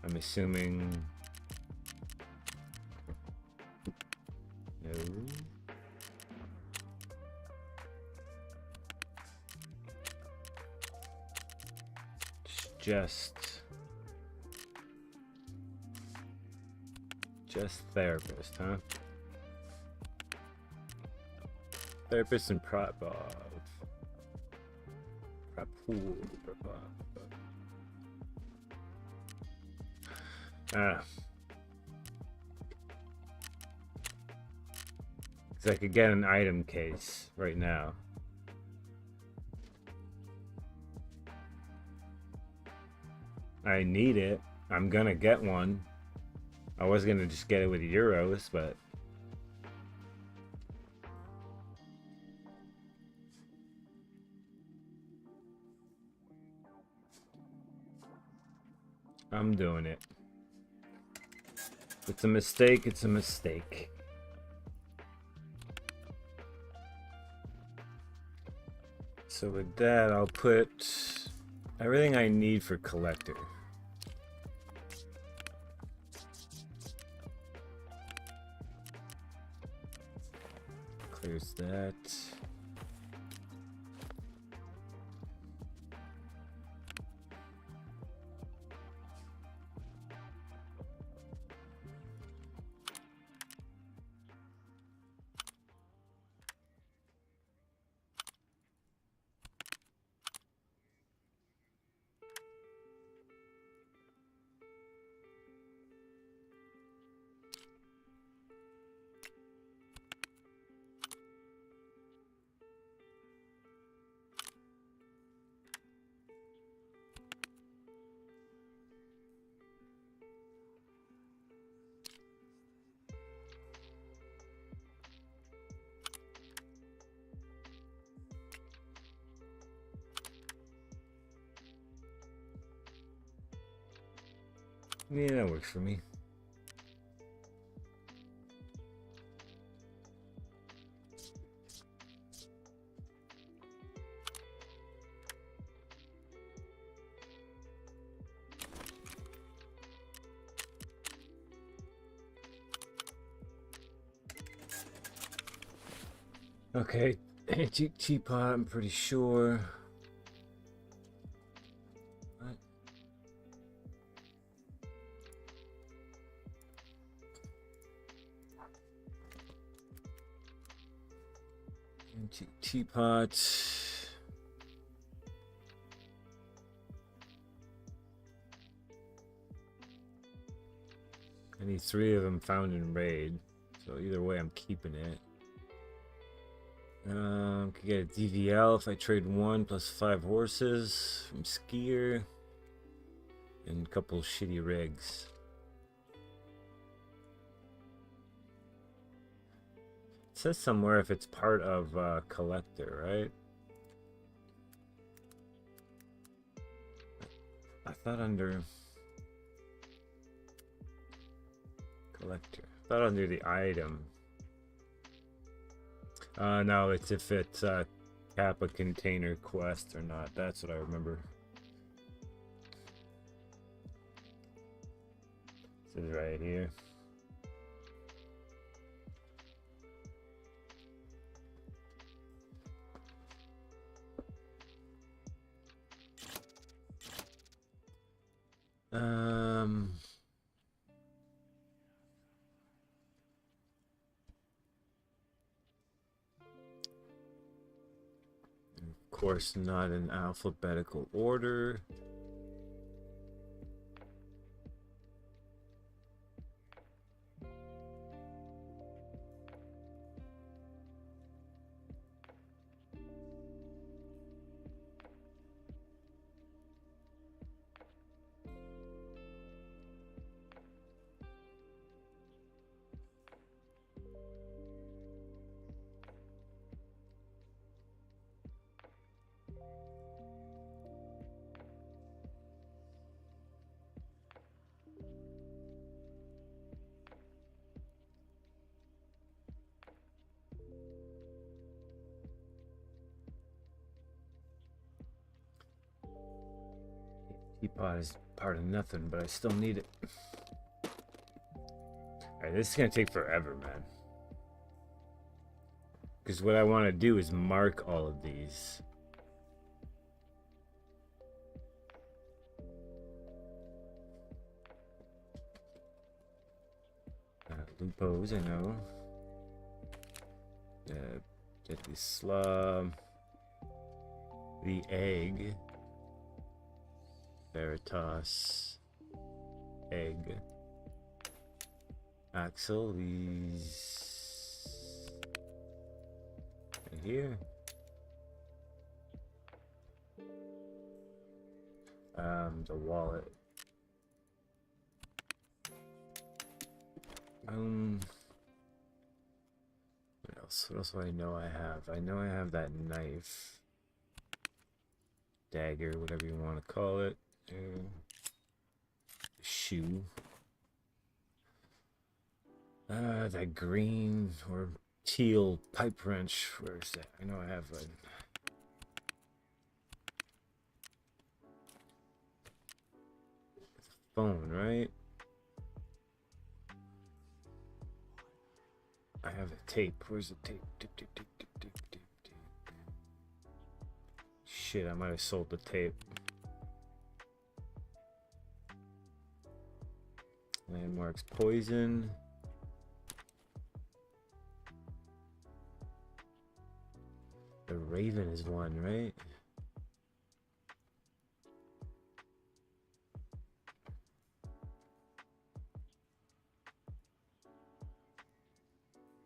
I'm assuming... No. It's just therapist, huh? Therapist and prop pool. Because I could get an item case right now. I need it. I'm gonna get one. I was gonna just get it with euros, but I'm doing it. If it's a mistake, it's a mistake. So with that, I'll put everything I need for collector. Clears that. Yeah, that works for me. Okay, antique teapot, I'm pretty sure. What? Antique teapot. I need 3 of them found in raid, so either way I'm keeping it. Could get a DVL if I trade 1 plus 5 horses from Skier and a couple shitty rigs. It says somewhere if it's part of collector, right? I thought under collector. I thought under the item. No, it's if it's Kappa container quest or not. That's what I remember. This is right here. Of course, not in alphabetical order. Teapot is part of nothing, but I still need it. Alright, this is gonna take forever, man. Because what I want to do is mark all of these. Lupos, I know. Deadly Slum. The Egg. Veritas. Egg. Axel, these right here. The wallet. What else? What else do I know I have? I know I have that knife. Dagger, whatever you want to call it. Shoe. That green or teal pipe wrench. Where's that? I know I have one. Phone, right? I have a tape. Where's the tape? Tape. Shit, I might have sold the tape. Landmarks poison. The Raven is one, right?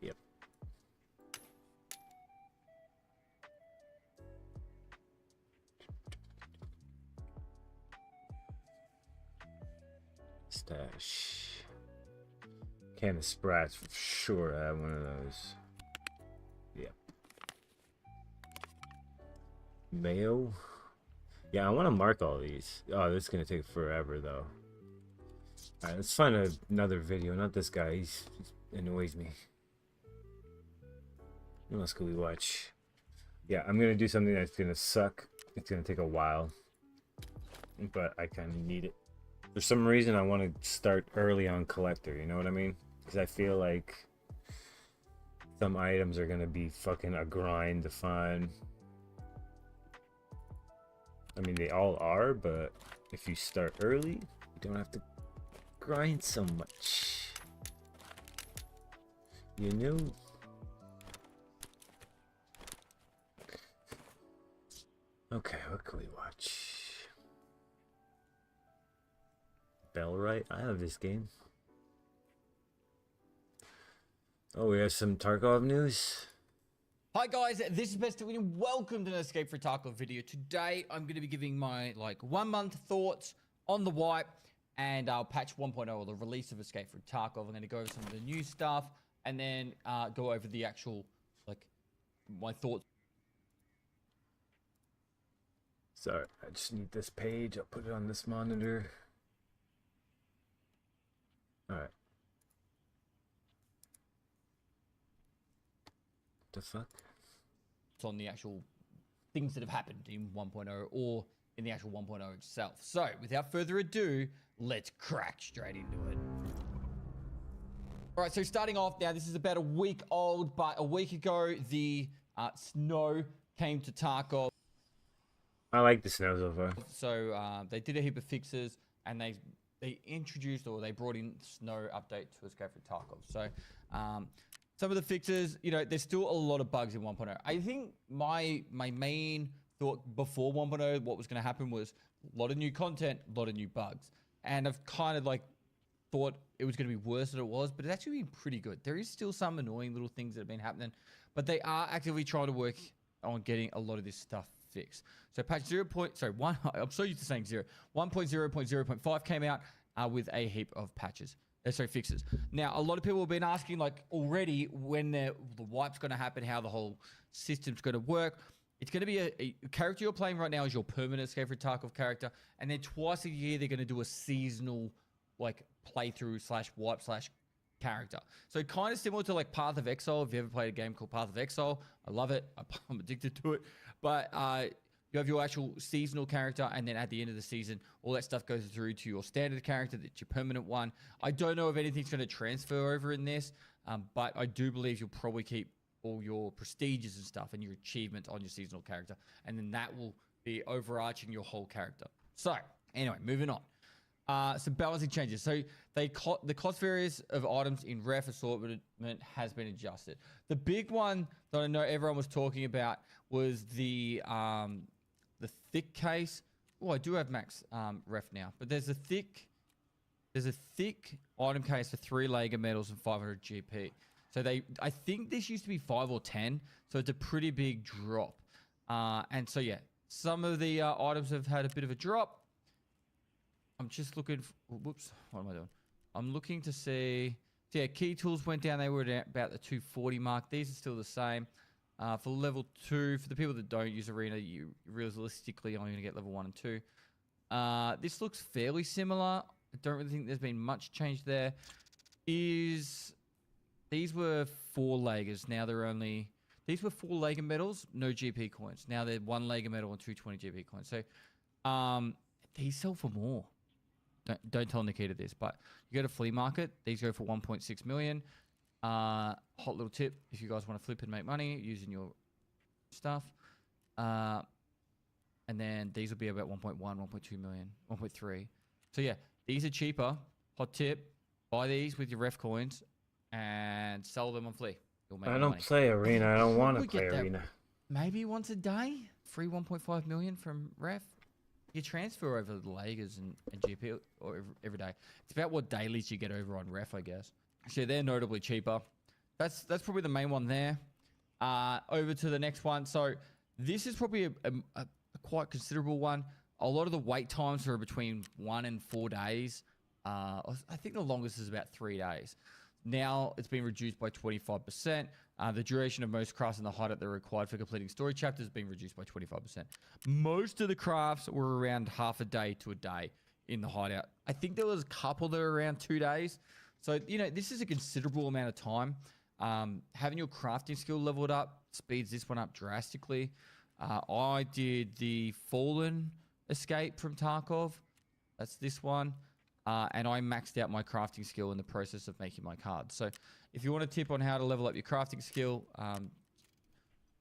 Yep. Stash. Can of Sprats for sure. I have one of those. Yep. Mayo. Yeah, I want to mark all these. Oh, this is gonna take forever though. Alright, let's find another video. Not this guy. He annoys me. What else could we watch? Yeah, I'm gonna do something that's gonna suck. It's gonna take a while, but I kind of need it. For some reason, I want to start early on collector. You know what I mean? Because I feel like some items are gonna be fucking a grind to find. I mean, they all are, but if you start early, you don't have to grind so much. You know? Okay, what can we watch? Bellright? I have this game. Oh, we have some Tarkov news. Hi guys, this is Best and welcome to an Escape for Tarkov video. Today I'm going to be giving my 1 month thoughts on the wipe and patch 1.0, or the release of Escape for Tarkov. I'm going to go over some of the new stuff and then go over the actual my thoughts. Sorry, I just need this page. I'll put it on this monitor. Alright. The fuck? It's on the actual things that have happened in 1.0 or in the actual 1.0 itself. So, without further ado, let's crack straight into it. Alright, so starting off now, this is about a week old, but a week ago, the snow came to Tarkov. I like the snow so far. So, they did a heap of fixes, and they introduced, or they brought in snow update to Escape for Tarkov. So, some of the fixes, there's still a lot of bugs in 1.0. I think my main thought before 1.0, what was going to happen was a lot of new content, a lot of new bugs. And I've kind of thought it was going to be worse than it was, but it's actually been pretty good. There is still some annoying little things that have been happening, but they are actively trying to work on getting a lot of this stuff fixed. So patch 1, I'm so used to saying 0. 1.0.0.5 came out with a heap of patches. Fixes. Now, a lot of people have been asking already when the wipe's going to happen, how the whole system's going to work. It's going to be a character you're playing right now is your permanent Escape for Tarkov character, and then twice a year they're going to do a seasonal playthrough / wipe / character. So kind of similar to Path of Exile. If you ever played a game called Path of Exile, I love it. I'm addicted to it. But you have your actual seasonal character, and then at the end of the season, all that stuff goes through to your standard character. That's your permanent one. I don't know if anything's going to transfer over in this, but I do believe you'll probably keep all your prestiges and stuff and your achievements on your seasonal character, and then that will be overarching your whole character. So, anyway, moving on. Some balancing changes. So, the cost variance of items in ref assortment has been adjusted. The big one that I know everyone was talking about was the thick case. Oh, I do have max ref now, but there's a thick item case for 3 Lager medals and 500 GP. So I think this used to be 5 or 10, so it's a pretty big drop. And so yeah, some of the items have had a bit of a drop. I'm just looking. Whoops, what am I doing? I'm looking to see. So yeah, key tools went down. They were at about the 240 mark. These are still the same. For level 2, for the people that don't use Arena, you realistically only going to get level 1 and 2. This looks fairly similar. I don't really think there's been much change there. Is these were 4 Legers. Now they're only, these were 4 Lega medals, no GP coins. Now they're 1 Lega medal and 220 GP coins. So these sell for more. Don't tell Nikita this, but you go to flea market, these go for 1.6 million. Hot little tip, if you guys want to flip and make money using your stuff. And then these will be about 1.1, 1.2 million, 1.3. So yeah, these are cheaper. Hot tip, buy these with your ref coins and sell them on flea. You'll make I more don't money. play arena. I don't want to We play get that arena. Maybe once a day, free 1.5 million from ref. You transfer over the Lagers and GP or every day. It's about what dailies you get over on ref, I guess. So they're notably cheaper. That's probably the main one there. Over to the next one. So this is probably a quite considerable one. A lot of the wait times are between 1 and 4 days. I think the longest is about 3 days. Now it's been reduced by 25%. The duration of most crafts in the hideout that are required for completing story chapters has been reduced by 25%. Most of the crafts were around half a day to a day in the hideout. I think there was a couple that were around 2 days. So, you know, this is a considerable amount of time. Having your crafting skill leveled up speeds this one up drastically. I did the Fallen escape from Tarkov. That's this one. And I maxed out my crafting skill in the process of making my cards. So if you want a tip on how to level up your crafting skill,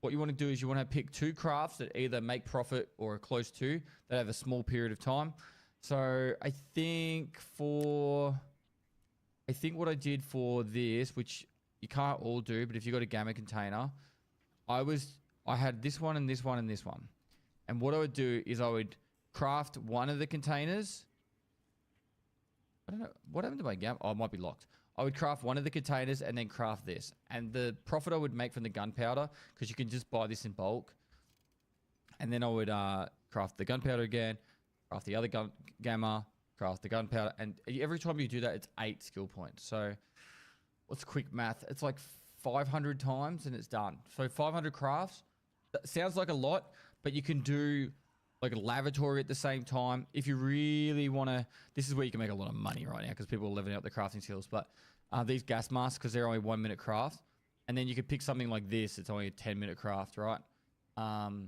what you want to do is you want to pick 2 crafts that either make profit or are close to, that have a small period of time. So I think what I did for this, which you can't all do, but if you got a gamma container, I had this one and this one and this one. And what I would do is I would craft one of the containers. I don't know. What happened to my gamma? Oh, it might be locked. I would craft one of the containers and then craft this. And the profit I would make from the gunpowder, because you can just buy this in bulk. And then I would craft the gunpowder again, craft the other gamma, craft the gunpowder. And every time you do that, it's 8 skill points. So what's quick math? It's like 500 times and it's done. So 500 crafts. That sounds like a lot, but you can do like a lavatory at the same time. If you really want to, this is where you can make a lot of money right now because people are leveling up their crafting skills. But these gas masks, because they're only 1 minute craft, and then you could pick something like this. It's only a 10-minute craft, right? But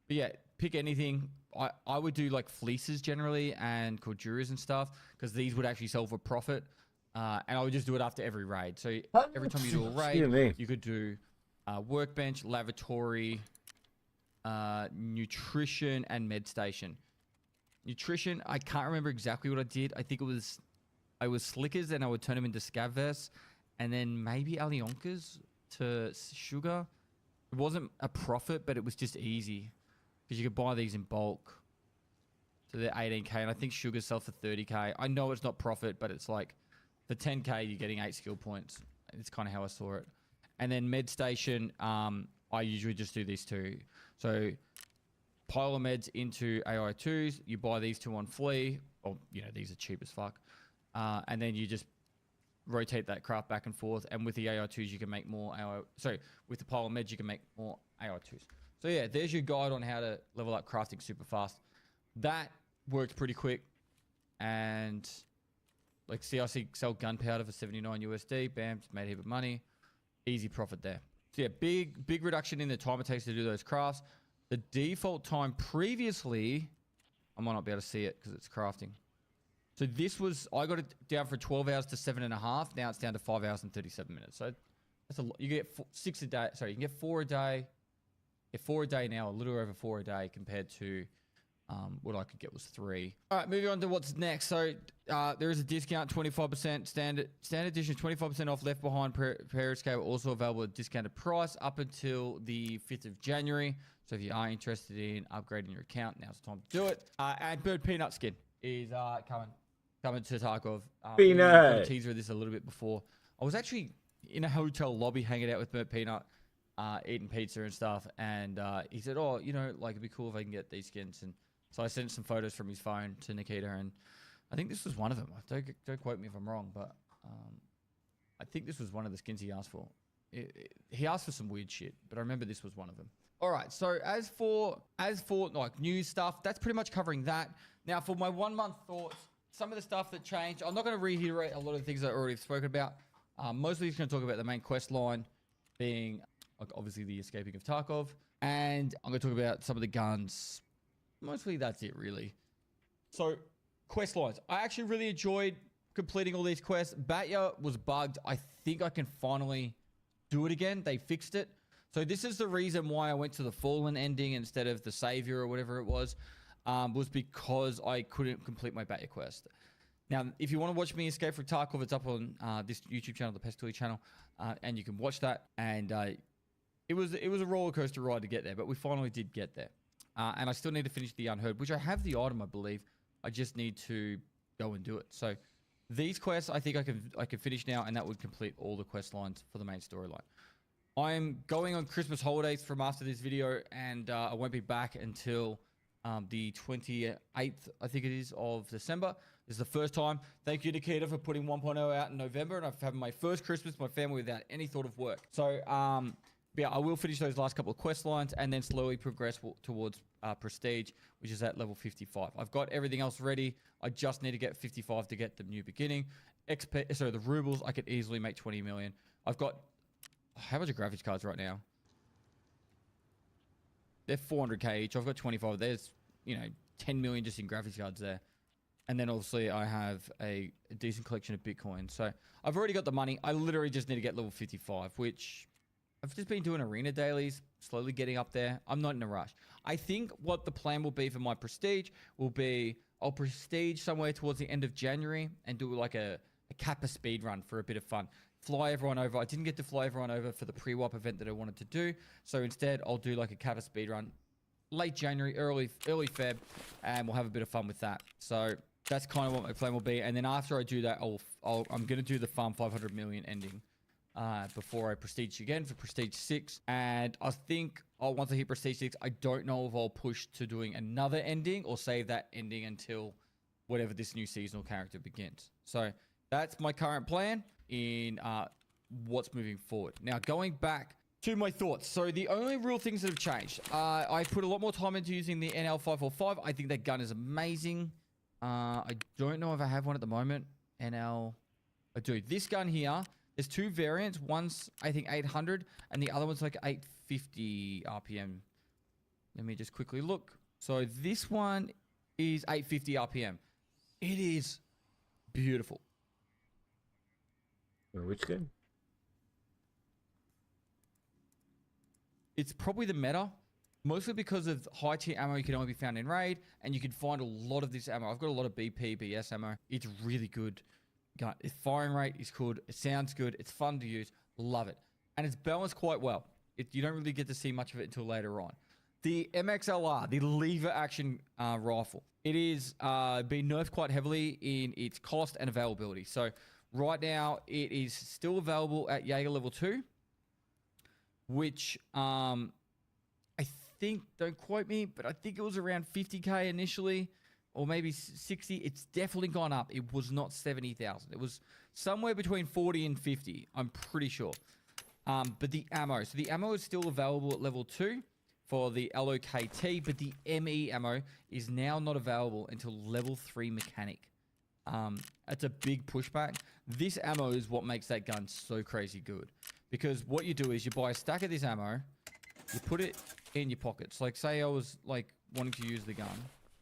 yeah, pick anything. I would do like fleeces generally and corduras and stuff because these would actually sell for profit. And I would just do it after every raid. So every time you do a raid, you could do workbench, lavatory, nutrition, and med station. Nutrition, I can't remember exactly what I did. I think I was slickers and I would turn them into scav vests, and then maybe alionkas to sugar. It wasn't a profit, but it was just easy because you could buy these in bulk. So they're 18k, and I think sugar sells for 30k. I know it's not profit, but it's like for 10k you're getting 8 skill points. It's kind of how I saw it. And then med station, I usually just do these 2. So pile of meds into AI2s. You buy these 2 on flea. Or, you know, these are cheap as fuck. And then you just rotate that craft back and forth. And with the AI2s, you can make more AI... Sorry, with the pile of meds, you can make more AI2s. So yeah, there's your guide on how to level up crafting super fast. That worked pretty quick. And like CRC sell gunpowder for 79 USD. Bam, just made a heap of money. Easy profit there. So yeah, big reduction in the time it takes to do those crafts. The default time previously, I might not be able to see it because it's crafting. So this was, I got it down for 12 hours to 7.5. Now it's down to 5 hours and 37 minutes. So that's a lot. You get 6 a day. Sorry, you can get 4 a day. Get 4 a day now, a little over 4 a day compared to what I could get was 3. All right, moving on to what's next. So there is a discount, 25% standard edition, 25% off Left Behind Periscope, also available at discounted price up until the 5th of January. So if you are interested in upgrading your account, now's the time to do it. And Bird Peanut skin is coming to Tarkov. We got a teaser of this a little bit before. I was actually in a hotel lobby hanging out with Bird Peanut, eating pizza and stuff, and he said, "Oh, you know, like it'd be cool if I can get these skins." And so I sent some photos from his phone to Nikita, and I think this was one of them. Don't quote me if I'm wrong, but I think this was one of the skins he asked for. He asked for some weird shit, but I remember this was one of them. All right, so as for like news stuff, that's pretty much covering that. Now for my 1 month thoughts, some of the stuff that changed, I'm not going to reiterate a lot of the things that I already spoken about. Mostly just going to talk about the main quest line being obviously the escaping of Tarkov. And I'm going to talk about some of the guns. Mostly that's it, really. So, quest lines. I actually really enjoyed completing all these quests. Batya was bugged. I think I can finally do it again. They fixed it. So this is the reason why I went to the Fallen ending instead of the Savior or whatever it was because I couldn't complete my Batya quest. Now, if you want to watch me escape from Tarkov, it's up on this YouTube channel, the Pestily channel, and you can watch that. And it was a roller coaster ride to get there, but we finally did get there. And I still need to finish the Unheard, which I have the item, I believe. I just need to go and do it. So these quests, I think I can finish now, and that would complete all the quest lines for the main storyline. I'm going on Christmas holidays from after this video, and I won't be back until the 28th, I think it is, of December. This is the first time. Thank you, Nikita, for putting 1.0 out in November, and I've had my first Christmas with my family without any thought of work. So, yeah, I will finish those last couple of quest lines and then slowly progress towards Prestige, which is at level 55. I've got everything else ready. I just need to get 55 to get the new beginning. So the rubles, I could easily make 20 million. I've got... How much are graphics cards right now? They're 400k each. I've got 25. There's, 10 million just in graphics cards there. And then obviously I have a decent collection of Bitcoin. So I've already got the money. I literally just need to get level 55, which I've just been doing arena dailies, slowly getting up there. I'm not in a rush. I think what the plan will be for my Prestige will be I'll Prestige somewhere towards the end of January and do like a Kappa speed run for a bit of fun. Fly everyone over. I didn't get to fly everyone over for the pre-WAP event that I wanted to do. So instead, I'll do like a Kappa speed run late January, early Feb, and we'll have a bit of fun with that. So that's kind of what my plan will be. And then after I do that, I'm going to do the farm 500 million ending before I Prestige again for Prestige 6. And I think once I hit Prestige 6, I don't know if I'll push to doing another ending or save that ending until whatever this new seasonal character begins. So that's my current plan in what's moving forward. Now, going back to my thoughts. So the only real things that have changed. I put a lot more time into using the NL545. I think that gun is amazing. I don't know if I have one at the moment. I do. This gun here, there's two variants. One's, I think, 800, and the other one's like 850 RPM. Let me just quickly look. So this one is 850 RPM. It is beautiful. Which gun? It's probably the meta, mostly because of high tier ammo you can only be found in raid, and you can find a lot of this ammo. I've got a lot of BP, BS ammo. It's really good. Its firing rate is good. It sounds good. It's fun to use. Love it. And it's balanced quite well. You don't really get to see much of it until later on. The MXLR, the lever action rifle, it is been nerfed quite heavily in its cost and availability. So right now, it is still available at Jaeger level 2, which I think, don't quote me, but I think it was around 50k initially, or maybe 60. It's definitely gone up. It was not 70,000. It was somewhere between 40 and 50, I'm pretty sure. But the ammo, so the ammo is still available at level 2 for the LOKT, but the ME ammo is now not available until level 3 mechanic. It's a big pushback. This ammo is what makes that gun so crazy good. Because what you do is you buy a stack of this ammo, you put it in your pockets. Like, say I was, like, wanting to use the gun.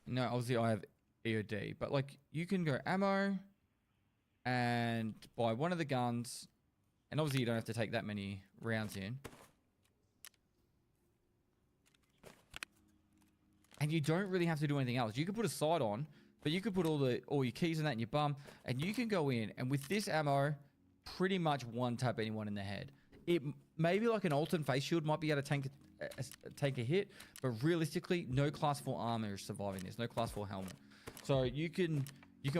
No, obviously I have EOD. But, like, you can go ammo and buy one of the guns. And obviously you don't have to take that many rounds in. And you don't really have to do anything else. You can put a sight on, but you could put all your keys in that in your bum, and you can go in, and with this ammo, pretty much one-tap anyone in the head. It maybe like an Alton face shield might be able to take a hit, but realistically, no class 4 armor is surviving this. No class 4 helmet. So you can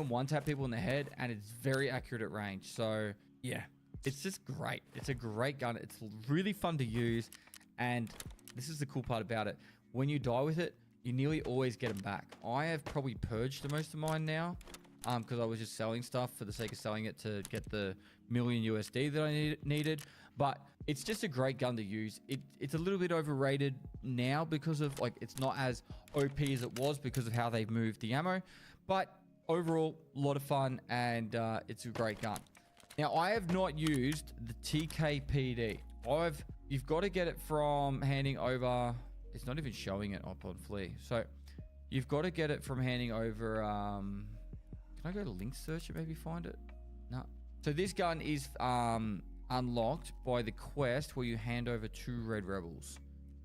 one-tap people in the head, and it's very accurate at range. So yeah, it's just great. It's a great gun. It's really fun to use, and this is the cool part about it. When you die with it, you nearly always get them back. I have probably purged the most of mine now, because I was just selling stuff for the sake of selling it to get the million USD that I needed. But it's just a great gun to use. It's a little bit overrated now because of, like, it's not as OP as it was because of how they've moved the ammo. But overall, a lot of fun, and it's a great gun. Now, I have not used the TKPD. You've got to get it from handing over. It's not even showing it up on Flea. So you've got to get it from handing over. Can I go to link search and maybe find it? No. So this gun is unlocked by the quest where you hand over 2 red rebels.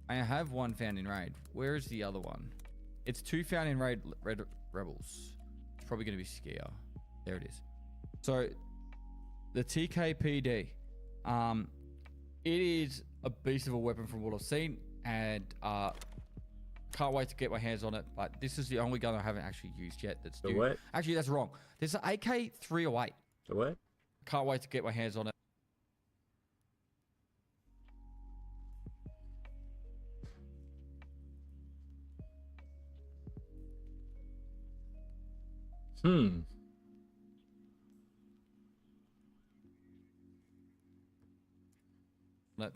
I have 1 found in raid. Where is the other one? It's 2 found in raid red rebels. It's probably going to be Skier. There it is. So the TKPD, it is a beast of a weapon from what I've seen, and can't wait to get my hands on it. But this is the only gun I haven't actually used yet. That's The due. what? Actually, that's wrong. There's an AK-308. The what? Can't wait to get my hands on it.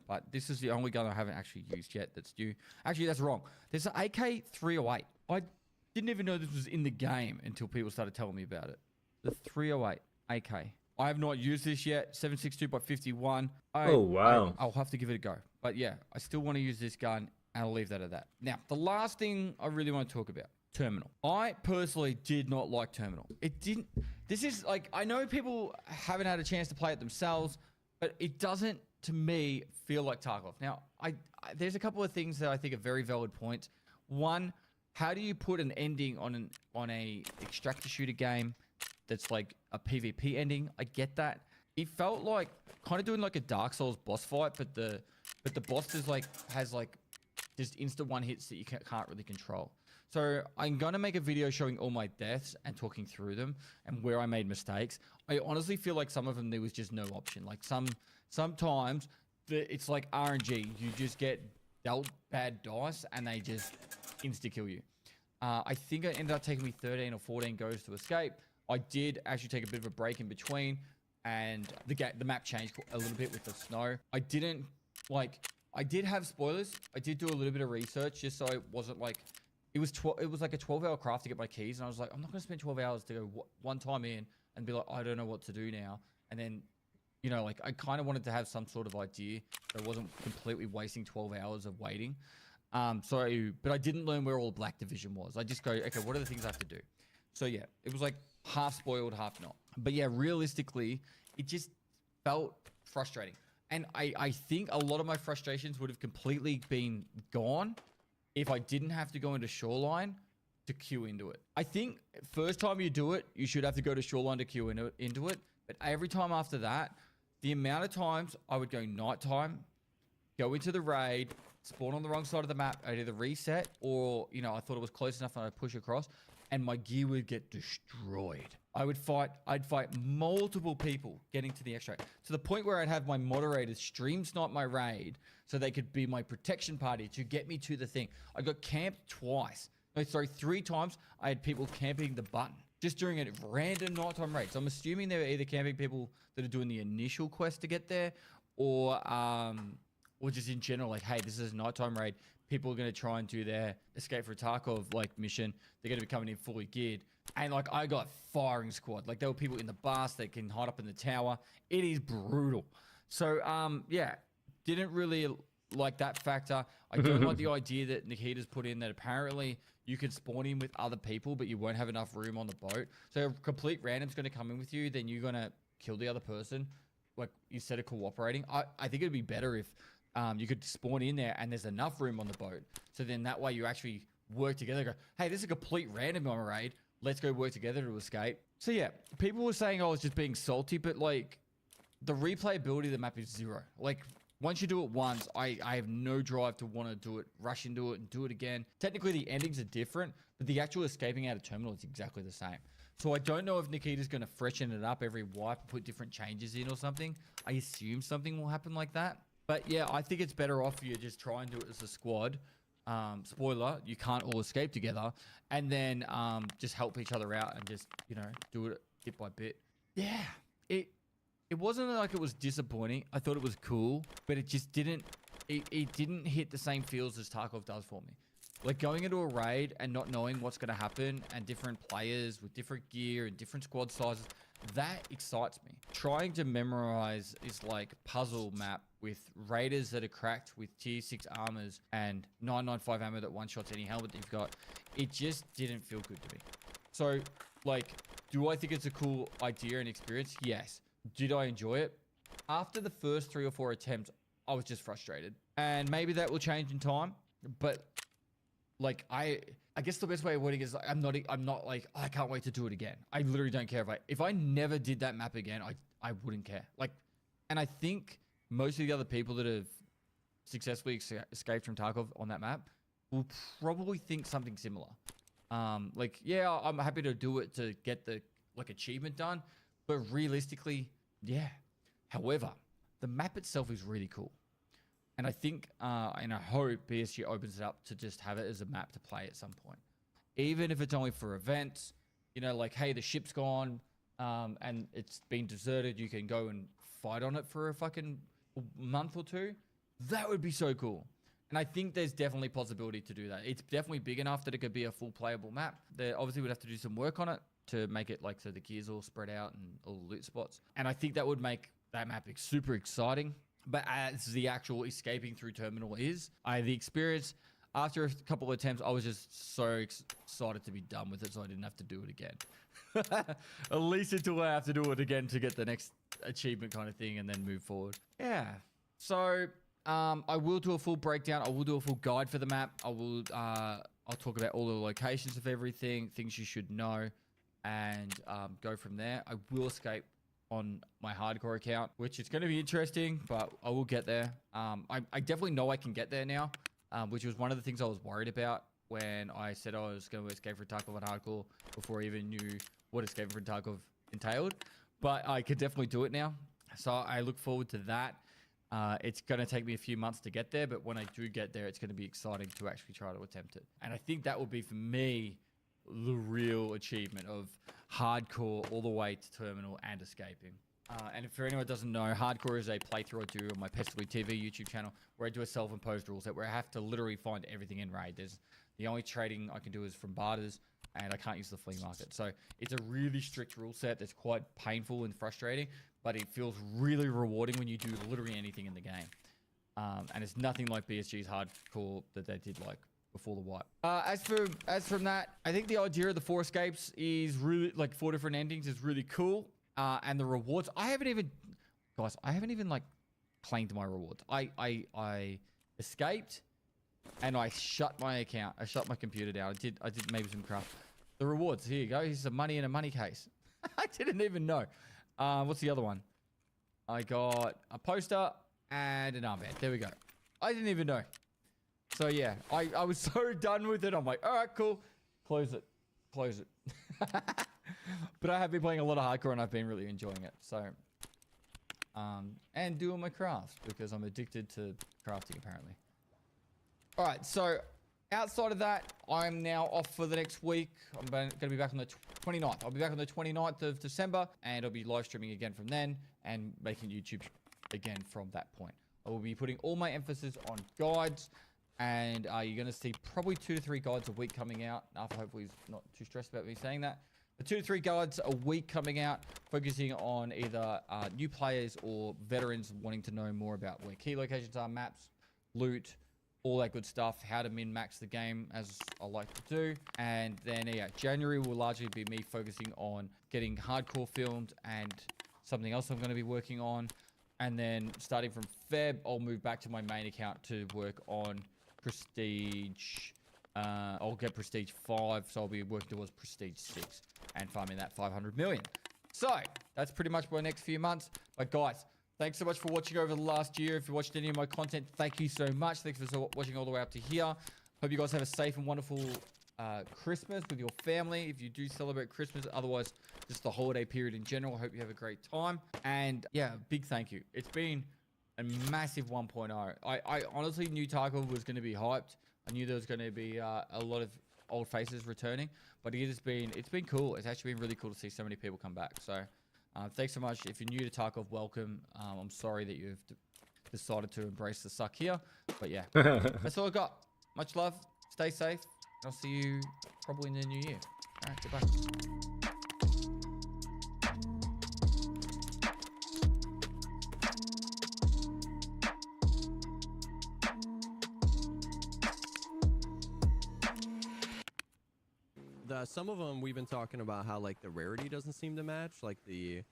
But this is the only gun I haven't actually used yet that's due. Actually, that's wrong. There's an AK-308. I didn't even know this was in the game until people started telling me about it. The 308 AK. I have not used this yet. 7.62x51. Oh, wow. I'll have to give it a go. But yeah, I still want to use this gun, and I'll leave that at that. Now, the last thing I really want to talk about. Terminal. I personally did not like Terminal. It didn't. This is like, I know people haven't had a chance to play it themselves, but it doesn't, to me, feel like Tarkov. Now, there's a couple of things that I think are very valid points. One, how do you put an ending on a extractor shooter game that's like a PvP ending? I get that. It felt like kind of doing like a Dark Souls boss fight, but the boss is like has like just instant one hits that you can't really control. So I'm going to make a video showing all my deaths and talking through them and where I made mistakes. I honestly feel like some of them, there was just no option. Like sometimes it's like RNG. You just get dealt bad dice and they just insta-kill you. I think it ended up taking me 13 or 14 goes to escape. I did actually take a bit of a break in between, and the map changed a little bit with the snow. I did have spoilers. I did do a little bit of research just so it wasn't like... It was like a 12-hour craft to get my keys, and I was like, I'm not going to spend 12 hours to go one time in and be like, I don't know what to do now. And then, you know, like I kind of wanted to have some sort of idea so I wasn't completely wasting 12 hours of waiting. But I didn't learn where all Black Division was. I just go, okay, what are the things I have to do? So yeah, it was like half spoiled, half not. But yeah, realistically, it just felt frustrating. And I think a lot of my frustrations would have completely been gone if I didn't have to go into Shoreline to queue into it. I think first time you do it, you should have to go to Shoreline to queue into it. But every time after that, the amount of times I would go nighttime, go into the raid, spawn on the wrong side of the map, I'd either reset or, you know, I thought it was close enough and I'd push across and my gear would get destroyed. I'd fight multiple people getting to the extract to the point where I'd have my moderators stream snipe my raid so they could be my protection party to get me to the thing. I got camped twice. No, sorry, 3 times I had people camping the button just during a random nighttime raid. So I'm assuming they were either camping people that are doing the initial quest to get there or just in general, like, hey, this is a nighttime raid. People are going to try and do their escape for Tarkov like mission. They're going to be coming in fully geared. And like I got firing squad. Like there were people in the bus that can hide up in the tower. It is brutal. So yeah, didn't really like that factor. I don't like the idea that Nikita's put in that apparently you can spawn in with other people, but you won't have enough room on the boat. So a complete random's going to come in with you, then you're going to kill the other person. Like instead of cooperating, I think it'd be better if you could spawn in there and there's enough room on the boat. So then that way you actually work together. Go, hey, this is a complete random on a raid. Let's go work together to escape. So yeah, people were saying I was just being salty, but like the replayability of the map is 0. Like once you do it once, I have no drive to want to do it, rush into it and do it again. Technically the endings are different, but the actual escaping out of terminal is exactly the same. So I don't know if Nikita's going to freshen it up every wipe and put different changes in or something. I assume something will happen like that. But yeah, I think it's better off you just try and do it as a squad. Spoiler, you can't all escape together. And then just help each other out and just, you know, do it bit by bit. Yeah, it wasn't like it was disappointing. I thought it was cool, but it just didn't, it didn't hit the same feels as Tarkov does for me. Like going into a raid and not knowing what's going to happen and different players with different gear and different squad sizes, that excites me. Trying to memorize this like puzzle map with raiders that are cracked with tier 6 armors and 995 ammo that one-shots any helmet that you've got, it just didn't feel good to me. So, like, do I think it's a cool idea and experience? Yes. Did I enjoy it? After the first 3 or 4 attempts, I was just frustrated. And maybe that will change in time, but like I guess the best way of wording is like, I'm not like, oh, I can't wait to do it again. I literally don't care if I never did that map again, I wouldn't care. Like, and I think most of the other people that have successfully escaped from Tarkov on that map will probably think something similar. Like, yeah, I'm happy to do it to get the like achievement done, but realistically, yeah. However, the map itself is really cool. And I think, and I hope BSG opens it up to just have it as a map to play at some point. Even if it's only for events, you know, like, hey, the ship's gone, and it's been deserted, you can go and fight on it for a fucking month or 2. That would be so cool. And I think there's definitely possibility to do that. It's definitely big enough that it could be a full playable map. They obviously would have to do some work on it to make it like so the gears all spread out and all the loot spots. And I think that would make that map super exciting. But as the actual escaping through terminal is, the experience after a couple of attempts, I was just so excited to be done with it, so I didn't have to do it again. At least until I have to do it again to get the next achievement kind of thing and then move forward. Yeah. So I will do a full breakdown. I will do a full guide for the map. I'll talk about all the locations of everything, things you should know, and go from there. I will escape on my hardcore account, which is going to be interesting, but I will get there. I definitely know I can get there now, which was one of the things I was worried about when I said I was going to escape from Tarkov on hardcore before I even knew what escape from Tarkov entailed. But I could definitely do it now. So I look forward to that. It's going to take me a few months to get there, but when I do get there, it's going to be exciting to actually try to attempt it. And I think that would be, for me, the real achievement of hardcore all the way to terminal and escaping. And if for anyone who doesn't know, hardcore is a playthrough I do on my Pestilly TV YouTube channel where I do a self-imposed rule set where I have to literally find everything in raid. The only trading I can do is from barters, and I can't use the flea market. So it's a really strict rule set that's quite painful and frustrating, but it feels really rewarding when you do literally anything in the game. And it's nothing like BSG's hardcore that they did like before the wipe. As from that, I think the idea of the 4 escapes is really, like 4 different endings, is really cool. And the rewards, I haven't even like claimed my rewards. I escaped and I shut my account. I shut my computer down. I did maybe some craft. The rewards, here you go. Here's some money in a money case. I didn't even know. What's the other one? I got a poster and an armband. There we go. I didn't even know. So yeah, I was so done with it. I'm like, all right, cool. Close it. Close it. But I have been playing a lot of hardcore and I've been really enjoying it. So, and doing my crafts because I'm addicted to crafting apparently. All right, so outside of that, I'm now off for the next week. I'm going to be back on the 29th. I'll be back on the 29th of December and I'll be live streaming again from then and making YouTube again from that point. I will be putting all my emphasis on guides. And you're going to see probably 2 to 3 guides a week coming out. Arthur hopefully he's not too stressed about me saying that. But 2 to 3 guides a week coming out, focusing on either new players or veterans wanting to know more about where key locations are, maps, loot, all that good stuff, how to min-max the game, as I like to do. And then, yeah, January will largely be me focusing on getting hardcore filmed and something else I'm going to be working on. And then starting from Feb, I'll move back to my main account to work on Prestige. I'll get Prestige 5, so I'll be working towards Prestige 6 and farming that 500 million. So that's pretty much my next few months. But guys, thanks so much for watching over the last year. If you watched any of my content, thank you so much. Thanks for watching all the way up to here. Hope you guys have a safe and wonderful Christmas with your family if you do celebrate Christmas. Otherwise, just the holiday period in general. I hope you have a great time. And yeah, big thank you. It's been a massive 1.0. I honestly knew Tarkov was going to be hyped. I knew there was going to be a lot of old faces returning, but it's been cool. It's actually been really cool to see so many people come back. So thanks so much. If you're new to Tarkov, welcome. I'm sorry that you've decided to embrace the suck here, but yeah, that's all I got. Much love. Stay safe. I'll see you probably in the new year. All right, goodbye. some of them we've been talking about how like the rarity doesn't seem to match. Like the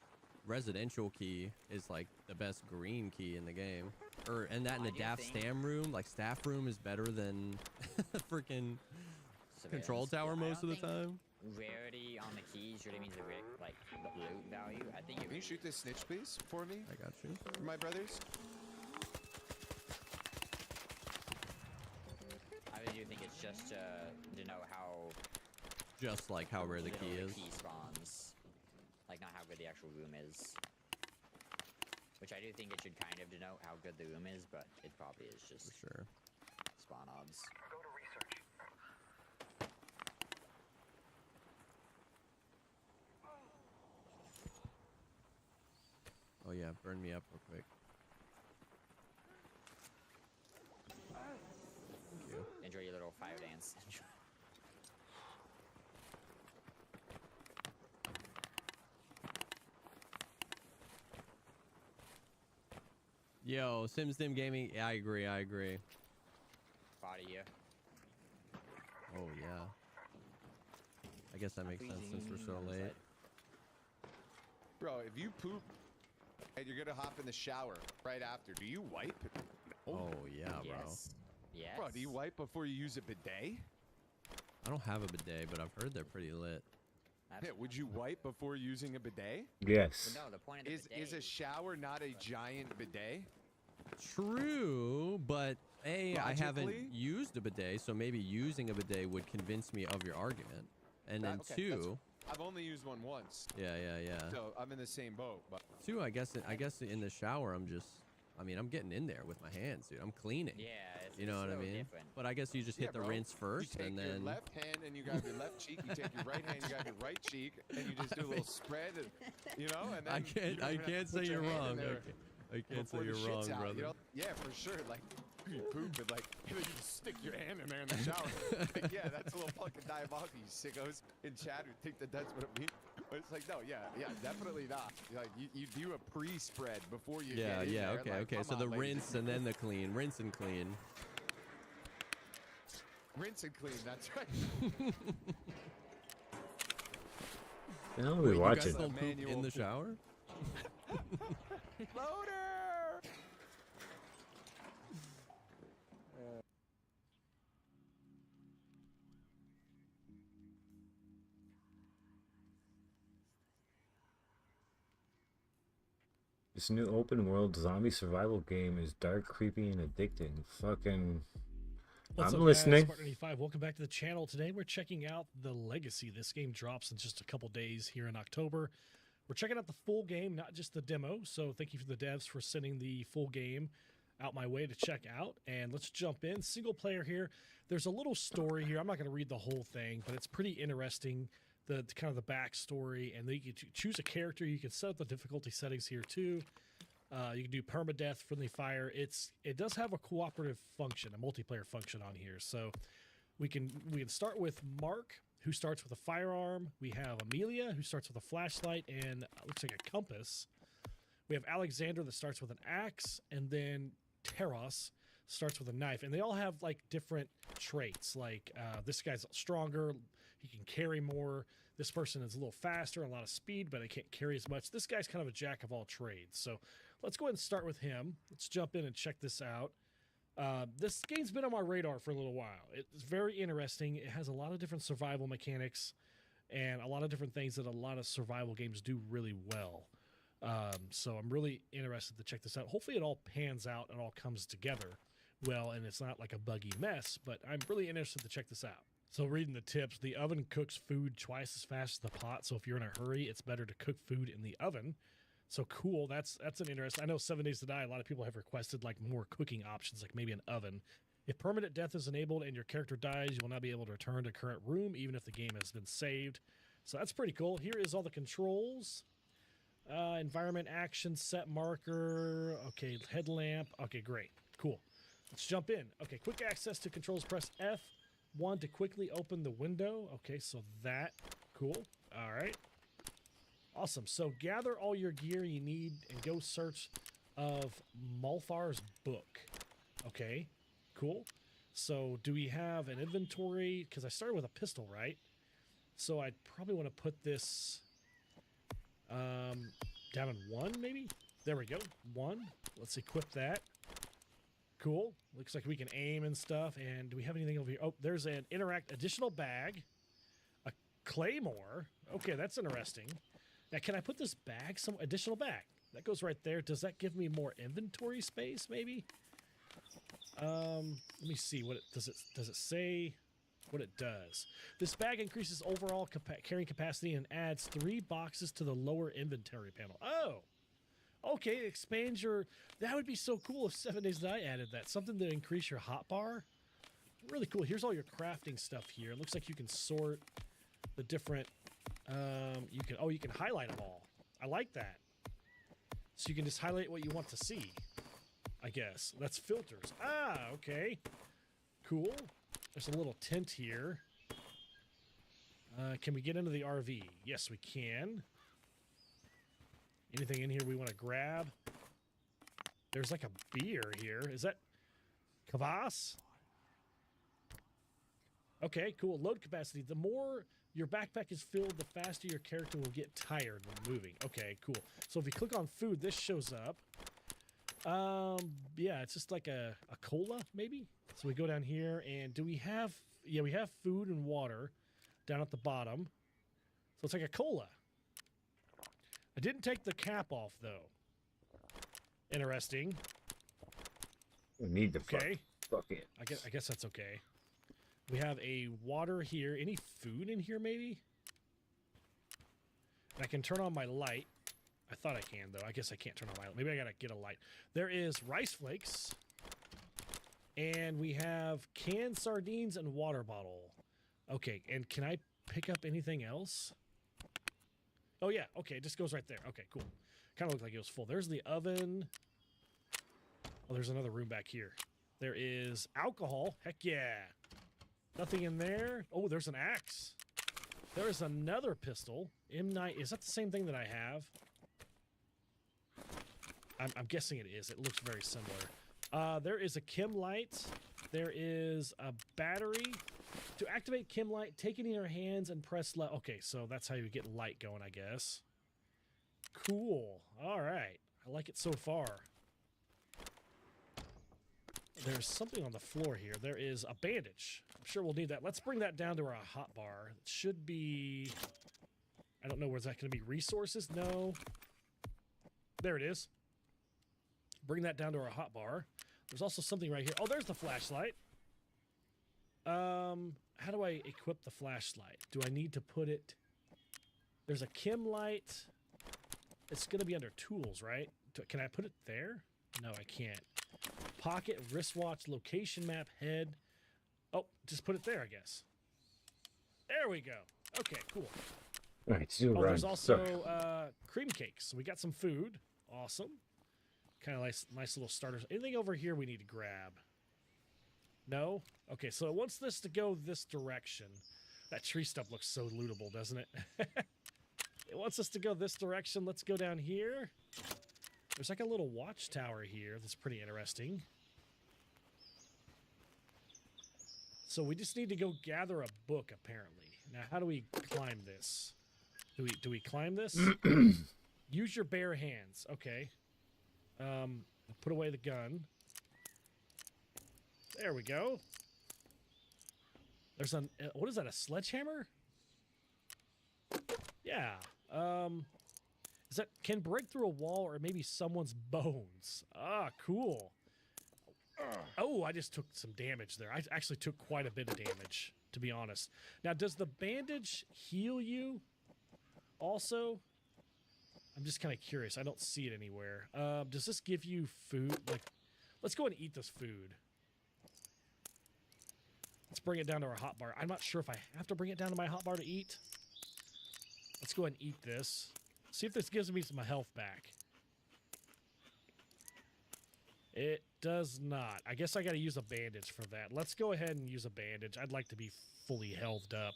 residential key is like the best green key in the game, and that in the staff room, like staff room, is better than freaking control tower most of the time. Rarity on the keys really means the loot value. I think. Can you shoot this snitch, please, for me? I got you. For my brothers. I really do think it's just to know how. Just like how rare the key is. Key spawns, like not how good the actual room is. Which I do think it should kind of denote how good the room is, but it probably is just. For sure. Spawn odds. Go to research. Oh yeah, burn me up real quick. Thank you. Enjoy your little fire dance. Yo, SimStim Gaming. Yeah, I agree. I agree. Body you. Oh yeah. I guess that makes sense since we're so late. Bro, if you poop and you're gonna hop in the shower right after, do you wipe? No. Oh yeah, bro. Yes. Yes. Bro, do you wipe before you use a bidet? I don't have a bidet, but I've heard they're pretty lit. Yeah, would you wipe before using a bidet? Yes. Well, no, the point of the bidet Is a shower not a giant bidet? True, but I haven't Logically? used a bidet, so maybe using a bidet would convince me of your argument. And then Okay, two, I've only used one once, yeah. so I'm in the same boat. But Two, I guess in the shower, I'm getting in there with my hands, dude. I'm cleaning. Yeah, it's, You know it's what I so mean? different. But I guess you just hit the bro, rinse first, you take and your then left hand and you got your left cheek. You take your right hand, you got your right cheek, and you just do a little spread, and, you know. And then I you don't even have can't to say put your you're hand in wrong. there I can't say before the you're wrong, shit's out, brother. You know? Yeah, for sure. Like you poop and like you just stick your hand in there in the shower. Like, yeah, that's a little fucking diabolical, you sickos in chat who think that that's what it means. But it's like, no, yeah, definitely not. Like you do a pre-spread before you Yeah, get in there. okay, like, okay. come So on, the ladies. rinse and then the clean, rinse and clean. Rinse and clean, that's right. The hell are Wait, we you watching? guys don't poop Manual in the poop. shower? Loader! This new open world zombie survival game is dark, creepy, and addicting. Fucking. What's I'm up, listening. Guys? Spartan85. Welcome back to the channel. Today we're checking out the Legacy. This game drops in just a couple days here in October. We're checking out the full game, not just the demo. So thank you for the devs for sending the full game out my way to check out. And let's jump in. Single player here. There's a little story here. I'm not going to read the whole thing, but it's pretty interesting. The kind of the backstory, and then you can choose a character. You can set up the difficulty settings here too. You can do permadeath, friendly fire. It does have a cooperative function, a multiplayer function on here. So we can start with Mark, who starts with a firearm. We have Amelia, who starts with a flashlight and looks like a compass. We have Alexander that starts with an axe, and then Teros starts with a knife. And they all have like different traits. Like this guy's stronger, he can carry more. This person is a little faster, a lot of speed, but they can't carry as much. This guy's kind of a jack of all trades. So let's go ahead and start with him. Let's jump in and check this out. This game's been on my radar for a little while. It's very interesting. It has a lot of different survival mechanics and a lot of different things that a lot of survival games do really well. So I'm really interested to check this out. Hopefully it all pans out and all comes together well, and it's not like a buggy mess, but I'm really interested to check this out. So reading the tips, the oven cooks food twice as fast as the pot. So if you're in a hurry, it's better to cook food in the oven. So cool. That's an interest. I know 7 Days to Die, a lot of people have requested like more cooking options, like maybe an oven. If permanent death is enabled and your character dies, you will not be able to return to current room, even if the game has been saved. So that's pretty cool. Here is all the controls. Environment, action, set marker. Okay, headlamp. Okay, great. Cool. Let's jump in. Okay, quick access to controls. Press F1 to quickly open the window. Okay, so that. Cool. All right. Awesome. So gather all your gear you need and go search of Malfar's book. Okay, cool. So do we have an inventory? Because I started with a pistol, right? So I'd probably want to put this down in 1, maybe? There we go. 1. Let's equip that. Cool. Looks like we can aim and stuff. And do we have anything over here? Oh, there's an additional bag. A claymore. Okay, that's interesting. Now, can I put this bag, some additional bag? That goes right there. Does that give me more inventory space, maybe? Let me see what it does. It say what it does? This bag increases overall carrying capacity and adds 3 boxes to the lower inventory panel. Oh, okay. It expands your. That would be so cool if 7 Days to Die added that. Something to increase your hotbar. Really cool. Here's all your crafting stuff here. It looks like you can sort the different. You can highlight them all. I like that. So you can just highlight what you want to see. I guess that's filters. Ah, okay. Cool. There's a little tent here. Can we get into the RV? Yes, we can. Anything in here we want to grab? There's like a beer here. Is that kvass? Okay, cool. Load capacity. The more your backpack is filled, the faster your character will get tired when moving. Okay, cool. So if you click on food, this shows up. Yeah, it's just like a cola, maybe? So we go down here, and do we have... Yeah, we have food and water down at the bottom. So it's like a cola. I didn't take the cap off, though. Interesting. We need the okay. Fuck it. I guess that's okay. We have a water here. Any food in here, maybe? And I can turn on my light. I thought I can, though. I guess I can't turn on my light. Maybe I gotta get a light. There is rice flakes. And we have canned sardines and water bottle. Okay, and can I pick up anything else? Oh, yeah. Okay, it just goes right there. Okay, cool. Kind of looked like it was full. There's the oven. Oh, there's another room back here. There is alcohol. Heck yeah. Nothing in there. Oh, there's an axe. There is another pistol. M9. Is that the same thing that I have? I'm guessing it is. It looks very similar. There is a chem light. There is a battery. To activate chem light, take it in your hands and press left. Okay, so that's how you get light going, I guess. Cool. All right. I like it so far. There's something on the floor here. There is a bandage. I'm sure we'll need that. Let's bring that down to our hotbar. It should be... I don't know. Where's that going to be? Resources? No. There it is. Bring that down to our hotbar. There's also something right here. Oh, there's the flashlight. How do I equip the flashlight? Do I need to put it... There's a chem light. It's going to be under tools, right? Can I put it there? No, I can't. Pocket, wristwatch, location map, head. Oh, just put it there, I guess. There we go. Okay, cool. All right, still oh, run. there's also cream cakes. So we got some food. Awesome. Kind of nice little starters. Anything over here we need to grab? No? Okay, so it wants this to go this direction. That tree stuff looks so lootable, doesn't it? It wants us to go this direction. Let's go down here. There's like a little watchtower here that's pretty interesting. So we just need to go gather a book, apparently. Now, how do we climb this? Do we climb this? Use your bare hands. Okay. Put away the gun. There we go. There's an... what is that, a sledgehammer? Yeah. Is that... Can break through a wall or maybe someone's bones. Ah, cool. Oh, I just took some damage there. I actually took quite a bit of damage, to be honest. Now, does the bandage heal you also? I'm just kind of curious. I don't see it anywhere. Does this give you food? Like, let's go and eat this food. Let's bring it down to our hotbar. I'm not sure if I have to bring it down to my hotbar to eat. Let's go ahead and eat this. See if this gives me some health back. It does not. I guess I got to use a bandage for that. Let's go ahead and use a bandage. I'd like to be fully healthed up.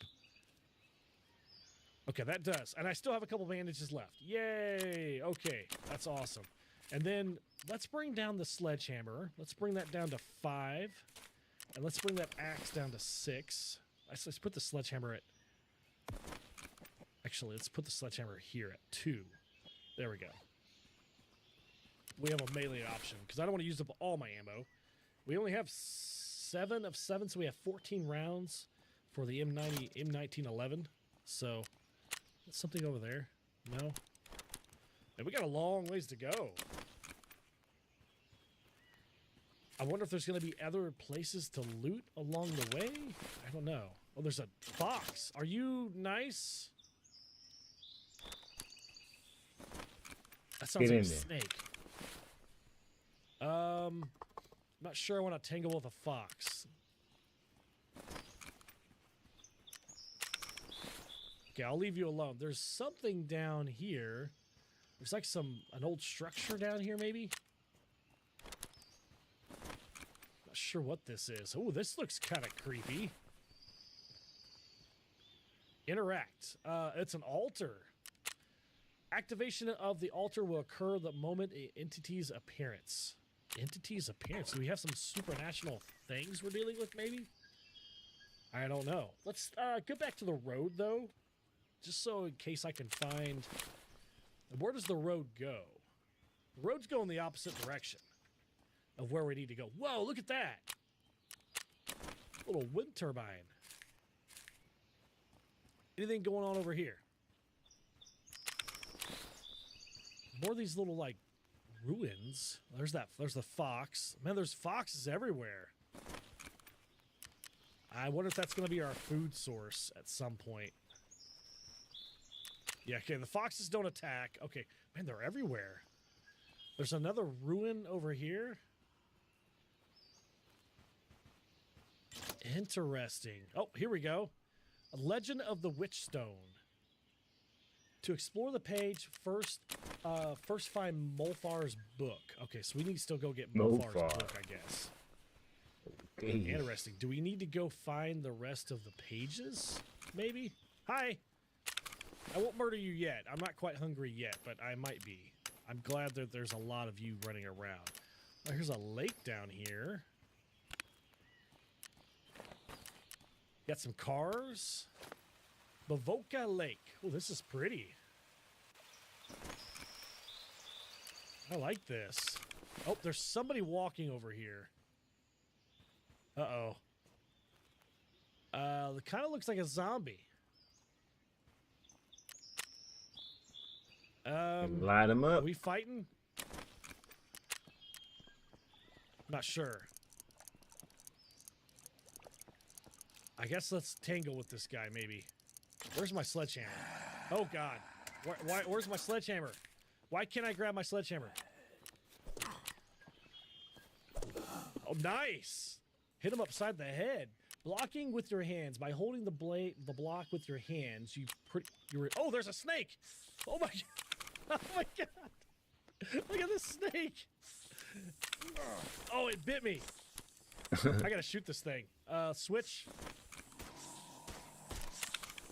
Okay, that does. And I still have a couple bandages left. Yay! Okay, that's awesome. And then let's bring down the sledgehammer. Let's bring that down to 5. And let's bring that axe down to 6. Let's put the sledgehammer at Actually, let's put the sledgehammer here at 2. There we go. We have a melee option because I don't want to use up all my ammo. We only have 7 of 7, so we have 14 rounds for the M1911. So, there's something over there. No? And we got a long ways to go. I wonder if there's going to be other places to loot along the way? I don't know. Oh, there's a fox. Are you nice? That sounds Get like a in there. snake. Not sure I want to tangle with a fox. Okay, I'll leave you alone. There's something down here. There's like an old structure down here, maybe? Not sure what this is. Oh, this looks kind of creepy. Interact. It's an altar. Activation of the altar will occur the moment an entity's appearance. Entity's appearance? Do we have some supernatural things we're dealing with, maybe? I don't know. Let's go back to the road, though. Just so in case I can find... Where does the road go? The road's going the opposite direction of where we need to go. Whoa, look at that! Little wind turbine. Anything going on over here? More of these little, like, ruins. There's the fox. Man, there's foxes everywhere. I wonder if that's going to be our food source at some point. Yeah, okay, the foxes don't attack. Okay, man, they're everywhere. There's another ruin over here. Interesting. Oh, here we go. A Legend of the Witchstone. To explore the page, first find Molfar's book. Okay, so we need to still go get Molfar's book, I guess. Okay. Interesting. Do we need to go find the rest of the pages? Maybe? Hi! I won't murder you yet. I'm not quite hungry yet, but I might be. I'm glad that there's a lot of you running around. Oh, here's a lake down here. Got some cars. Bavoka Lake. Oh, this is pretty. I like this. Oh, there's somebody walking over here. Uh-oh. It kind of looks like a zombie. Light him up. Are we fighting? Not sure. I guess let's tangle with this guy, maybe. Where's my sledgehammer? Oh, God. Where's my sledgehammer? Why can't I grab my sledgehammer? Oh, nice. Hit him upside the head. Blocking with your hands. By holding the block with your hands, oh, there's a snake. Oh, my God. Oh, my God. Look at this snake. Oh, it bit me. I got to shoot this thing. Switch.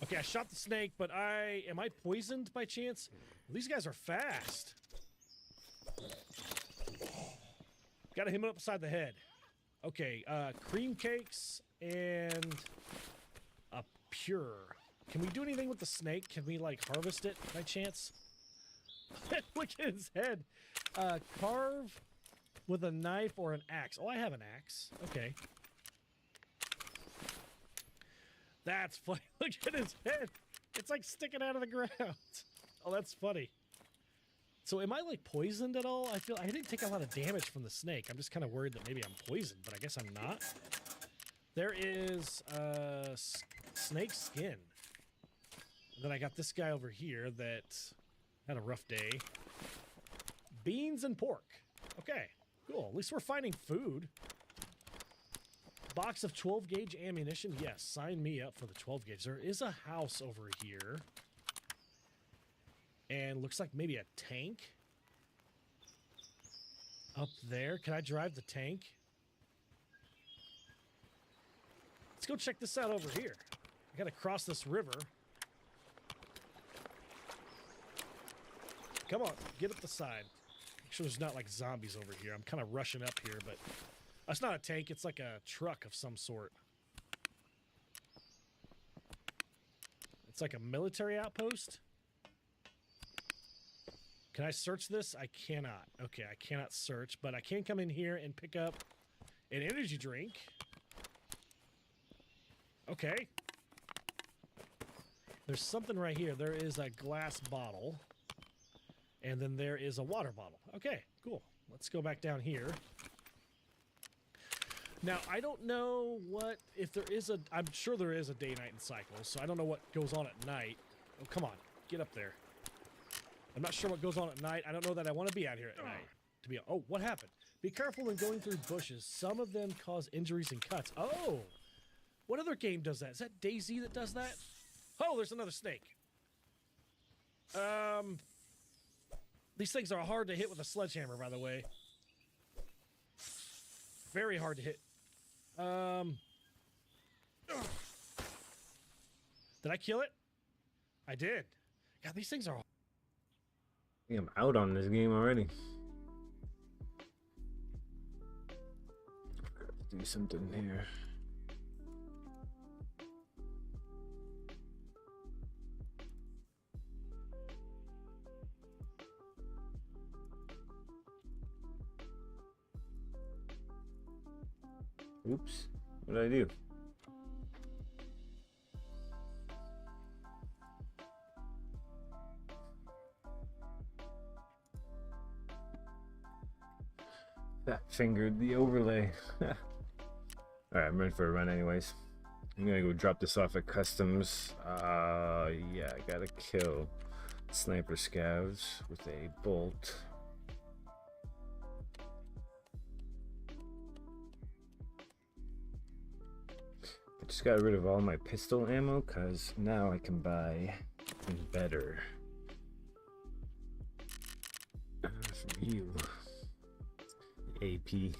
Okay, I shot the snake, but am I poisoned by chance? These guys are fast. Gotta hit him upside the head. Okay, cream cakes and a pure. Can we do anything with the snake? Can we, like, harvest it by chance? Look at his head. Carve with a knife or an axe. Oh, I have an axe. Okay. That's funny. Look at his head. It's like sticking out of the ground. Oh, that's funny. So am I like poisoned at all? I didn't take a lot of damage from the snake. I'm just kind of worried that maybe I'm poisoned, but I guess I'm not. There is snake skin. And then I got this guy over here that had a rough day. Beans and pork. Okay, cool. At least we're finding food. Box of 12 gauge ammunition. Yes, sign me up for the 12 gauge. There is a house over here. And looks like maybe a tank. Up there. Can I drive the tank? Let's go check this out over here. I gotta cross this river. Come on, get up the side. Make sure there's not like zombies over here. I'm kind of rushing up here, but it's not a tank. It's like a truck of some sort. It's like a military outpost. Can I search this? I cannot. Okay, I cannot search, but I can come in here and pick up an energy drink. Okay. There's something right here. There is a glass bottle. And then there is a water bottle. Okay, cool. Let's go back down here. Now, I don't know what, if there is a, I'm sure there is a day-night cycle, so I don't know what goes on at night. Oh, come on. Get up there. I'm not sure what goes on at night. I don't know that I want to be out here at night. To be, oh, what happened? Be careful when going through bushes. Some of them cause injuries and cuts. Oh! What other game does that? Is that DayZ that does that? Oh, there's another snake. These things are hard to hit with a sledgehammer, by the way. Very hard to hit. Did I kill it? I did. God, these things are... I think I'm out on this game already. Let's do something here. Oops, what did I do? That fingered the overlay. Alright, I'm ready for a run anyways. I'm gonna go drop this off at customs. Yeah, I gotta kill sniper scavs with a bolt. I just got rid of all my pistol ammo because now I can buy better. From you. AP.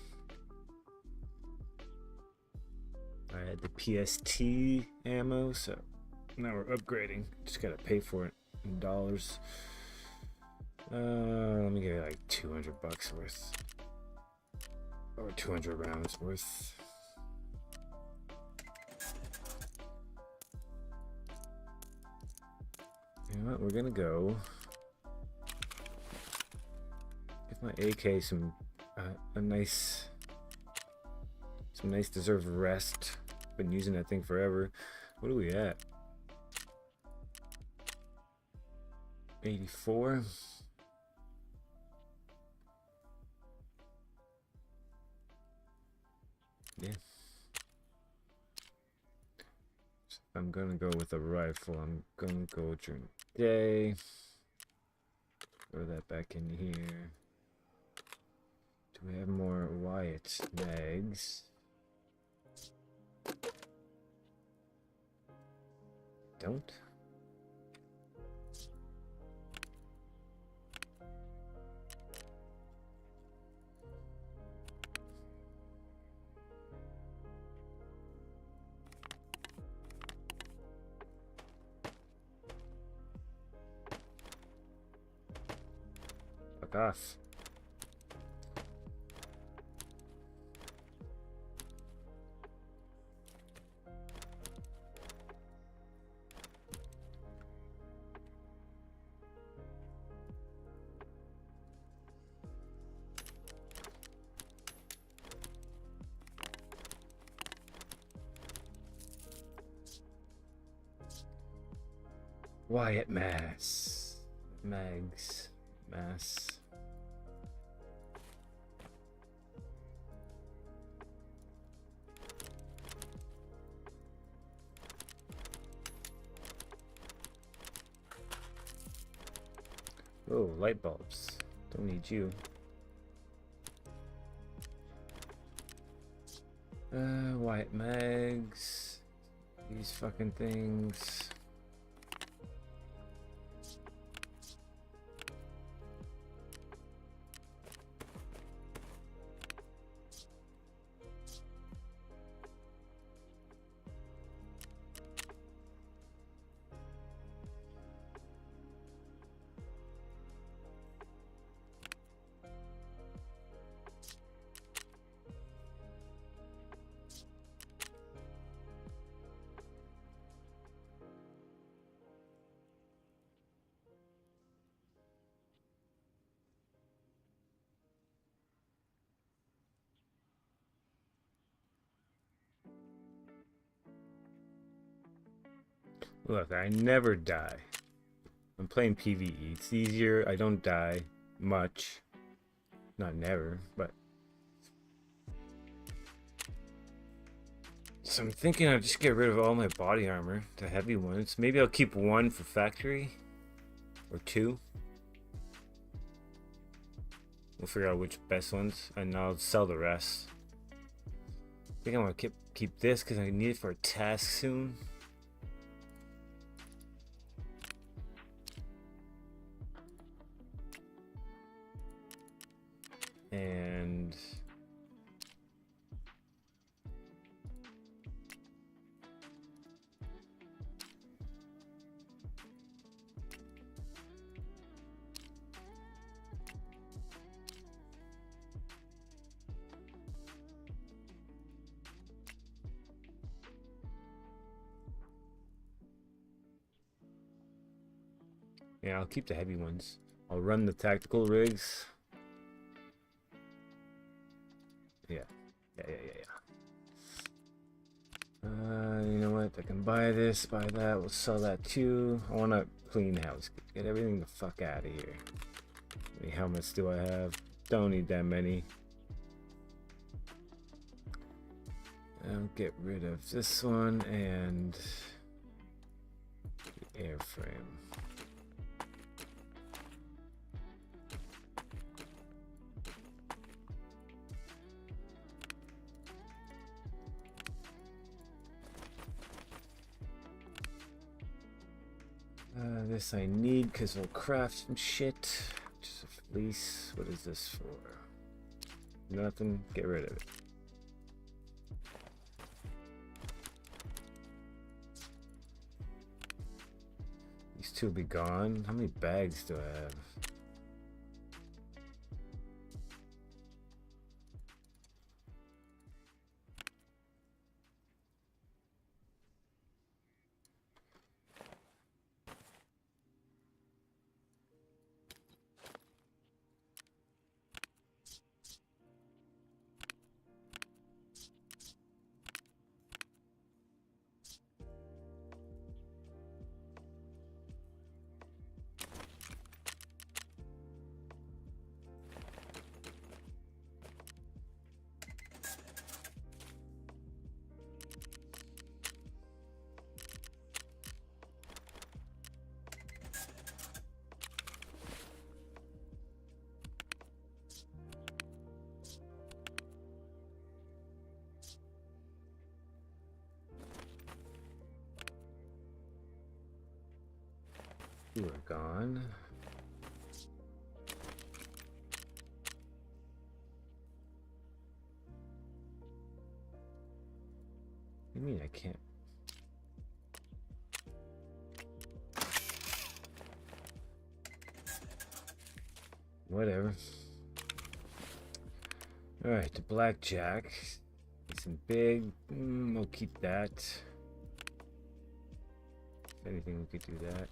I had the PST ammo, so now we're upgrading. Just gotta pay for it in dollars. Let me get like 200 bucks worth. Or 200 rounds worth. You know what, we're gonna go give my AK some nice deserved rest. Been using that thing forever. What are we at? 84. Yeah. I'm gonna go with a rifle. I'm gonna go during the day. Throw that back in here. Do we have more Wyatt mags? Don't. Fuck off. Wyatt mass. Mags. Mass. Oh, light bulbs. Don't need you. White mags. These fucking things. Look, I never die. I'm playing PVE. It's easier. I don't die much. Not never, but. So I'm thinking I'll just get rid of all my body armor, the heavy ones. Maybe I'll keep one for factory. Or two. We'll figure out which best ones, and I'll sell the rest. I think I'm gonna keep this because I need it for a task soon. And yeah, I'll keep the heavy ones. I'll run the tactical rigs. Yeah. You know what? I can buy this, buy that. We'll sell that too. I want to clean house. Get everything the fuck out of here. How many helmets do I have? Don't need that many. I'll get rid of this one and the airframe. This I need because we'll craft some shit. Just a fleece. What is this for? Nothing. Get rid of it. These two will be gone. How many bags do I have? You are gone. What do you mean I can't? Whatever. Alright, the blackjack. Nice and big. We'll keep that. If anything, we could do that.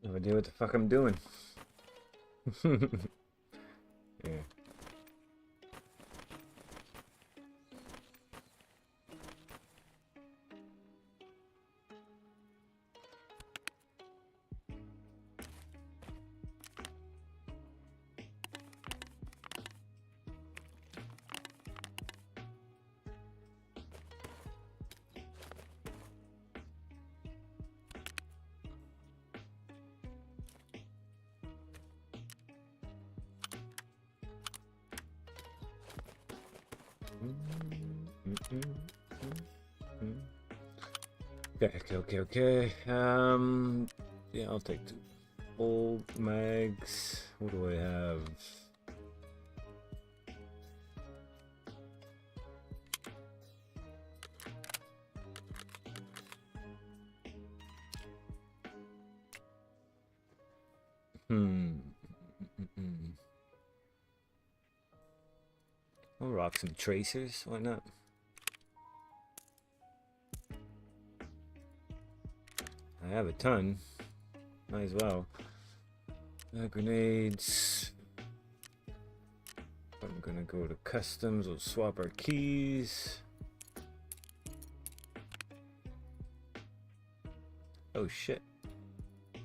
No idea what the fuck I'm doing. Yeah. Okay. Yeah, I'll take 2 old mags. What do I have? I'll rock some tracers. Why not? I have a ton. Might as well. Grenades. I'm gonna go to customs. We'll swap our keys. Oh shit. I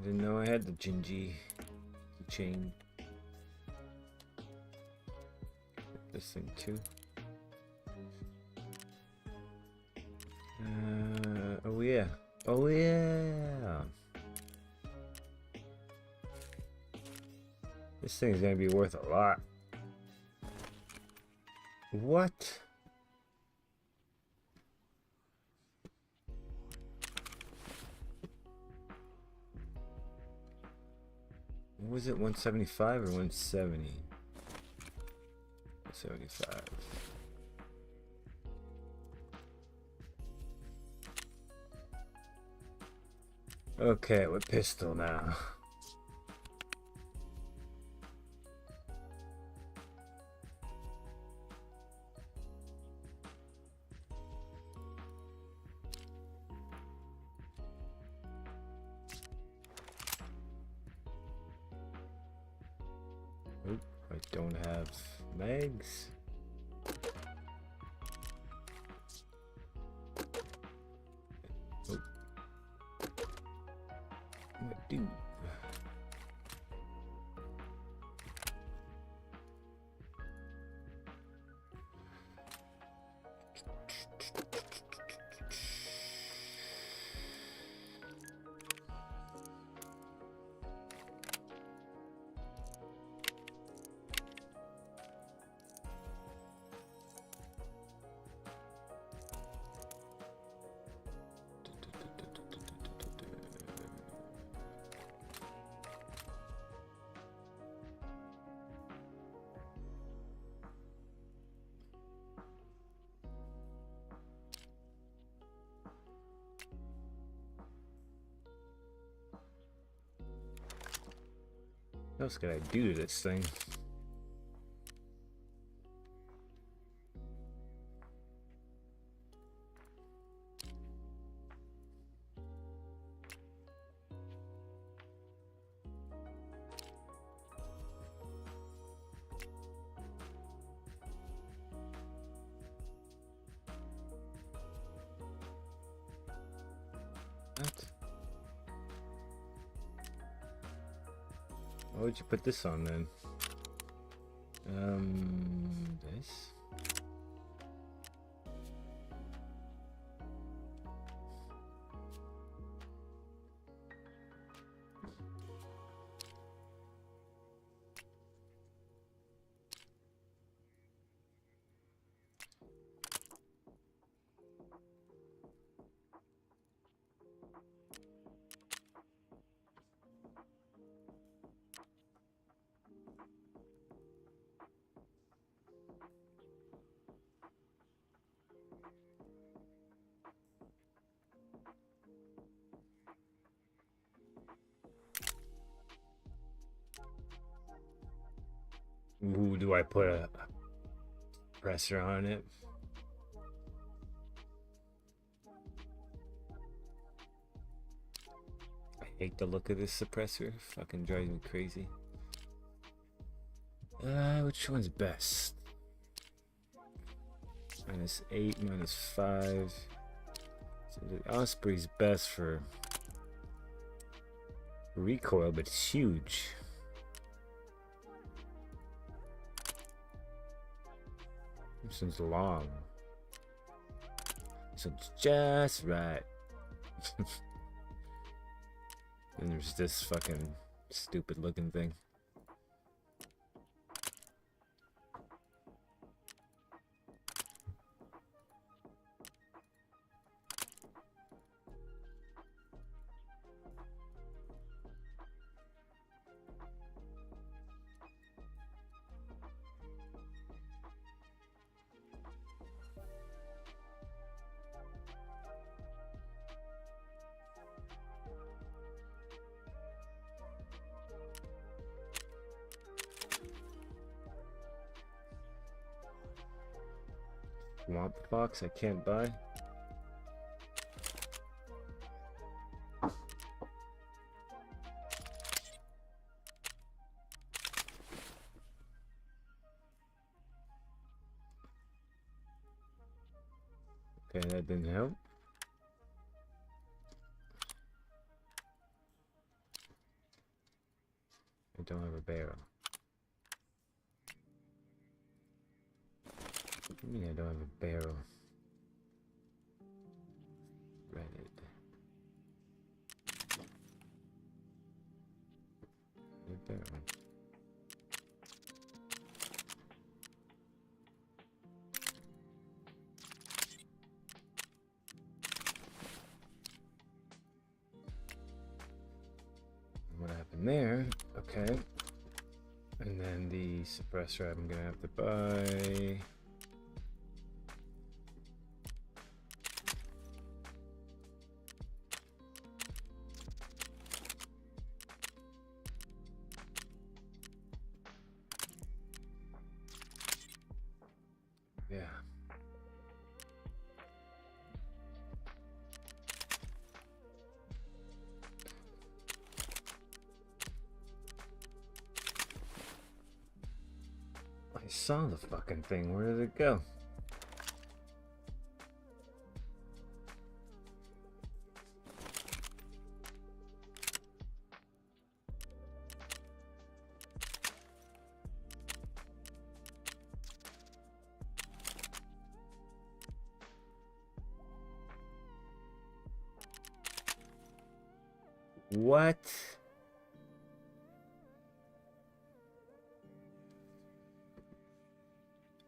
didn't know I had the Jinji keychain. This thing too. Oh yeah. Oh yeah. This thing's gonna be worth a lot. What? What was it, 175 or 170? 175. Okay, what pistol now? Oop, I don't have mags. Oop. What do? What else could I do to this thing? What? Why would you put this on then? This? Ooh, do I put a pressure on it? I hate the look of this suppressor. Fucking drives me crazy. Which one's best? -8, -5. So the Osprey's best for recoil, but it's huge. This one's long. This one's just right. And there's this fucking stupid looking thing. swamp fox I can't buy? Okay, that didn't help. I don't have a barrel. What do you mean I don't have a barrel? Reddit. A barrel. What happened there? Okay. And then the suppressor I'm gonna have to buy. Yeah. I saw the fucking thing. Where did it go? What?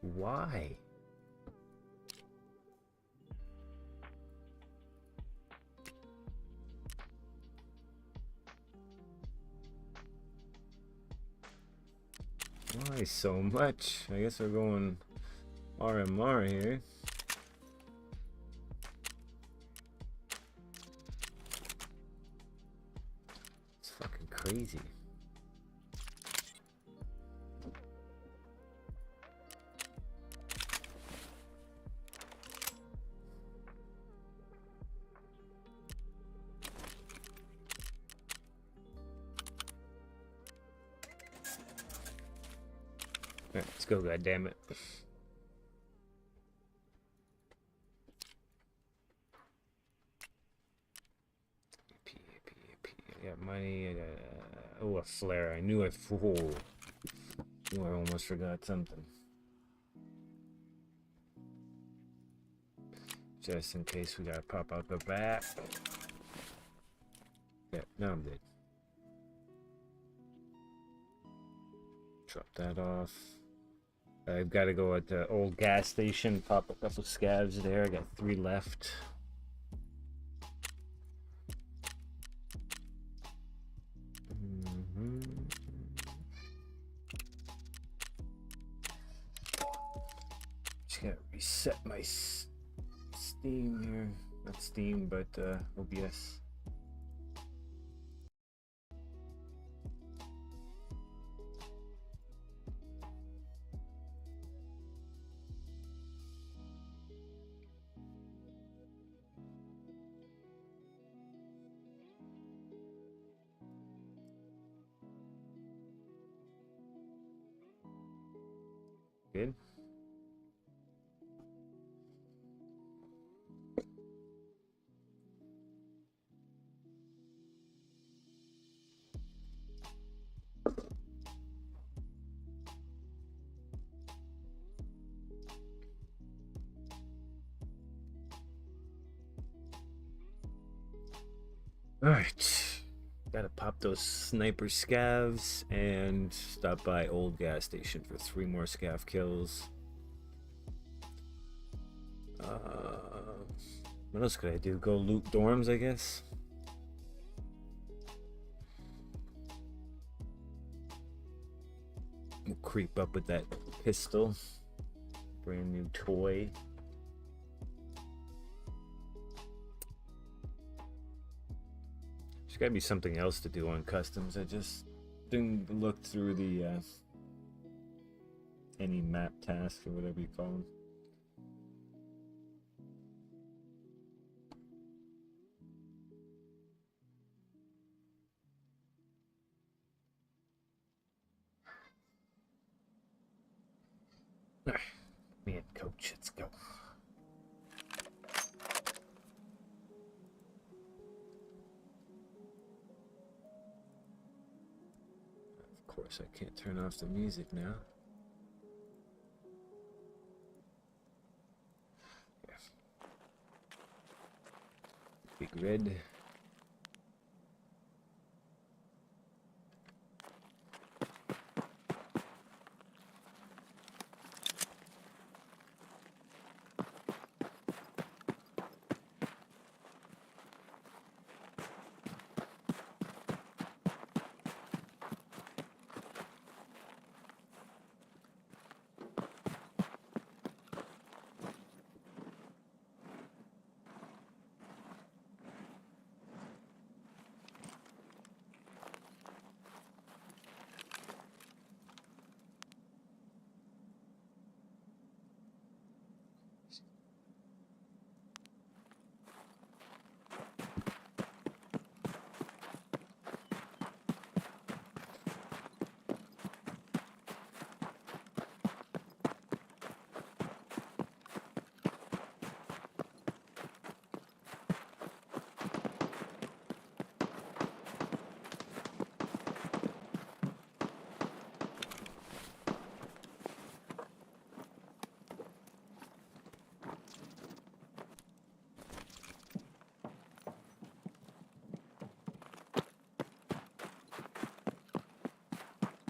Why? Why so much? I guess we're going RMR here. It's fucking crazy. Alright, let's go, goddammit. I got money, I got oh, a flare. I knew I almost forgot something. Just in case we gotta pop out the back. Yeah, now I'm dead. Drop that off. I've got to go at the old gas station, pop a couple scavs there. I got 3 left. Just gotta reset my Steam here. Not Steam, but OBS. Good. Alright. Gotta pop those sniper scavs and stop by old gas station for 3 more scav kills. What else could I do? Go loot dorms, I guess. We'll creep up with that pistol. Brand new toy. There's gotta be something else to do on customs. I just didn't look through the any map tasks or whatever you call them. Alright, me and coach, let's go. Of course, I can't turn off the music now. Yes. Big red.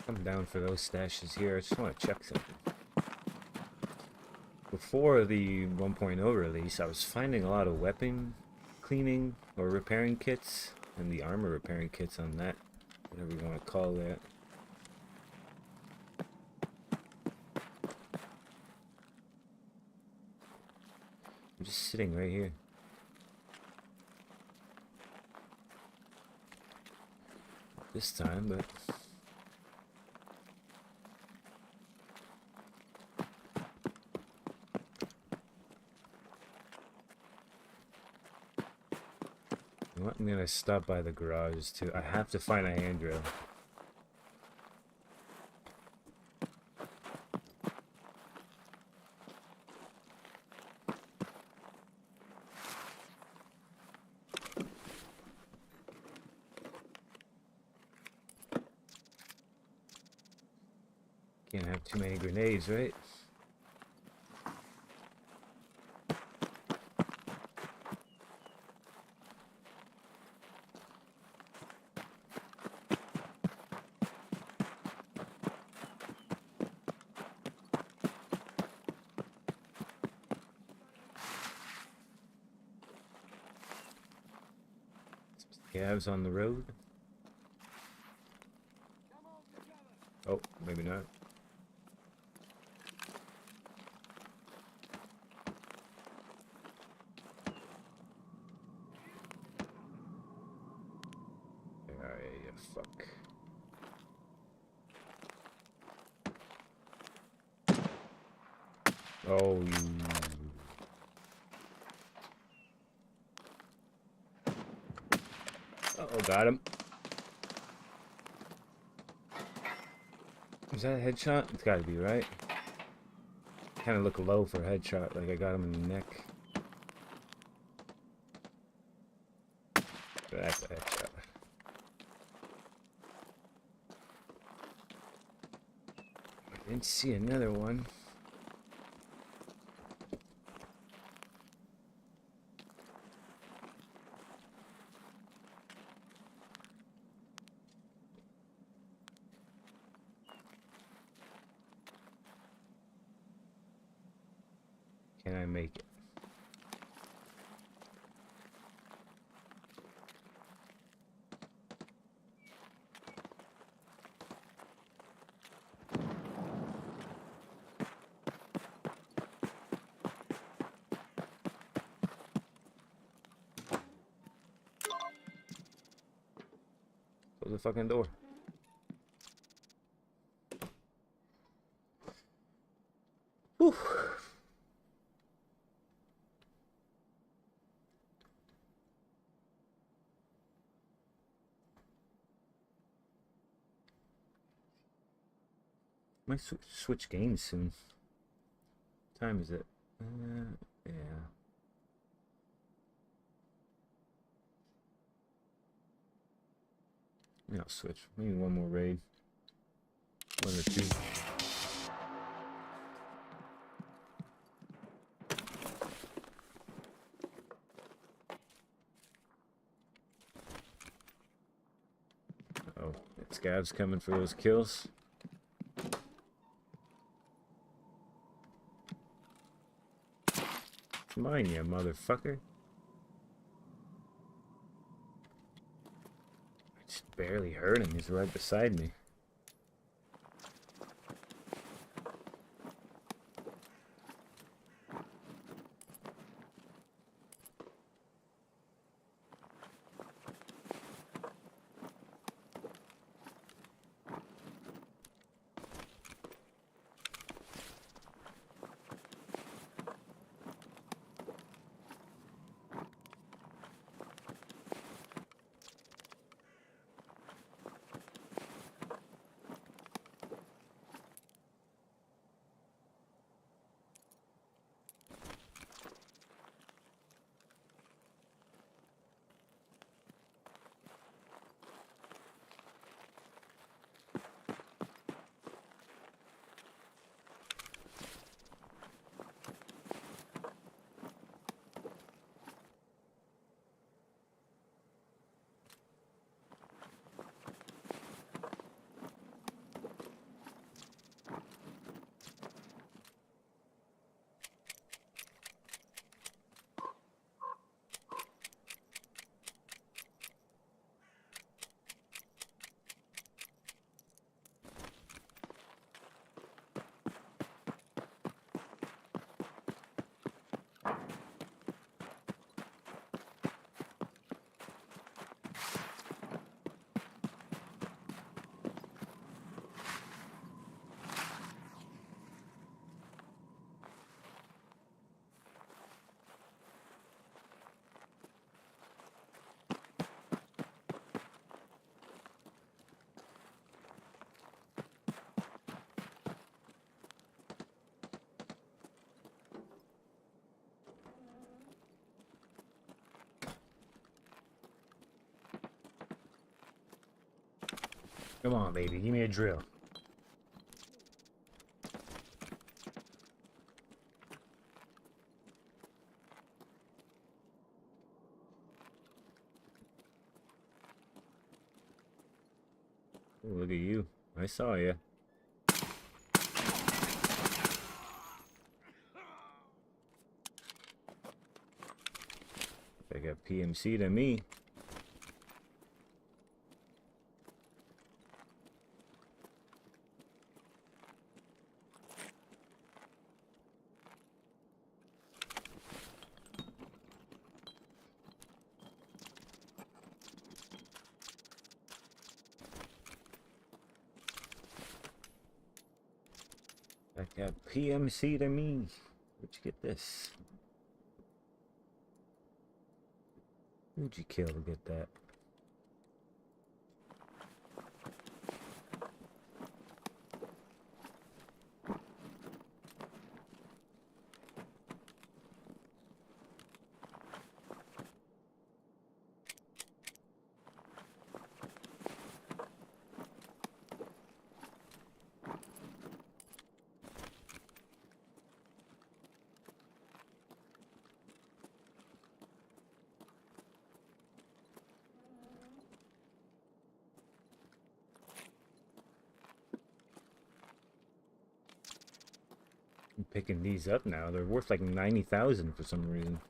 I'm down for those stashes here. I just want to check something. Before the 1.0 release, I was finding a lot of weapon cleaning or repairing kits, and the armor repairing kits on that, whatever you want to call that. I'm just sitting right here. This time, but you know what? I'm gonna stop by the garage too. I have to find a hand drill. Can't have too many grenades, right? Calves on the road. Oh, maybe not. Yeah, fuck. Oh, you. Uh-oh, got him. Is that a headshot? It's gotta be, right? Kind of look low for a headshot, like I got him in the neck. But that's a headshot. I didn't see another one. Can I make it? Close the fucking door. Whew. Might switch games soon. time is it? Yeah. Yeah, I'll switch. Maybe one more raid. One or two. Oh, that scab's coming for those kills. It's mine, you motherfucker. I just barely heard him. He's right beside me. Come on, baby. Give me a drill. Oh, look at you. I saw you. They got PMC to me. I got PMC to me. Where'd you get this? Who'd you kill to get that? I'm picking these up now. They're worth like 90,000 for some reason.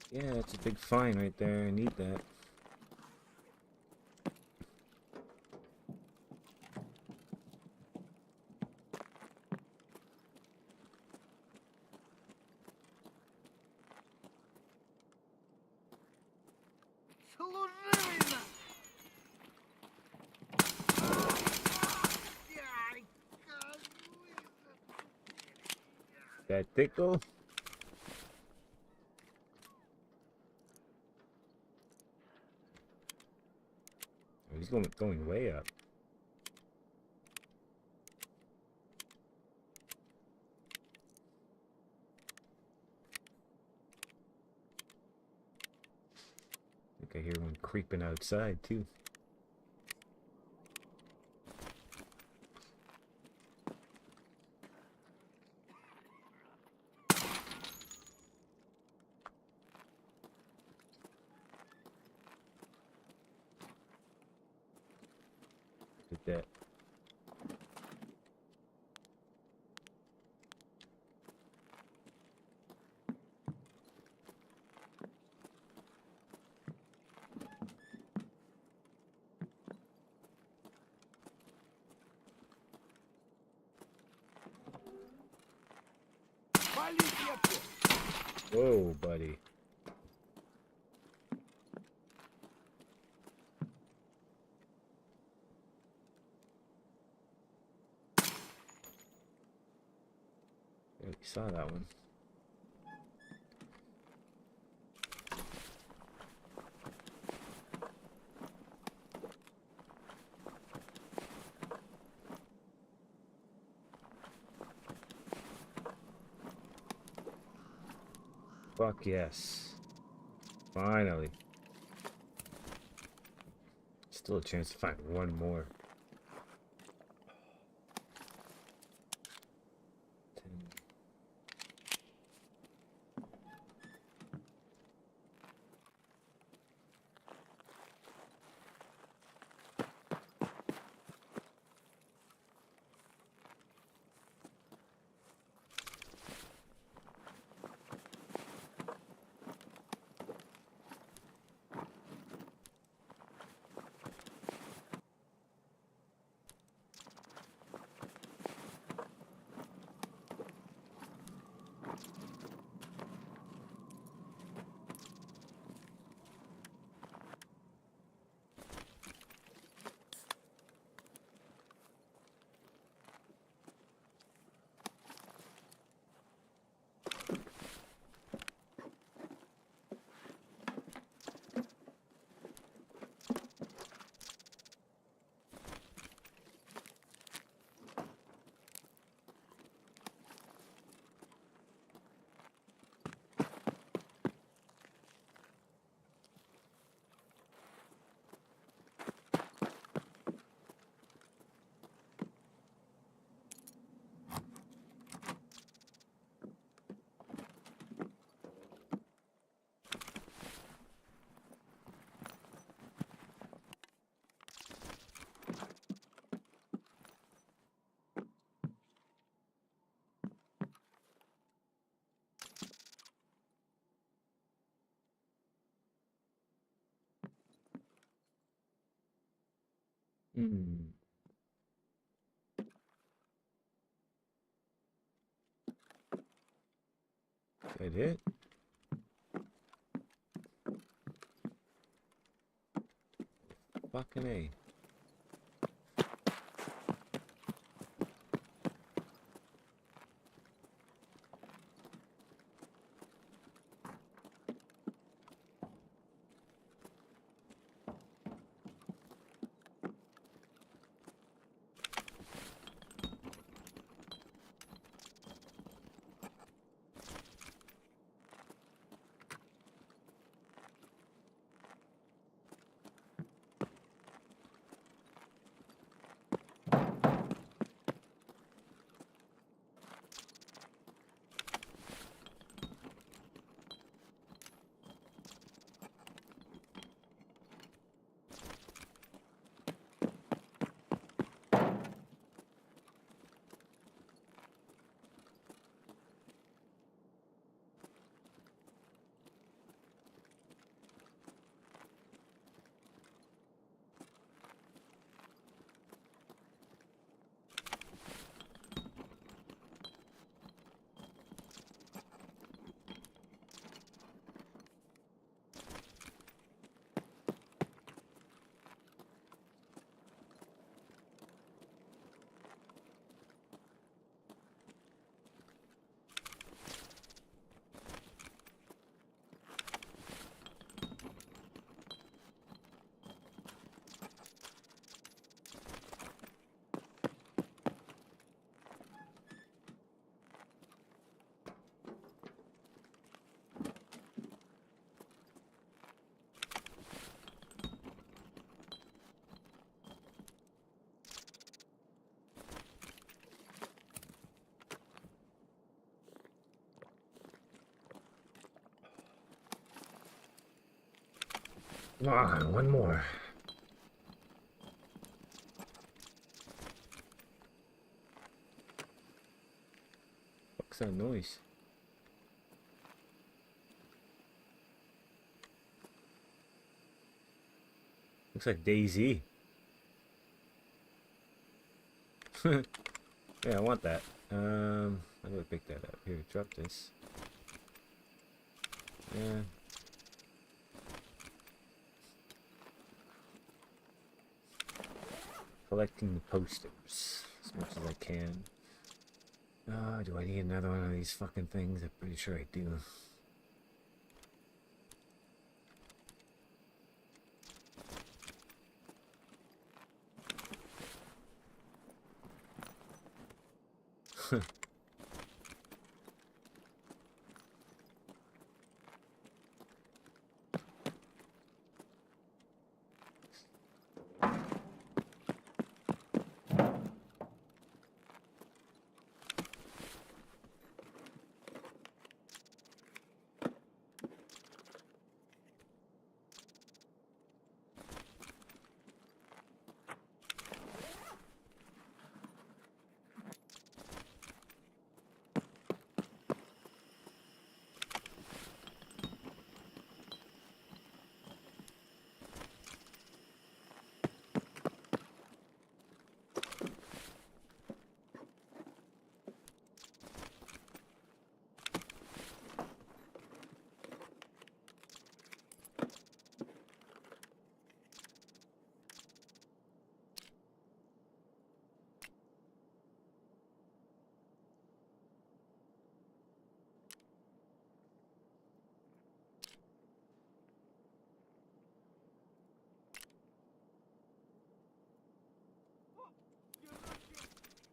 Yeah, it's a big fine right there. I need that. Служивый! That tickle? Oh, he's going way up. I think I hear one creeping outside too. Look at that. Whoa, buddy. Yeah, we saw that one. Fuck yes. Finally. Still a chance to find one more. Hmm. That it? Fucking A. Ah, one more. What's that noise? Looks like Daisy. Yeah, I want that. How do I pick that up? Here, drop this. Yeah. Collecting the posters as much as I can. Do I need another one of these fucking things? I'm pretty sure I do.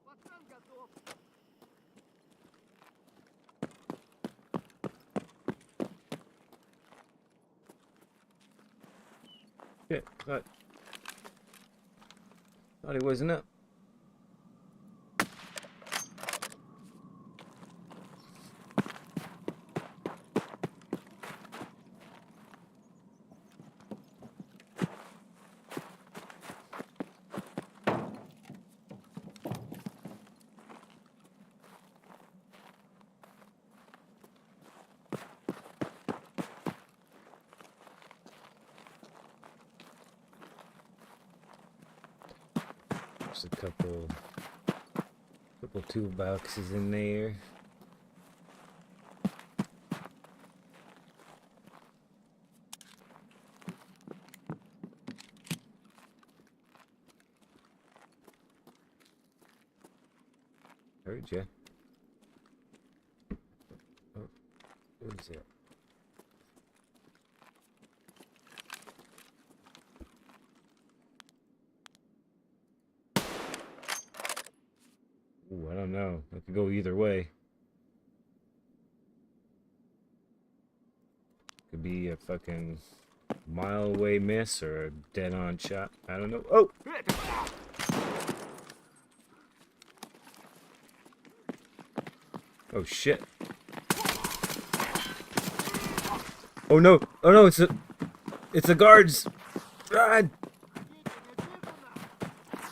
Пацан готов. Shit, thought he wasn't up. There's a couple toolboxes in there. Heard ya. Oh, what is it? Ooh, I don't know. It could go either way. Could be a fucking mile away miss or a dead on shot. I don't know. Oh! Oh shit. Oh no! Oh no! It's the guards! God!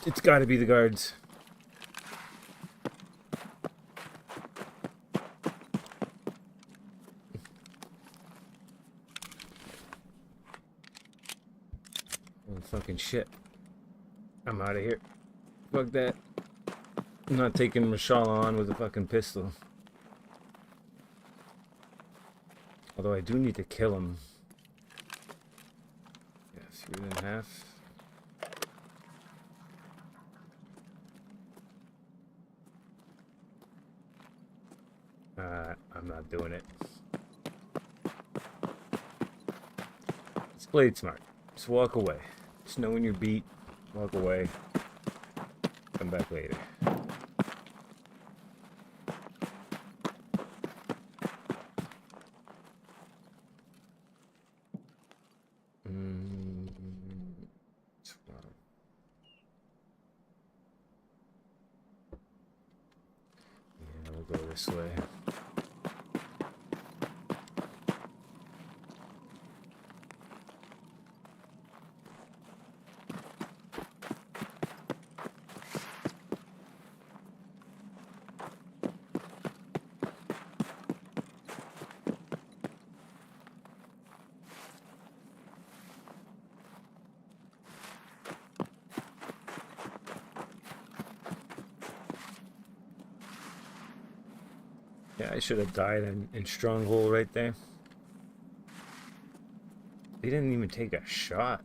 It's gotta be the guards. Oh fucking shit. I'm out of here. Fuck that. I'm not taking Mashallah on with a fucking pistol. Although I do need to kill him. Yeah, fewer than half. I'm not doing it. Let's play it smart. Just walk away. Just know when you're beat. Walk away. Come back later. Yeah, we'll go this way. Yeah, I should have died in Stronghold right there. They didn't even take a shot.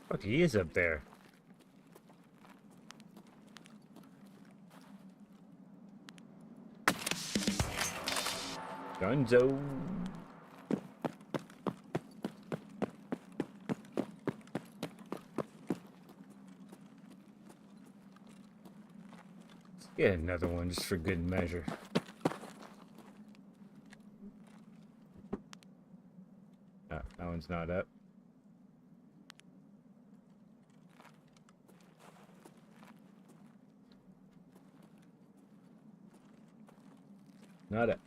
Fuck, he is up there. Gunzo. Let's get another one just for good measure. That one's not up. Not up.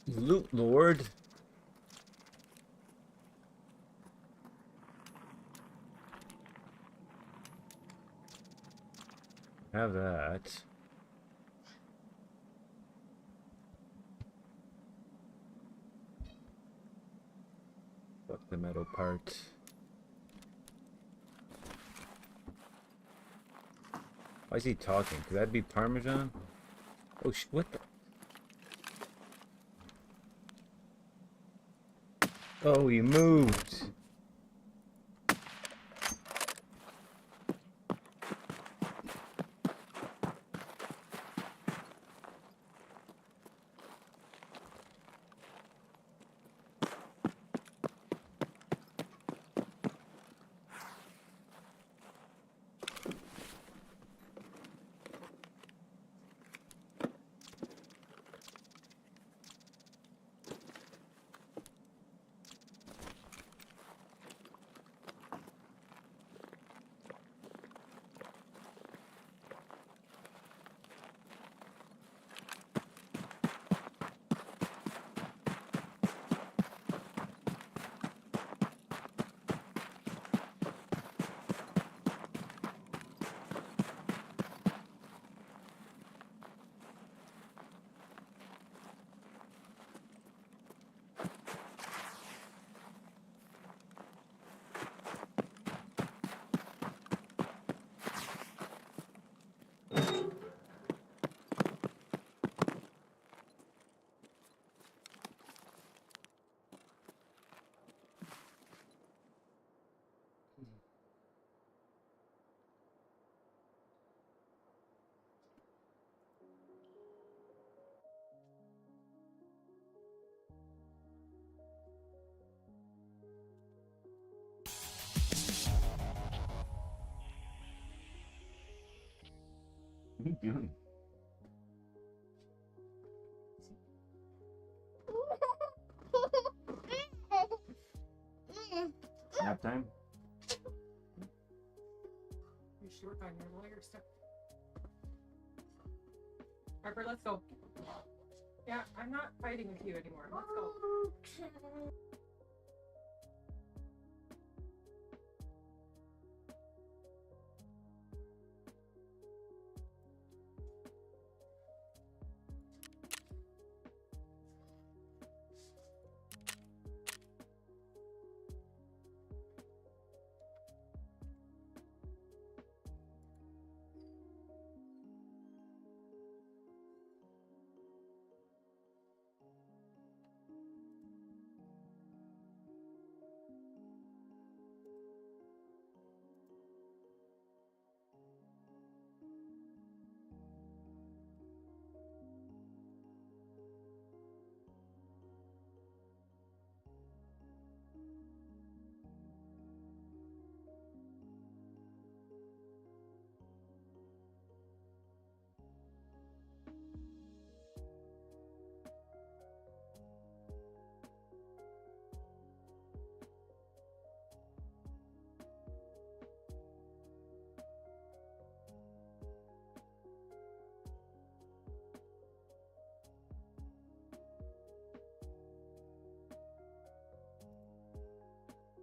Loot Lord. Have that. Fuck the metal part. Why is he talking? Could that be Parmesan? Oh, what the? Oh, he moved. you doing? Nap time? You should work on your lawyer stuff. Harper, let's go. Yeah, I'm not fighting with you anymore. Let's go.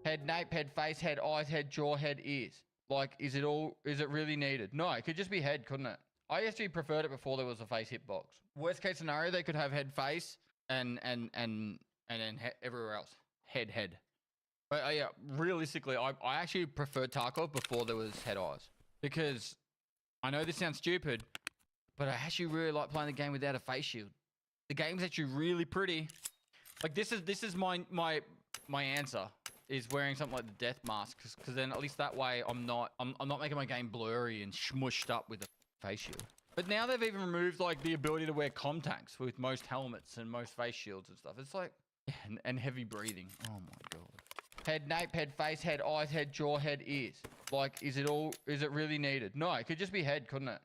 Head, nape, head, face, head, eyes, head, jaw, head, ears. Like, is it really needed? No, it could just be head, couldn't it? I actually preferred it before there was a face hitbox. Worst case scenario, they could have head, face, and then everywhere else. Head. But yeah, realistically, I actually preferred Tarkov before there was head, eyes. Because I know this sounds stupid, but I actually really like playing the game without a face shield. The game's actually really pretty. Like, this is my answer. Is wearing something like the death mask, because then at least that way I'm not making my game blurry and smushed up with a face shield. But now they've even removed like the ability to wear contacts with most helmets and most face shields and stuff. It's like, and heavy breathing. Oh my god. Head, nape, head, face, head, eyes, head, jaw, head, ears. Like, is it really needed? No, it could just be head, couldn't it?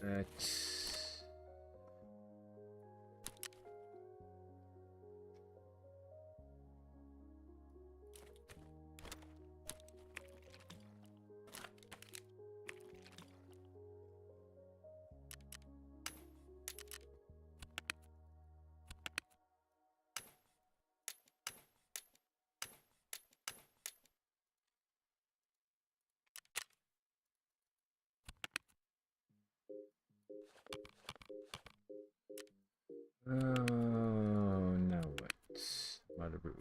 That's... Oh, now what? Motherboard.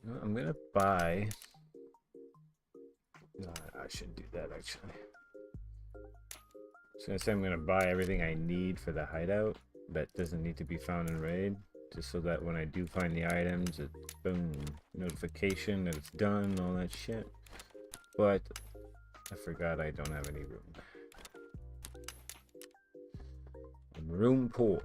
No, I'm gonna buy. No, I shouldn't do that actually. I was gonna say I'm gonna buy everything I need for the hideout that doesn't need to be found in raid, just so that when I do find the items, it boom, notification that it's done, all that shit. But I forgot I don't have any room. I'm room poor.